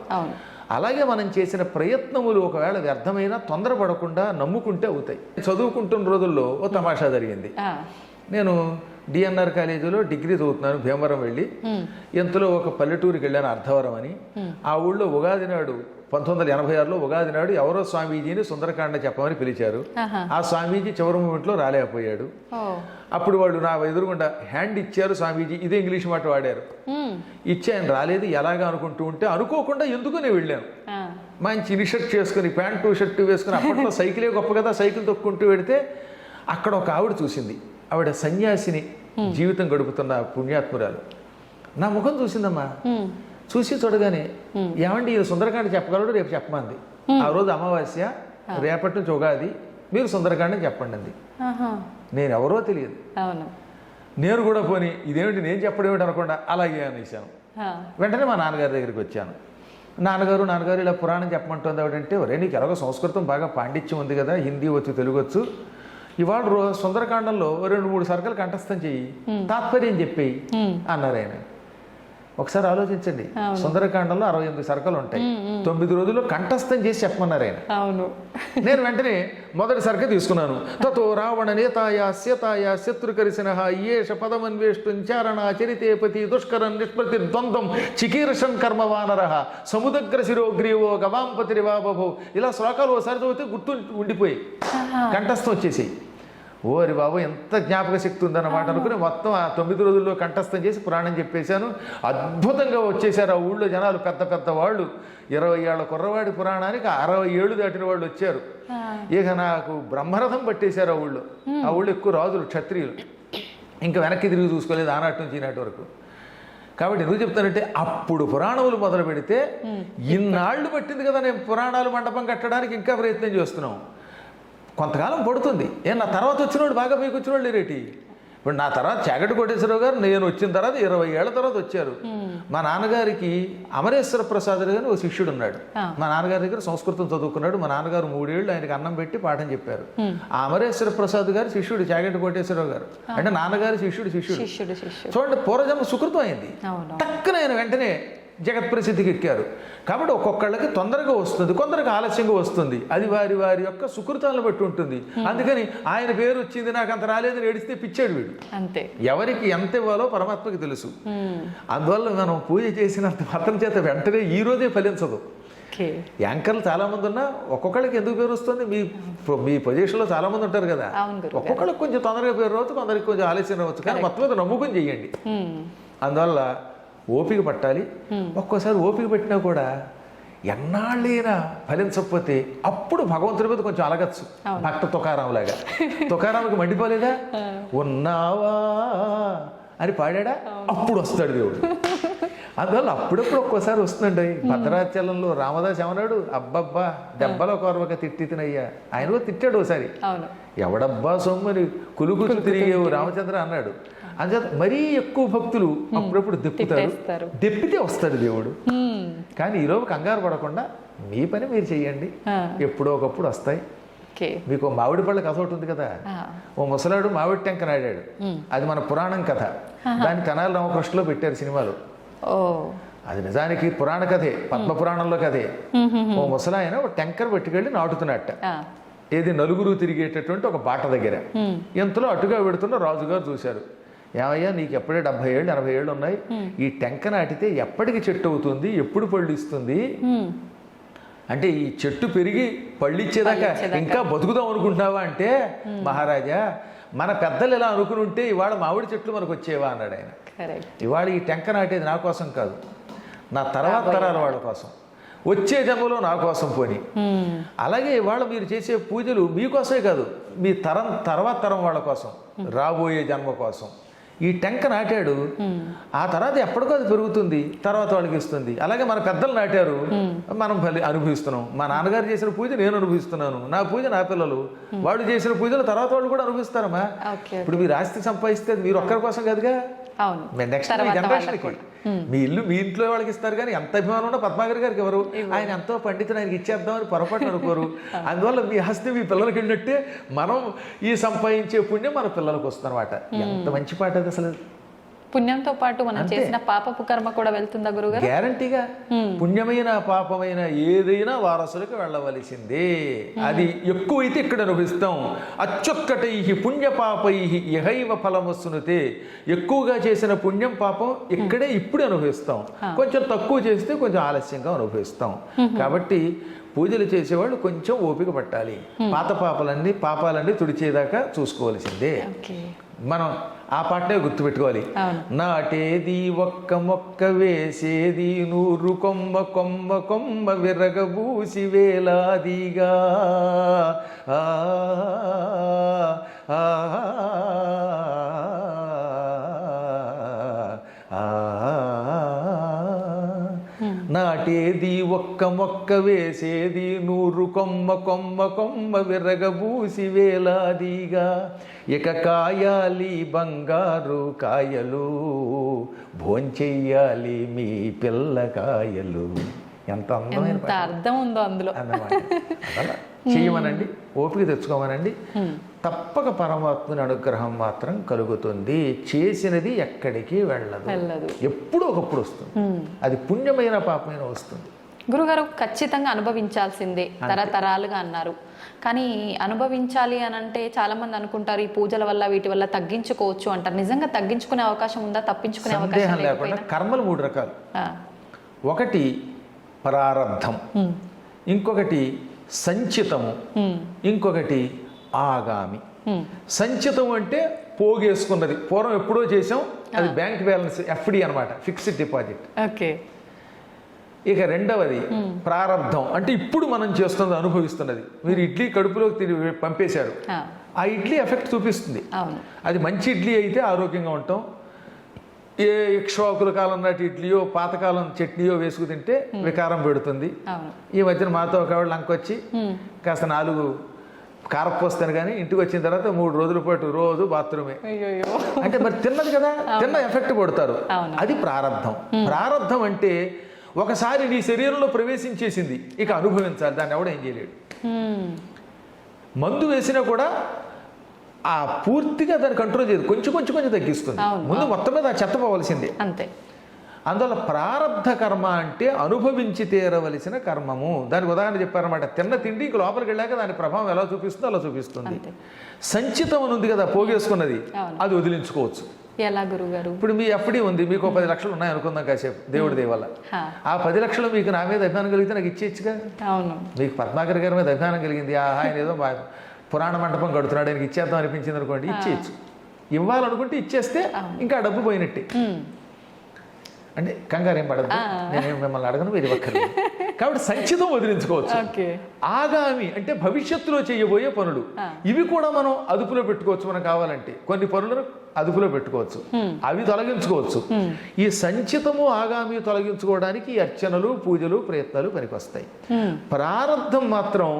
అలాగే మనం చేసిన ప్రయత్నములు ఒకవేళ వ్యర్థమైనా తొందరపడకుండా నమ్ముకుంటే అవుతాయి. చదువుకుంటున్న రోజుల్లో ఓ తమాషా జరిగింది. నేను డిఎన్ఆర్ కాలేజీలో డిగ్రీ చదువుతున్నాను, భీమవరం వెళ్ళి. ఇంతలో ఒక పల్లెటూరుకి వెళ్ళాను, అర్ధవరం అని. ఆ ఊళ్ళో ఉగాది నాడు 1986లో ఉగాది నాడు ఎవరో స్వామీజీని సుందరకాండ చెప్పమని పిలిచారు. ఆ స్వామీజీ చివరి మూమెంట్లో రాలేకపోయాడు. అప్పుడు వాళ్ళు నా ఎదురుగుండా హ్యాండ్ ఇచ్చారు స్వామీజీ, ఇదే ఇంగ్లీష్ మాట వాడారు. ఇచ్చి ఆయన రాలేదు, ఎలాగా అనుకుంటూ ఉంటే అనుకోకుండా ఎందుకు నేను వెళ్ళాను. మంచి ఇన్షర్ట్ చేసుకుని, ప్యాంటు షర్టు వేసుకుని, అప్పట్లో సైకిలే గొప్ప కదా, సైకిల్ తొక్కుంటూ వెడితే అక్కడ ఒక ఆవిడ చూసింది. ఆవిడ సన్యాసిని జీవితం గడుపుతున్న పుణ్యాత్మురాలు. నా ముఖం చూసిందమ్మా. చూసి చూడగానే, ఏమండి ఇది సుందరకాండ చెప్పగలడు, రేపు చెప్పమంది. ఆ రోజు అమావాస్య, రేపటి నుంచి ఉగాది, మీరు సుందరకాండ చెప్పండి అంది. నేను ఎవరో తెలియదు. నేను కూడా పోని ఇదేమిటి నేను చెప్పడం ఏమిటి అనకుండా అలాగే అనేసాను. వెంటనే మా నాన్నగారి దగ్గరికి వచ్చాను. నాన్నగారు ఇలా పురాణం చెప్పమంటుంది ఆవిడంటే, ఒరే నీకు ఎలాగో సంస్కృతం బాగా పాండిత్యం ఉంది కదా, హిందీ వచ్చు, తెలుగు వచ్చు, ఇవాళ సుందరకాండంలో 2-3 సర్కలు కంఠస్థం చెయ్యి, తాత్పర్యం చెప్పేయి అన్నారు ఆయన. ఒకసారి ఆలోచించండి, సుందరకాండంలో 68 సర్కలు ఉంటాయి, 9 రోజుల్లో కంఠస్థం చేసి చెప్పమన్నారు ఆయన. నేను వెంటనే మొదటి సర్క తీసుకున్నాను. తతో రావణ నేతాయ సీతాయ శత్రుకరిసిన ఏష పదమన్వేష్టం చారణ చరితేపతి దుష్కరం నిష్పతి ద్వంద్వం చికీర్షన్ కర్మ వానర సముద్ర శిరోగ్రీవో గవాంపతిరివాబభో. ఇలా శ్లోకాలు ఓసారి చదివితే గుర్తు ఉండిపోయి కంఠస్థం వచ్చేసి, ఓరి బాబు ఎంత జ్ఞాపక శక్తి ఉందన్నమాట అనుకుని మొత్తం ఆ 9 రోజుల్లో కంఠస్థం చేసి పురాణం చెప్పేశాను. అద్భుతంగా వచ్చేసారు ఆ ఊళ్ళో జనాలు, పెద్ద పెద్ద వాళ్ళు. 20 ఏళ్ల కుర్రవాడి పురాణానికి 60 ఏళ్ళు దాటిన వాళ్ళు వచ్చారు. ఇక నాకు బ్రహ్మరథం పట్టేశారు ఆ ఊళ్ళో. ఆ ఊళ్ళో ఎక్కువ రాజులు, క్షత్రియులు. ఇంకా వెనక్కి తిరిగి చూసుకోలేదు ఆనాటి నుంచి ఈనాటి వరకు. కాబట్టి ఎందుకు చెప్తానంటే, అప్పుడు పురాణములు మొదలు పెడితే ఇన్నాళ్ళు పట్టింది కదా నేను పురాణాలు మండపం కట్టడానికి, ఇంకా ప్రయత్నం చేస్తున్నాం. కొంతకాలం పడుతుంది. నా తర్వాత వచ్చినోడు బాగా పైకి వచ్చినోళ్ళు లేరేటి. ఇప్పుడు నా తర్వాత చాగంటి కోటేశ్వరరావు గారు నేను వచ్చిన తర్వాత 20 ఏళ్ల తర్వాత వచ్చారు. మా నాన్నగారికి అమరేశ్వర ప్రసాద్ గారు ఒక శిష్యుడు ఉన్నాడు. మా నాన్నగారి దగ్గర సంస్కృతం చదువుకున్నాడు. మా నాన్నగారు 3 ఏళ్ళు ఆయనకి అన్నం పెట్టి పాఠం చెప్పారు. ఆ అమరేశ్వర ప్రసాద్ గారు శిష్యుడు చాగంటి కోటేశ్వరరావు గారు. అంటే నాన్నగారి శిష్యుడు. చూడండి, పూర్వజన్మ సుకృతం అయింది. టక్కున ఆయన వెంటనే జగత్ ప్రసిద్ధికి ఎక్కారు. కాబట్టి ఒక్కొక్కళ్ళకి తొందరగా వస్తుంది, కొందరికి ఆలస్యంగా వస్తుంది. అది వారి వారి యొక్క సుకృతాలను బట్టి ఉంటుంది. అందుకని ఆయన పేరు వచ్చింది నాకు అంత రాలేదని ఏడిస్తే పిచ్చాడు వీడు. అంతే, ఎవరికి ఎంత ఇవ్వాలో పరమాత్మకి తెలుసు. అందువల్ల మనం పూజ చేసినంత మాత్రం చేత వెంటనే ఈ రోజే ఫలించదు. యాంకర్లు చాలా మంది ఉన్నా ఒక్కొక్కళ్ళకి ఎందుకు పేరు వస్తుంది, మీ పొజిషన్లో చాలా మంది ఉంటారు కదా, ఒక్కొక్కళ్ళకి కొంచెం తొందరగా పేరు రావచ్చు, కొందరికి కొంచెం ఆలస్యం రావచ్చు. కానీ మొత్తం మీద నమ్ముకుని చెయ్యండి. అందువల్ల ఓపిక పట్టాలి. ఒక్కోసారి ఓపిక పట్టినా కూడా ఎన్నాళ్ళైనా ఫలించకపోతే అప్పుడు భగవంతుడి మీద కొంచెం అలగచ్చు. భక్త తుకారాం లాగా. తుకారాంకి మండిపోలేదా, ఉన్నావా అని పాడా, అప్పుడు వస్తాడు దేవుడు. అందువల్ల అప్పుడప్పుడు ఒక్కోసారి వస్తుందండి. భద్రాచలంలో రామదాస్ ఏమన్నాడు, అబ్బబ్బా దెబ్బల కోరవక తిట్టి తినయ్యా. ఆయన కూడా తిట్టాడు ఒకసారి, ఎవడబ్బా సొమ్మని కులుగులు తిరిగేవు రామచంద్ర అన్నాడు. అందుచేత మరీ ఎక్కువ భక్తులు అప్పుడప్పుడు దెప్పుతారు, దెప్పితే వస్తాడు దేవుడు. కానీ ఈలోపు కంగారు పడకుండా మీ పని మీరు చెయ్యండి, ఎప్పుడో ఒకప్పుడు వస్తాయి.
ఓకే.
మీకు మామిడి పళ్ళ కథ ఒకటి ఉంది కదా, ఓ ముసలాడు మామిడి టెంక నాడాడు. అది మన పురాణం కథ. దాన్ని తెనాలి రామకృష్ణలో పెట్టారు సినిమాలో.
ఓ,
అది నిజానికి పురాణ కథే, పద్మపురాణంలో కథే. ఓ ముసలాయన ఒక టెంకర్ పట్టుకెళ్ళి నాటుతున్నట్ట. ఏది నలుగురు తిరిగేటటువంటి ఒక బాట దగ్గర. ఎంతలో అటుగా పెడుతున్న రాజుగారు చూశారు. ఏమయ్యా, నీకు ఎప్పుడే 70 ఏళ్ళు 80 ఏళ్ళు ఉన్నాయి, ఈ టెంక నాటితే ఎప్పటికి చెట్టు అవుతుంది, ఎప్పుడు పళ్ళు ఇస్తుంది అంటే, ఈ చెట్టు పెరిగి పళ్ళిచ్చేదాకా ఇంకా బతుకుదాం అనుకుంటున్నావా అంటే, మహారాజా మన పెద్దలు ఇలా అనుకుని ఉంటే ఇవాళ మామిడి చెట్లు మనకు వచ్చేవా అన్నాడు ఆయన. ఇవాళ ఈ టెంక నాటేది నా కోసం కాదు, నా తర్వాత తరాల వాళ్ళ కోసం, వచ్చే జన్మలో నా కోసం పోని. అలాగే ఇవాళ మీరు చేసే పూజలు మీకోసమే కాదు, మీ తర్వాత తరం వాళ్ళ కోసం, రాబోయే జన్మ కోసం. ఈ టెంక నాటాడు, ఆ తర్వాత ఎప్పటికో అది పెరుగుతుంది, తర్వాత వాళ్ళకి ఇస్తుంది. అలాగే మన పెద్దలు నాటారు, మనం అనుభవిస్తున్నాం. మా నాన్నగారు చేసిన పూజ నేను అనుభవిస్తున్నాను, నా పూజ నా పిల్లలు, వాళ్ళు చేసిన పూజలు తర్వాత వాళ్ళు కూడా అనుభవిస్తారమ్మా. ఇప్పుడు మీరు ఆస్తి సంపాదిస్తే మీరు ఒక్కరి కోసం కాదుగా, నెక్స్ట్ జనరేషన్కి. మీ ఇల్లు మీ ఇంట్లో వాళ్ళకి ఇస్తారు, కానీ ఎంత అభిమానం ఉన్నా పద్మాకర్ గారికి ఎవరు, ఆయన ఎంతో పండితులు, ఆయనకి ఇచ్చేద్దామని పొరపాటు అనుకోరు. అందువల్ల మీ ఆస్తి మీ పిల్లలకి వెళ్ళినట్టే మనం ఈ సంపాదించే పుణ్యం మన పిల్లలకు వస్తుందన్నమాట. ఎంత మంచి పాట అది అసలు.
పుణ్యంతో పాటు మనం చేసిన పాపపు కర్మ కూడా వెళ్తుందా గురుగారు?
గ్యారంటీగా. పుణ్యమైన పాపమైన ఏదైనా వారసులకు వెళ్ళవలసిందే. అది ఎక్కువైతే ఇక్కడ అనుభవిస్తాం. అచ్చొక్కటై పుణ్య పాపై యహైవ ఫలమొస్తునుతే. ఎక్కువగా చేసిన పుణ్యం పాపం ఇక్కడే ఇప్పుడు అనుభవిస్తాం, కొంచెం తక్కువ చేస్తే కొంచెం ఆలస్యంగా అనుభవిస్తాం. కాబట్టి పూజలు చేసేవాళ్ళు కొంచెం ఓపిక పట్టాలి. పాత పాపాలన్నీ తుడిచేదాకా చూసుకోవాల్సిందే. మనం ఆ పాటనే గుర్తుపెట్టుకోవాలి. నాటేది ఒక్క మొక్క, వేసేది 100 కొమ్మ, కొమ్మ కొమ్మ విరగబూసి వేలాదిగా. నాటేది ఒక్క మొక్క, వేసేది 100 కొమ్మ, కొమ్మ కొమ్మ విరగబూసి వేలాదిగా. ఇక కాయాలి బంగారు కాయలు, భోంచెయ్యాలి మీ పిల్లకాయలు. ఎంత అందమైన
అర్థం ఉందో అందులో
అన్నమాట. అలా చేయమనండి, ఓపిక తెచ్చుకోమనండి, తప్పక పరమాత్మని అనుగ్రహం మాత్రం కలుగుతుంది. చేసినది ఎక్కడికి వెళ్ళదు, ఎప్పుడూ ఒకప్పుడు వస్తుంది. అది పుణ్యమైన పాపమైన వస్తుంది.
గురుగారు, ఖచ్చితంగా అనుభవించాల్సిందే తరతరాలుగా అన్నారు. కానీ అనుభవించాలి అని అంటే చాలా మంది అనుకుంటారు ఈ పూజల వల్ల వీటి వల్ల తగ్గించుకోవచ్చు అంటారు. నిజంగా తగ్గించుకునే అవకాశం ఉందా? తప్పించుకునే అవకాశం
లేకుండా కర్మలు 3 రకాలు. ఒకటి ప్రారబ్ధం, ఇంకొకటి సంచితము, ఇంకొకటి ఆగామి. సంచితం అంటే పోగేసుకున్నది, పూర్వం ఎప్పుడో చేసాం, అది బ్యాంక్ బ్యాలెన్స్, FD అనమాట, ఫిక్స్డ్ డిపాజిట్.
ఓకే.
ఇక రెండవది ప్రారబ్ధం, అంటే ఇప్పుడు మనం చేస్తున్నది, అనుభవిస్తున్నది. మీరు ఇడ్లీ కడుపులోకి పంపేశారు, ఆ ఇడ్లీ ఎఫెక్ట్ చూపిస్తుంది. అది మంచి ఇడ్లీ అయితే ఆరోగ్యంగా ఉంటాం. ఏ ఇక్ష్వాకుల కాలం నాటి ఇడ్లీయో పాతకాలం చట్నీయో వేసుకు తింటే వికారం పెడుతుంది. ఈ మధ్యన మాతో ఒక ఆవిడ లంకొచ్చి కాస్త 4 కారపోస్తాను కానీ ఇంటికి వచ్చిన తర్వాత 3 రోజుల పాటు రోజు బాత్రూమే. అంటే మరి తిన్నది కదా, తిన్న ఎఫెక్ట్ పడతారు. అది ప్రారబ్ధం. ప్రారబ్ధం అంటే ఒకసారి నీ శరీరంలో ప్రవేశించేసింది, ఇక అనుభవించాలి, దాన్ని ఎవడో ఏం చేయలేడు. మందు వేసినా కూడా ఆ పూర్తిగా దాన్ని కంట్రోల్ చేయదు, కొంచెం కొంచెం కొంచెం తగ్గిస్తుంది. ముందు మొత్తం మీద ఆ చెత్త పోవలసిందే.
అంతే.
అందువల్ల ప్రారబ్ధ కర్మ అంటే అనుభవించి తీరవలసిన కర్మము. దానికి ఉదాహరణ చెప్పారన్నమాట. తిన్న తిండి ఇంక లోపలికి వెళ్ళాక దాని ప్రభావం ఎలా చూపిస్తుందో అలా చూపిస్తుంది. సంచితం అని ఉంది కదా, పోగేసుకున్నది, అది వదిలించుకోవచ్చు.
ఎలా గురుగారు?
ఇప్పుడు మీ FD ఉంది, మీకు 10 లక్షలు ఉన్నాయి అనుకుందాం కాసేపు, దేవుడి దయ వల్ల. ఆ 10 లక్షలు మీకు నా మీద అభిమానం కలిగితే నాకు ఇచ్చేయచ్చుగా. మీకు పద్మాకర్ గారి మీద అభిమానం కలిగింది, ఆయన ఏదో పురాణ మండపం కడుతున్నాడు, ఆయనకి ఇచ్చేద్దాం అనిపించింది అనుకోండి, ఇచ్చేయచ్చు. ఇవ్వాలనుకుంటే ఇచ్చేస్తే ఇంకా డబ్బు పోయినట్టే. అంటే కంగారు ఏం పడద్దు, నేనేం మిమ్మల్ని అడగను, మీరు ఇవ్వక్కర్లేదు. కాబట్టి సంచితం వదిలించుకోవచ్చు. ఆగామి అంటే భవిష్యత్తులో చేయబోయే పనులు, ఇవి కూడా మనం అదుపులో పెట్టుకోవచ్చు. మనం కావాలంటే కొన్ని పనులను అదుపులో పెట్టుకోవచ్చు, అవి తొలగించుకోవచ్చు. ఈ సంచితము ఆగామి తొలగించుకోవడానికి ఈ అర్చనలు, పూజలు, ప్రయత్నాలు పనికొస్తాయి. ప్రారంధం మాత్రం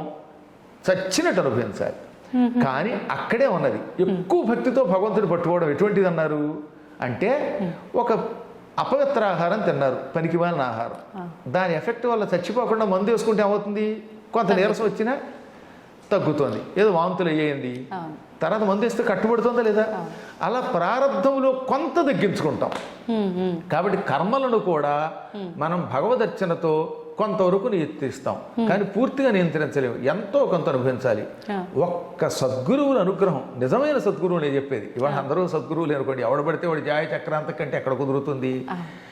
చచ్చినట్టు అనుభవించాలి. కానీ అక్కడే ఉన్నది. ఎక్కువ భక్తితో భగవంతుడు పట్టుకోవడం ఎటువంటిది అన్నారు అంటే, ఒక అపవిత్ర ఆహారం తిన్నారు, పనికిమాలిన ఆహారం, దాని ఎఫెక్ట్ వల్ల చచ్చిపోకుండా మందు వేసుకుంటే ఏమవుతుంది, కొంత నీరసం వచ్చినా తగ్గుతుంది, ఏదో వాంతులు అయ్యేయండి,
అవును.
తర్వాత మందు వేస్తే కట్టుబడుతుందా లేదా, అలా ప్రారంధంలో కొంత తగ్గించుకుంటాం. కాబట్టి కర్మలను కూడా మనం భగవదర్చనతో కొంతవరకు నియంత్రిస్తాం, కానీ పూర్తిగా నియంత్రించలేము, ఎంతో కొంత అనుభవించాలి. ఒక్క సద్గురువుల అనుగ్రహం, నిజమైన సద్గురువు నేను చెప్పేది. ఇవాళ అందరూ సద్గురువులు అనుకోండి, ఎవడబడితే వాడు జాయ చక్రాంత కంటే ఎక్కడ కుదురుతుంది.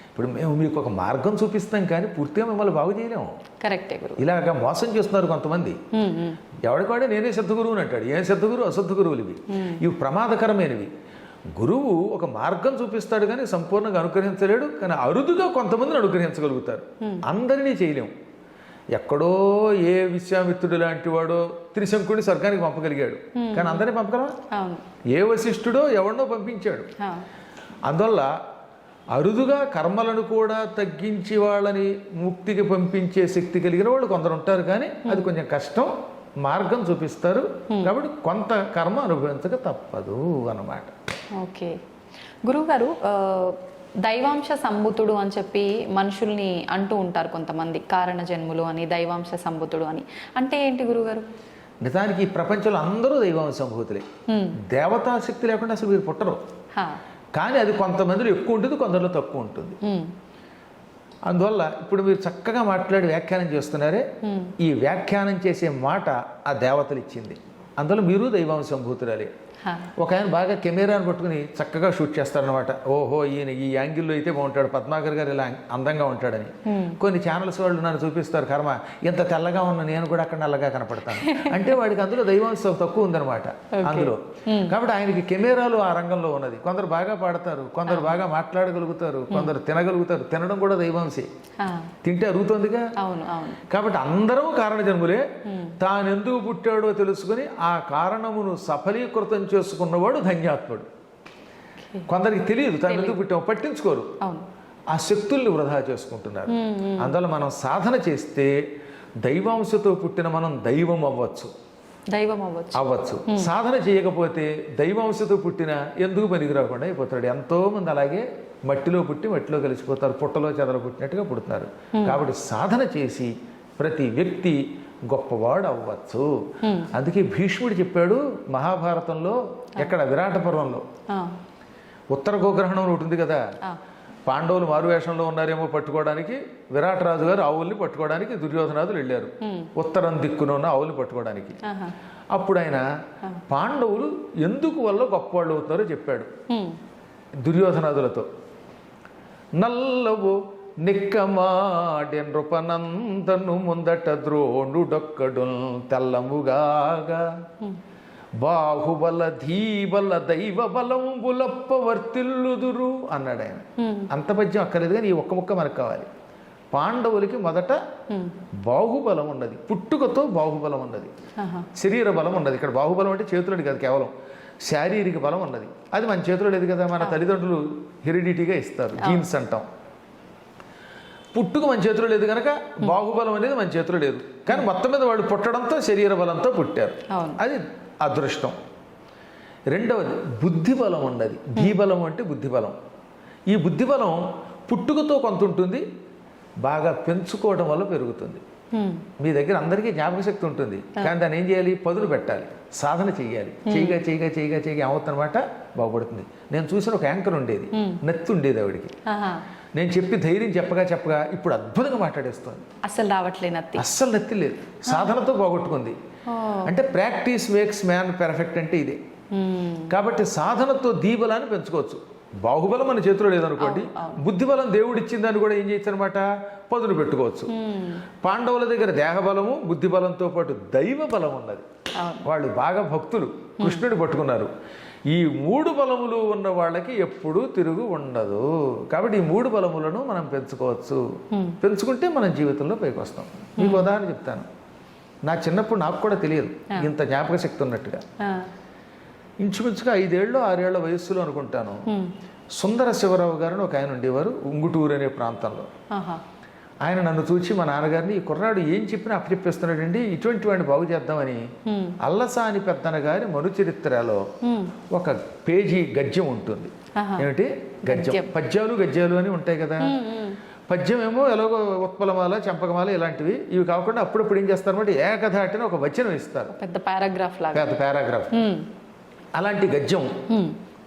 ఇప్పుడు మేము మీకు ఒక మార్గం చూపిస్తాం, కానీ పూర్తిగా మిమ్మల్ని బాగు చేయలేము.
కరెక్టే గురువు.
ఇలాగ మోసం చేస్తున్నారు కొంతమంది. ఎవడికాడే నేనే సద్గురువుని అంటాడు. ఏం సద్గురు? అసద్గురువులు ఇవి. ఇవి ప్రమాదకరమైనవి. గురువు ఒక మార్గం చూపిస్తాడు కానీ సంపూర్ణంగా అనుగ్రహించలేడు, కానీ అరుదుగా కొంతమందిని అనుగ్రహించగలుగుతారు. అందరినీ చేయలేము. ఎక్కడో ఏ విశ్వామిత్రుడు లాంటి వాడో త్రిశంకుడిని స్వర్గానికి పంపగలిగాడు, కానీ అందరినీ పంపగలవా? ఏ వశిష్ఠుడో ఎవరినో పంపించాడు. అందువల్ల అరుదుగా కర్మలను కూడా తగ్గించి వాళ్ళని ముక్తికి పంపించే శక్తి కలిగిన వాళ్ళు కొందరు ఉంటారు, కానీ అది కొంచెం కష్టం. మార్గం చూపిస్తారు, కాబట్టి కొంత కర్మ అనుభవించక తప్పదు అన్నమాట.
ఓకే గురువుగారు, దైవాంశ సంభూతుడు అని చెప్పి మనుషుల్ని అంటూ ఉంటారు కొంతమంది, కారణ జన్ములు అని, దైవాంశ సంభూతుడు అని. అంటే ఏంటి గురువుగారు?
నిజానికి ఈ ప్రపంచంలో అందరూ దైవాంశ సంభూతులే. దేవతా శక్తి లేకుండా అసలు మీరు పుట్టరు. కానీ అది కొంతమందిలో ఎక్కువ ఉంటుంది, కొందరిలో తక్కువ ఉంటుంది. అందువల్ల ఇప్పుడు మీరు చక్కగా మాట్లాడి వ్యాఖ్యానం చేస్తున్నారే, ఈ వ్యాఖ్యానం చేసే మాట ఆ దేవతలు ఇచ్చింది. అందువల్ల మీరు దైవాంశ సంభూతురాలే. ఒక ఆయన బాగా కెమెరాను పట్టుకుని చక్కగా షూట్ చేస్తారనమాట. ఓహో ఈయన ఈ యాంగిల్లో అయితే బాగుంటాడు, పద్మాకర్ గారు ఇలా అందంగా ఉంటాడని. కొన్ని ఛానల్స్ వాళ్ళు నన్ను చూపిస్తారు, కర్మ ఎంత తెల్లగా ఉన్నా నేను కూడా అక్కడ నల్లగా కనపడతాను అంటే వాడికి అందులో దైవాంశం తక్కువ ఉందనమాట అందులో. కాబట్టి ఆయనకి కెమెరాలు ఆ రంగంలో ఉన్నది. కొందరు బాగా పాడతారు, కొందరు బాగా మాట్లాడగలుగుతారు, కొందరు తినగలుగుతారు. తినడం కూడా దైవాంశే, తింటే అరుగుతుందిగా. కాబట్టి అందరూ కారణ జన్ములే. తానెందుకు పుట్టాడో తెలుసుకుని ఆ కారణమును సఫలీకృతం చేసుకున్నవాడు ధన్యాత్ముడు. కొందరికి తెలియదు తాను ఎందుకు పుట్టామో, పట్టించుకోరు, ఆ శక్తుల్ని వృధా చేసుకుంటున్నారు. అందువల్ల మనం సాధన చేస్తే దైవాంశతో పుట్టిన మనం దైవం అవ్వచ్చు. సాధన చేయకపోతే దైవాంశతో పుట్టిన ఎందుకు పనికి రాకుండా అయిపోతాడు. ఎంతో మంది అలాగే మట్టిలో పుట్టి మట్టిలో కలిసిపోతారు, పుట్టలో చెదలు పుట్టినట్టుగా పుడుతున్నారు. కాబట్టి సాధన చేసి ప్రతి వ్యక్తి గొప్పవాడు అవ్వచ్చు. అందుకే భీష్ముడు చెప్పాడు మహాభారతంలో, ఎక్కడ విరాట పర్వంలో, ఉత్తర గోగ్రహణం ఉంటుంది కదా, పాండవులు మారువేషంలో ఉన్నారేమో పట్టుకోవడానికి, విరాటరాజు గారు ఆవుల్ని పట్టుకోవడానికి దుర్యోధనాదులు వెళ్ళారు ఉత్తరం దిక్కున ఉన్న ఆవుల్ని పట్టుకోవడానికి. అప్పుడు ఆయన పాండవులు ఎందుకు వల్ల గొప్పవాళ్ళు అవుతారో చెప్పాడు దుర్యోధనాదులతో. నల్లవు నిక్కమాడె నృపనందను ముందట ద్రోణుడొక్కడు తెల్లముగాగా బాహుబల ధీబల దైవ బలంబులప్ప వర్తిల్లుదురు అన్నాడు ఆయన. అంత పద్యం అక్కర్లేదు, కానీ ఈ ఒక్క ముక్క మనకు కావాలి. పాండవులకి మొదట బాహుబలం ఉన్నది, పుట్టుకతో బాహుబలం ఉన్నది, శరీర బలం ఉన్నది. ఇక్కడ బాహుబలం అంటే చేతులది కాదు, కేవలం శారీరక బలం ఉన్నది. అది మన చేతిలో లేదు కదా, మన తల్లిదండ్రులు హెరిడిటీగా ఇస్తారు, జీన్స్ అంటాం. పుట్టుక మన చేతిలో లేదు కనుక బాహుబలం అనేది మన చేతిలో లేదు, కానీ మొత్తం మీద వాడు పుట్టడంతో శరీర బలంతో పుట్టారు, అది అదృష్టం. రెండవది బుద్ధిబలం ఉన్నది. ధీబలం అంటే బుద్ధిబలం. ఈ బుద్ధిబలం పుట్టుకతో కొంత ఉంటుంది, బాగా పెంచుకోవడం వల్ల పెరుగుతుంది. మీ దగ్గర అందరికీ జ్ఞాపక శక్తి ఉంటుంది, కానీ దాన్ని ఏం చేయాలి? పదులు పెట్టాలి, సాధన చేయాలి. చేయగా ఏమవుతుందన్నమాట, బాగుపడుతుంది. నేను చూసిన ఒక యాంకర్ ఉండేది, నెత్తి ఉండేది ఆవిడికి. నేను చెప్పి ధైర్యం చెప్పగా ఇప్పుడు అద్భుతంగా మాట్లాడేస్తుంది. అస్సలు నెత్తి లేదు, సాధనతో పోగొట్టుకుంది. అంటే ప్రాక్టీస్ మేక్స్ మ్యాన్ పెర్ఫెక్ట్ అంటే ఇదే. కాబట్టి సాధనతో దీబలాన్ని పెంచుకోవచ్చు. బాహుబలం మన చేతిలో లేదనుకోండి, బుద్ధిబలం దేవుడిచ్చిందని కూడా ఏం చేయొచ్చు అనమాట, పదును పెట్టుకోవచ్చు. పాండవుల దగ్గర దేహబలము బుద్ధిబలంతో పాటు దైవ బలం ఉన్నది. వాళ్ళు బాగా భక్తులు, కృష్ణుడిని పట్టుకున్నారు. ఈ మూడు బలములు ఉన్న వాళ్ళకి ఎప్పుడూ తిరుగు ఉండదు. కాబట్టి ఈ మూడు బలములను మనం పెంచుకోవచ్చు. పెంచుకుంటే మనం జీవితంలో పైకి వస్తాం. మీకు ఉదాహరణ చెప్తాను. నా చిన్నప్పుడు నాకు కూడా తెలియదు ఇంత జ్ఞాపక శక్తి ఉన్నట్టుగా. ఇంచుమించుగా 5 ఏళ్ళు 6 ఏళ్ల వయస్సులో అనుకుంటాను, సుందర శివరావు గారిని ఒక ఆయన ఉండేవారు ఉంగుటూరు అనే ప్రాంతంలో. ఆయన నన్ను చూచి మా నాన్నగారిని, ఈ కుర్రాడు ఏం చెప్పినా అప్పచెప్పేస్తున్నాడండి, ఇటువంటి వాడిని బాగు చేద్దామని అల్లసాని పెద్దన గారి మనుచరిత్రలో ఒక పేజీ గద్యం ఉంటుంది. ఏమిటి గద్యం? పద్యాలు గద్యాలు అని ఉంటాయి కదా. పద్యం ఏమో ఎలాగో ఉత్పలమాల, చంపకమాల ఇలాంటివి. ఇవి కాకుండా అప్పుడప్పుడు ఏం చేస్తారన్నమాట, ఏకధాటిన ఒక వచనం ఇస్తారు,
పెద్ద పారాగ్రాఫ్ లాగా.
పెద్ద పారాగ్రాఫ్. అలాంటి గద్యం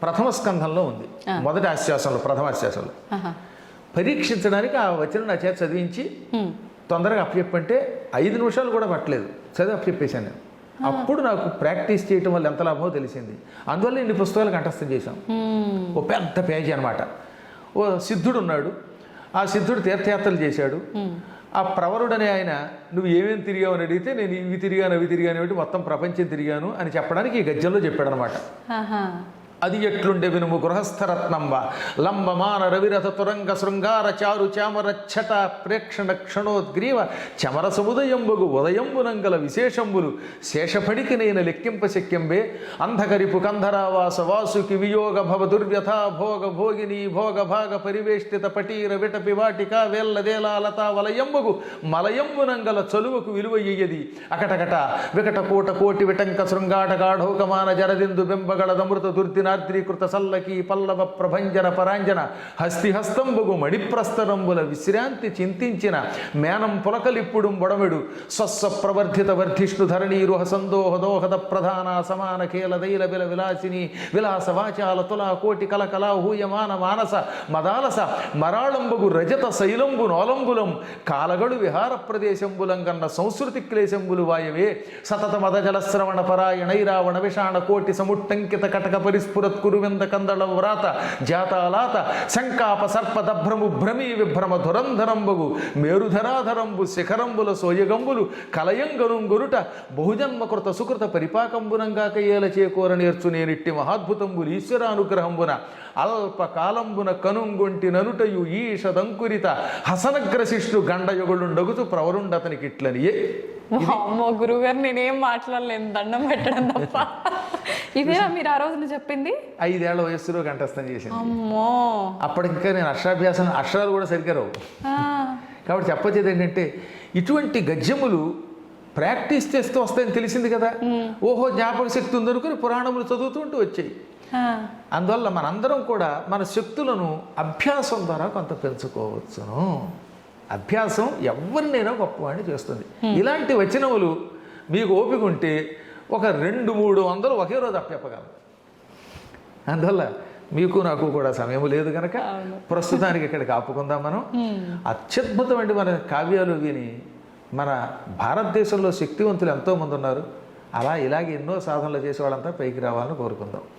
ప్రథమ స్కంధంలో ఉంది, మొదటి ఆశ్వాసంలో, ప్రథమాశ్వాసంలో. పరీక్షించడానికి ఆ వచనం నా చేత చదివించి తొందరగా అప్పచెప్పంటే 5 నిమిషాలు కూడా పట్టలేదు, చదివి అప్పచెప్పేశాను నేను. అప్పుడు నాకు ప్రాక్టీస్ చేయటం వల్ల ఎంత లాభమో తెలిసింది. అందువల్ల ఇన్ని పుస్తకాలు కంఠస్థం చేశాం. ఓ పెద్ద పేజీ అనమాట. ఓ సిద్ధుడు ఉన్నాడు, ఆ సిద్ధుడు తీర్థయాత్రలు చేశాడు. ఆ ప్రవరుడనే ఆయన నువ్వు ఏమేమి తిరిగావు అని అడిగితే నేను ఇవి తిరిగాను అవి తిరిగాను ఏమిటి మొత్తం ప్రపంచం తిరిగాను అని చెప్పడానికి ఈ గద్యంలో చెప్పాడనమాట. అది ఎట్లుండే వినుము గృహస్థరత్నంబ లంబమాన రవిరథ తురంగ శృంగార చారు చామరచ్చట ప్రేక్షణ క్షణోద్గ్రీవ చమర సముదయంబగు ఉదయంబునంగల విశేషంబులు శేషపడికి నేను లెక్కింప శక్యంబే అంధకరిపు కంధరావాస వాసుకి వియోగ భవ దుర్వ్యథ భోగ భోగిని భోగ భాగ పరివేష్టిత పటీర విటపి వాటిక వేల్లదేలాలత వలయంబగు మలయంబునంగల చలువకు విలువయ్యది అకటకట వికట కోట కోటి విటంక శృంగాట గాఢోకమాన జరదిందు బెంబగళదమృత దుర్దిన నాద్రీకృత సల్లకి పల్లవ ప్రభంజన పరాంజన హస్తిహస్తంబగు మణిప్రస్తరంబుల విశ్రాంతి చింతించిన మేనం పులకలిప్పుడు బొడమెడు స్వస్వ ప్రవర్ధిత వర్ధిష్ణు ధరణీరుహ సందోహ దోహద ప్రధాన సమాన కేల దైల బిల విలాసిని విలాస వాచాల తులా కోటి కలకలా హూయమాన మానస మదాలస మరాళంబగు రజత శైలంబు నోలంబులం కాలగడు విహార ప్రదేశంబులంగన్న సంస్కృతి క్లేశంబులు వాయవే సతత మద జలశ్రవణ పరాయణైరావణ విషాణ కోటి సముట్టంకిత కటక పరిస్ఫురత్కురువింద కందళ వ్రాత జాతాలాత శంకాప సర్పదభ్రము భ్రమీ విభ్రమ ధురంధరంబగు మేరుధరాధరంబు శిఖరంబుల సోయగంబులు కలయంగనుంగురుట బహుజన్మకృత సుకృత పరిపాకంబునంగాక ఏల చేకూర నేర్చు నేనిట్టి మహాద్భుతంబులు ఈశ్వరానుగ్రహంబున అల్పకాలంబున కనుంగొంటి ననుటయు ఈషదంకురిత హసనగ్రశిష్టు గండయుగులుండగుతూ ప్రవరుండతనికి ఇట్లనియే.
అమ్మో గురువుగారు నేనేం మాట్లాడలేను, దండం పెట్టడం తప్ప. ఇదేనా మీరు ఆ రోజున చెప్పింది?
5 ఏళ్ల వయస్సులో కంఠస్థం చేసింది.
అమ్మో,
అప్పటికి ఇంకా నేను అక్షరాలు కూడా సరిగ్గా రావు. కాబట్టి చెప్పొచ్చేది ఏంటంటే ఇటువంటి గద్యములు ప్రాక్టీస్ చేస్తూ వస్తాయని తెలిసింది కదా. ఓహో జ్ఞాపక శక్తి ఉందనుకుని పురాణములు చదువుతుంటూ వచ్చాయి. అందువల్ల మనందరం కూడా మన శక్తులను అభ్యాసం ద్వారా కొంత పెంచుకోవచ్చును. అభ్యాసం ఎవరినైనా గొప్పవాడిని చేస్తుంది. ఇలాంటి వచనములు మీకు ఓపిక ఉంటే ఒక 200-300 ఒకే రోజు అప్పచెప్పగలరు. అందువల్ల మీకు నాకు కూడా సమయం లేదు కనుక ప్రస్తుతానికి ఇక్కడికి ఆపుకుందాం మనం. అత్యద్భుతమైన మన కావ్యాలు విని మన భారతదేశంలో శక్తివంతులు ఎంతోమంది ఉన్నారు. అలా ఇలాగే ఎన్నో సాధనలు చేసే వాళ్ళంతా పైకి రావాలని కోరుకుందాం.